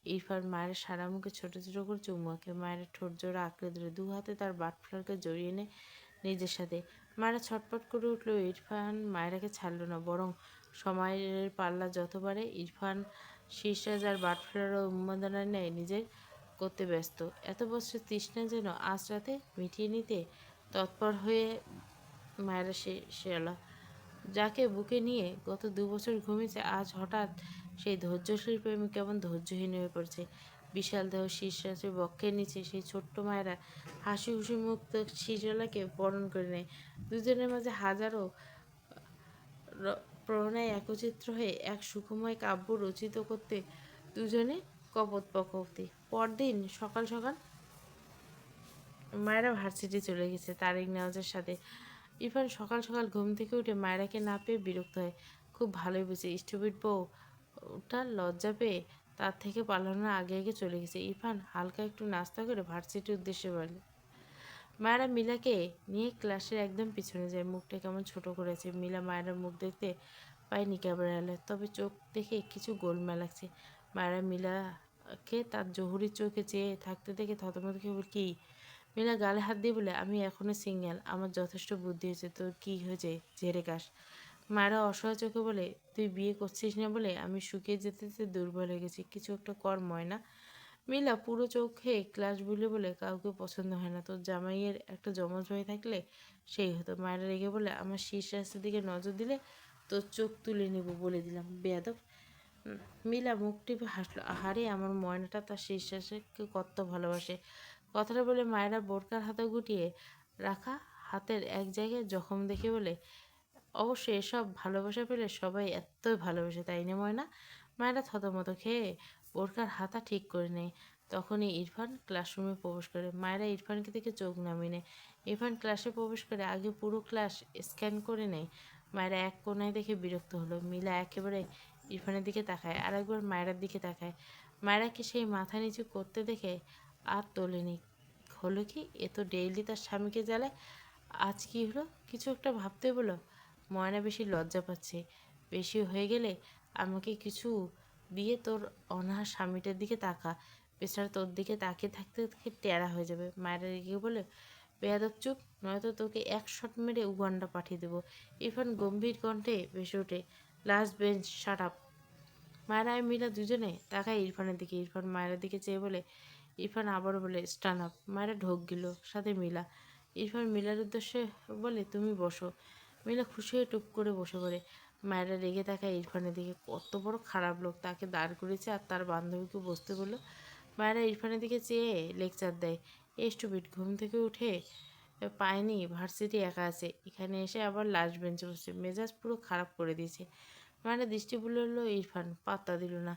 ইরফান মায়ের সারা মুখে ছোট ছোট করে চুমু আঁকে। মায়ের ঠোঁট জোড়া আঁকড়ে ধরে দু হাতে তার বাটফ্লারকে জড়িয়ে নেয় নিজের সাথে। মায়েরা ছটপট করে উঠল। ইরফান মায়েরাকে ছাড়ল না, বরং সময়ের পাল্লা যত বাড়ে ইরফান শীর্ষরাজ আর বাটফ্লারও উন্মাদনার ন্যায় নিজের করতে ব্যস্ত। এত বছর তৃষ্ণা যেন আজ রাতে মিটিয়ে নিতে তৎপর হয়ে মায়েরা শেয়ালা, যাকে বুকে নিয়ে গত 2 বছর ঘুমিয়েছে, আজ হঠাৎ সেই ধৈর্যশীল প্রেমী কেমন ধৈর্যহীন হয়ে পড়েছে। বিশাল দেহ শীর্ষাসে বক্ষের নিচে সেই ছোট্ট মায়েরা হাসি খুশি মুক্ত শিশলাকে বরণ করে নেয়। দুজনের মাঝে হাজারো প্রণয় একচিত্র হয়ে এক সুখময় কাব্য রচিত করতে দুজনে কপোত-প্রকৃতি। পরদিন সকাল সকাল মায়েরা ভার্সিটি চলে গেছে তারিক নেওয়াজের সাথে। ইরফান সকাল সকাল ঘুম থেকে উঠে মায়েরাকে না পেয়ে বিরক্ত হয়। খুব ভালোই বুঝে, স্টুপিড বউ ওটা লজ্জা পেয়ে তার থেকে পালানোর আগে আগে চলে গেছে। ইরফান হালকা একটু নাস্তা করে ভার্সিটির উদ্দেশ্যে বলে। মায়েরা মিলাকে নিয়ে ক্লাসের একদম পিছনে যায়। মুখটা কেমন ছোট করেছে। মিলা মায়েরার মুখ দেখতে পায় নিকাবের আলে, তবে চোখ দেখে কিছু গোলমেল লাগছে। মায়েরা মিলাকে তার জহুরি চোখে চেয়ে থাকতে দেখে থতমত খেয়ে বলে, কি? মিলা গালে হাত দিয়ে বলে, আমি এখনো সিঙ্গেল, আমার যথেষ্ট বুদ্ধি হয়েছে, তোর কি হয়েছে ঝেড়ে কাশ। মায়েরা অসহায় চোখে বলে, তুই বিয়ে করছিস না বলে আমি শুকিয়ে যেতে যেতে দুর্বল হয়ে গেছি, কিছু একটা কর ময়না। মিলা পুরো চোখে ক্লাস বুলে বলে, কাউকে পছন্দ হয় না, তোর জামাইয়ের একটা জমজ ভাই থাকলে সেই হতো। মায়েরা রেগে বলে, আমার শীর্ষ রাস্তার দিকে নজর দিলে তোর চোখ তুলে নেব বলে দিলাম, বেয়াদব। মিলা মুখ টিপে হাসলো, আহারে আমার ময়নাটা তার শীর্ষাসকে কত ভালোবাসে। কথাটা বলে মায়েরা বোরকার হাতে গুটিয়ে রাখা হাতের এক জায়গায় জখম দেখে বলে, অবশ্য এসব ভালোবাসা পেলে সবাই এতই ভালোবাসে, তাই না ময়না? মায়েরা থতমত খেয়ে বোরকার হাতা ঠিক করে নেয়। তখনই ইরফান ক্লাসরুমে প্রবেশ করে। মায়েরা ইরফানকে দেখে চোখ নামিয়ে নেয়। ইরফান ক্লাসে প্রবেশ করে আগে পুরো ক্লাস স্ক্যান করে নেয়। মায়েরা এক কোনায় দেখে বিরক্ত হলো। মিলা একেবারে ইরফানের দিকে তাকায়, আর একবার মায়েরার দিকে তাকায়। মায়েরাকে সেই মাথা নিচু করতে দেখে আর তোলেনি। হলো কি, এ তো ডেইলি তার স্বামীকে জ্বালায়, আজ কি হলো? কিছু একটা ভাবতে বলো। ময়না বেশি লজ্জা পাচ্ছে, বেশি হয়ে গেলে আমাকে কিছু দিয়ে তোর অনাহার স্বামীটার দিকে তাকা, বেচারা তোর দিকে তাকিয়ে থাকতে থাকতে টেরা হয়ে যাবে। মায়েরা রেগে বলে, বেয়াদব চুপ, নয়তো তোকে এক শট মেরে উগান্ডা পাঠিয়ে দেবো। ইরফান গম্ভীর কণ্ঠে ভেসে ওঠে, লাস্ট বেঞ্চ, শাট আপ। মায়েরা আর মিলা দুজনে তাকায় ইরফানের দিকে। ইরফান মায়ের দিকে চেয়ে বলে, ইরফান আবারও বলে, স্টান আপ। মায়েরা ঢোক গেল, সাথে মিলা। ইরফান মিলার উদ্দেশ্যে বলে, তুমি বসো। মিলা খুশি হয়ে টুপ করে বসে পড়ে। মায়েরা রেগে তাকায় ইরফানের দিকে, কত বড় খারাপ লোক, তাকে দাঁড় করেছে আর তার বান্ধবীকে বসতে বললো। মায়েরা ইরফানের দিকে চেয়ে লেকচার দেয়, এই স্টুপিড, ঘুম থেকে উঠে পায়নি ভার্সিটি একা আছে, এখানে এসে আবার লাস্ট বেঞ্চে বসে, মেজাজ পুরো খারাপ করে দিয়েছে। মায়েরা দৃষ্টি বুলালো, ইরফান পাত্তা দিল না।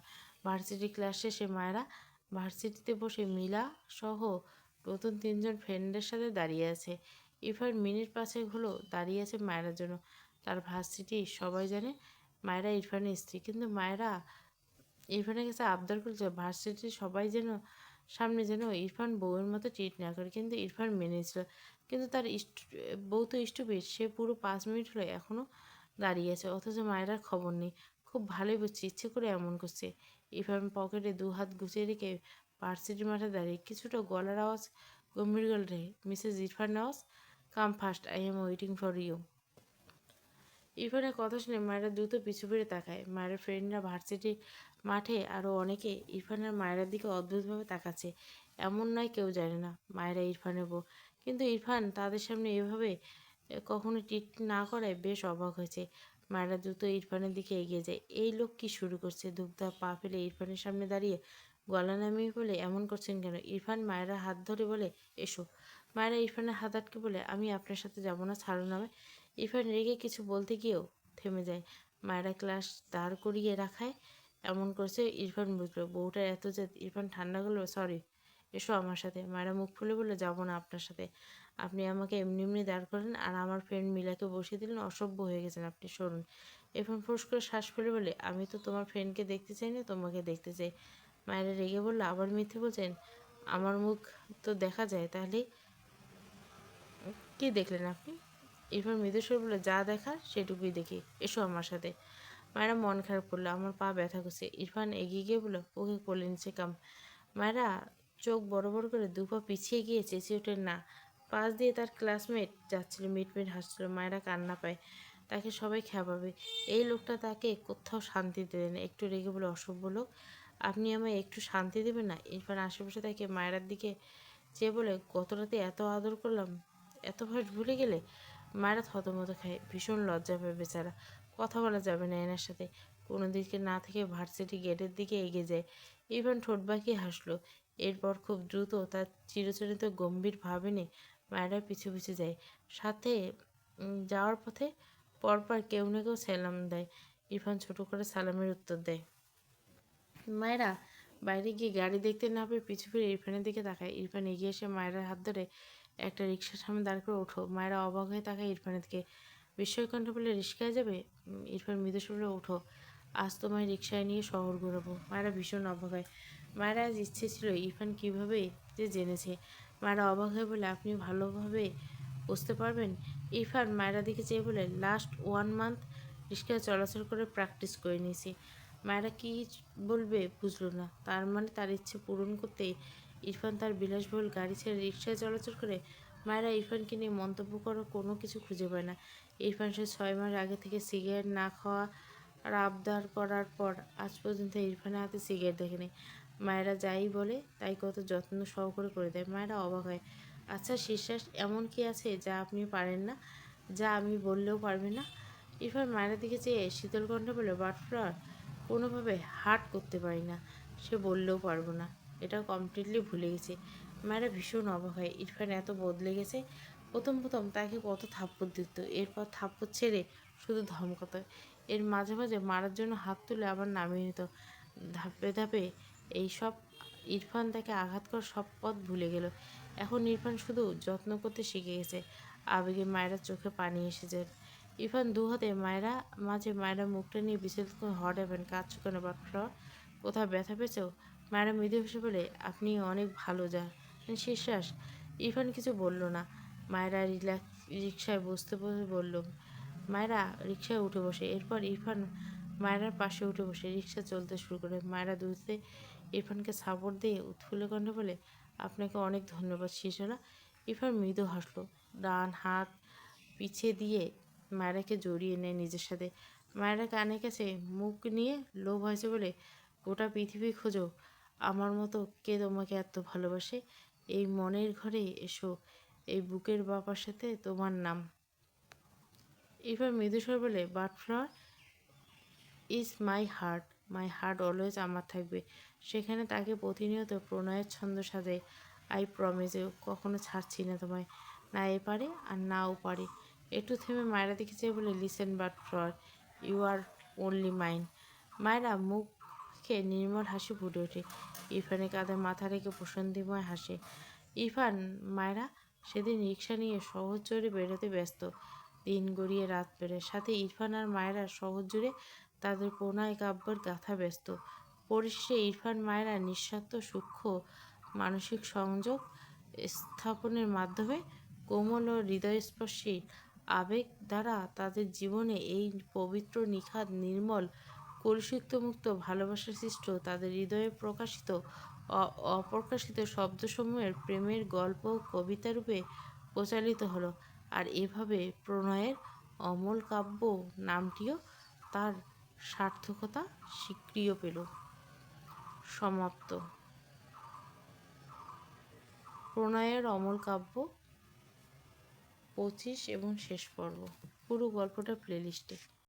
ভার্সিটি ক্লাস শেষে মায়েরা ভার্সিটিতে বসে মিলা সহ নতুন তিনজন ফ্রেন্ডের সাথে দাঁড়িয়ে আছে। ইরফান মিনিট 5 হলো দাঁড়িয়ে আছে মায়েরার জন্য। তার ভার্সিটি সবাই জানে মায়েরা ইরফানের স্ত্রী, কিন্তু মায়েরা ইরফানের কাছে আবদার করেছে ভার্সিটির সবাই যেন সামনে যেন ইরফান বউয়ের মতো ট্রিট না করে, কিন্তু ইরফান মেনেছিল। কিন্তু তার বউ তো স্টুপিড, সে পুরো 5 মিনিট হলো এখনও দাঁড়িয়ে আছে, অথচ মায়েরার খবর নেই। খুব ভালোই বুঝছি, ইচ্ছে করে এমন করছে। ইরফান পকেটে 2 হাত গুছিয়ে রেখে ভার্সিটির মাঠে দাঁড়িয়ে কিছুটা গলার আওয়াজ গম্ভীর গলায়, Mrs Irfan Nawaz, come first, I am waiting for you. ইরফানের কথা শুনে মায়েরা দ্রুত পিছু ফিরে তাকায়। মায়ের ফ্রেন্ডরা ভার্সিটির মাঠে আরও অনেকে ইরফানের মায়ের দিকে অদ্ভুতভাবে তাকাচ্ছে। এমন নয় কেউ জানে না মায়েরা ইরফানের বউ, কিন্তু ইরফান তাদের সামনে এভাবে কখনো ট্রিট না করায় বেশ অবাক হয়েছে। মায়েরা দ্রুত ইরফানের দিকে এগিয়ে যায়। এই লোক কি শুরু করছে? ধূপধাপ পা ফেলে ইরফানের সামনে দাঁড়িয়ে গলা নামিয়ে বলে, এমন করছেন কেন? ইরফান মায়েরা হাত ধরে বলে, এসো। মায়েরা ইরফানের হাত আটকে বলে, আমি আপনার সাথে যাবো না, ছাড়ুন আমায়। ইরফান রেগে কিছু বলতে গিয়েও থেমে যায়। মায়েরা ক্লাস দাঁড় করিয়ে রাখায় এমন করছে। ইরফান বুঝলো বউটার এত জেদ। ইরফান ঠান্ডা গেল, সরি, এসো আমার সাথে। মায়েরা মুখ ফুলে বললো, যাবো না আপনার সাথে। আপনি আমাকে এমনি এমনি দাঁড় করেন আর আমার ফ্রেন্ড মিলাকে বসিয়ে দিলেন, অসভ্য হয়ে গেছেন আপনি, সরুন। ইরফান ফুস করে শ্বাস ফেলে বলে, আমি তো তোমার ফ্রেন্ডকে দেখতে চাই না, তোমাকে দেখতে চাই। মায়েরা রেগে বললো, আবার মিথ্যে বলছেন, আমার মুখ তো দেখা যায়, তাহলে কি দেখলেন আপনি? ইরফান মৃদুস্বর বলে, যা দেখার সেটুকুই দেখি, এসো আমার সাথে। মায়েরা মন খারাপ করলো, আমার পা ব্যথা করছে। ইরফান এগিয়ে গিয়ে বলল, ওকে কোলে নিচে কাম। মায়েরা চোখ বড় বড় করে 2 পা পিছিয়ে গিয়ে চেঁচিয়ে ওঠে, না। পাশ দিয়ে তার ক্লাসমেট যাচ্ছিল, মিট মিট হাসছিল। মায়েরা কান্না পায়, তাকে সবাই খেপাবে, এই লোকটা তাকে কোথাও শান্তি দেবে না। একটু রেগে বলে, অসভ্য লোক, আপনি আমায় একটু শান্তি দেবেন না? ইরফান আশেপাশে তাকে মায়েরার দিকে চেয়ে বলে, গত রাতে এত আদর করলাম, এত ভাস ভুলে গেলে? মায়েরা থতমত খায়, ভীষণ লজ্জা পায় বেচারা। কথা বলা যাবে না এনার সাথে। কোনো দিকে না থেকে ভার্সিটি গেটের দিকে এগিয়ে যায়। ইরফান ঠোঁট বাঁকিয়ে হাসলো। এরপর খুব দ্রুত তার চিরচরিত গম্ভীর ভাব এনে মায়েরা পিছু পিছু যায়। সাথে যাওয়ার পথে পরপর কেউ না কেউ সালাম দেয়। ইরফান ছোট করে সালামের উত্তর দেয়। মায়েরা বাইরে গিয়ে গাড়ি দেখতে না পেয়ে পিছু ফিরে ইরফানের দিকে তাকায়। ইরফান এগিয়ে এসে মায়েরার হাত ধরে একটা রিক্সার সামনে দাঁড় করে, ওঠো। মায়েরা অবাক হয়ে তাকায় ইরফানের দিকে, বিস্ময় কণ্ঠে বলে, রিক্সায় যাবে? ইরফান মৃদু বলে, ওঠো, আজ তোমায় রিক্সায় নিয়ে শহর ঘোরাবো। মায়েরা ভীষণ অবাক হয়। মায়েরা আজ ইচ্ছে ছিল ইরফান কীভাবে যে জেনেছে। মায়েরা অবাক হয়ে বলে, আপনি ভালোভাবে বুঝতে পারবেন? ইরফান মায়েরা দিকে চেয়ে বলে, লাস্ট 1 মান্থ রিক্সায় চলাচল করে প্র্যাকটিস করে নিয়েছি। মায়েরা কী বলবে বুঝলো না। তার মানে তার ইচ্ছে পূরণ করতে ইরফান তার বিলাসবহুল গাড়ি ছেড়ে রিক্সায় চলাচল করে? মায়েরা ইরফানকে নিয়ে মন্তব্য করার কোনো কিছু খুঁজে পায় না। ইরফান সে 6 মাস আগে থেকে সিগারেট না খাওয়া আর আবদার করার পর আজ পর্যন্ত ইরফানের হাতে সিগারেট দেখেনি। মায়েরা যাই বলে তাই কত যত্ন সহকারে করে দেয়। মায়েরা অবাক হয়। আচ্ছা বিশ্বাস, এমন কি আছে যা আপনি পারেন না, যা আমি বললেও পারবে না? ইরফান মায়ের দিকে চেয়ে শীতল কণ্ঠে বলে, বাটফ্লাওয়ার কোনোভাবে হার্ট করতে পারি না, সে বললেও পারবো না, এটা কমপ্লিটলি ভুলে গেছি। মায়েরা ভীষণ অবাক হয়, ইরফান এত বদলে গেছে। প্রথম প্রথম তাকে কত থাপ্পড় দিত, এরপর থাপ্পড় ছেড়ে শুধু ধমকাতো। এর মাঝে মাঝে মারার জন্য হাত তুলে আবার নামিয়ে নিত। ধাপে ধাপে এইসব ইরফান তাকে আঘাত করার সব পথ ভুলে গেল। এখন ইরফান শুধু যত্ন করতে শিখে গেছে। আবেগে মায়েরার চোখে পানি এসেছে। ইরফান দু হাতে মায়েরা মুখটা নিয়ে বিচলিত করে, হট হ্যাভেন, কাঁদছো কেন বাটফ্লাওয়ার? কোথাও ব্যথা পেয়েছো? মায়েরা মৃদু হেসে বলে, আপনি অনেক ভালো যা শেষশ্বাস। ইরফান কিছু বলল না। মায়েরা রিক্সায় বসতে বসে বলল, মায়েরা রিকশায় উঠে বসে। এরপর ইরফান মায়েরার পাশে উঠে বসে রিকশা চলতে শুরু করে। মায়েরা দুধে ইরফানকে সাপোর্ট দিয়ে উৎফুল্ল কণ্ঠে বলে, আপনাকে অনেক ধন্যবাদ শিশলা। ইরফান মৃদু হাসলো, ডান হাত পিছিয়ে দিয়ে মায়েরাকে জড়িয়ে নেয় নিজের সাথে। মায়েরা কানের কাছে মুখ নিয়ে লো ভয়েসে বলে, গোটা পৃথিবী খোঁজো, আমার মতো কে তোমাকে এত ভালোবাসে। এই মনের ঘরে এসো, এই বুকের বাবার সাথে তোমার নাম। এবার মৃদুস্বর বলে, বাটফ্লাওয়ার ইজ মাই হার্ট অলওয়েজ আমার থাকবে সেখানে। তাকে প্রতিনিয়ত প্রণয়ের ছন্দ সাজায়। আই প্রমিস ইউ, কখনো ছাড়ছি না তোমায়, না এ পারে আর না ও পারে। একটু থেমে মায়েরা দেখেছে বলে, listen butterflower, you are only mine. Mayera মুখে নির্মল হাসি ফুটে ওঠে। ইরফানের কাঁধে মাথা রেখে প্রশান্তিময় হাসে। ইরফান মায়েরা সেদিন রিক্সা নিয়ে শহর জুড়ে বেরোতে ব্যস্ত। দিন গড়িয়ে রাত পেরে, সাথে ইরফান আর মায়েরা শহর জুড়ে তাদের প্রণয় কাব্যের গাথা ব্যস্ত। পরিশেষে ইরফান মায়েরা নিঃস্বার্থ সূক্ষ্ম মানসিক সংযোগ স্থাপনের মাধ্যমে কোমল ও হৃদয়স্পর্শী আবেগ দ্বারা তাদের জীবনে এই পবিত্র নিখাদ নির্মল কলুষিতমুক্ত ভালোবাসা সৃষ্ট তাদের হৃদয়ে প্রকাশিত অপ্রকাশিত শব্দসমূহের প্রেমের গল্প কবিতা রূপে প্রচারিত হলো। আর এভাবে প্রণয়ের অমল কাব্য নামটিও তার সার্থকতা স্বীকৃয় পেল। সমাপ্ত। প্রণয়ের অমল কাব্য 25 এবং শেষ পর্ব। পুরো গল্পটা প্লেলিস্টে।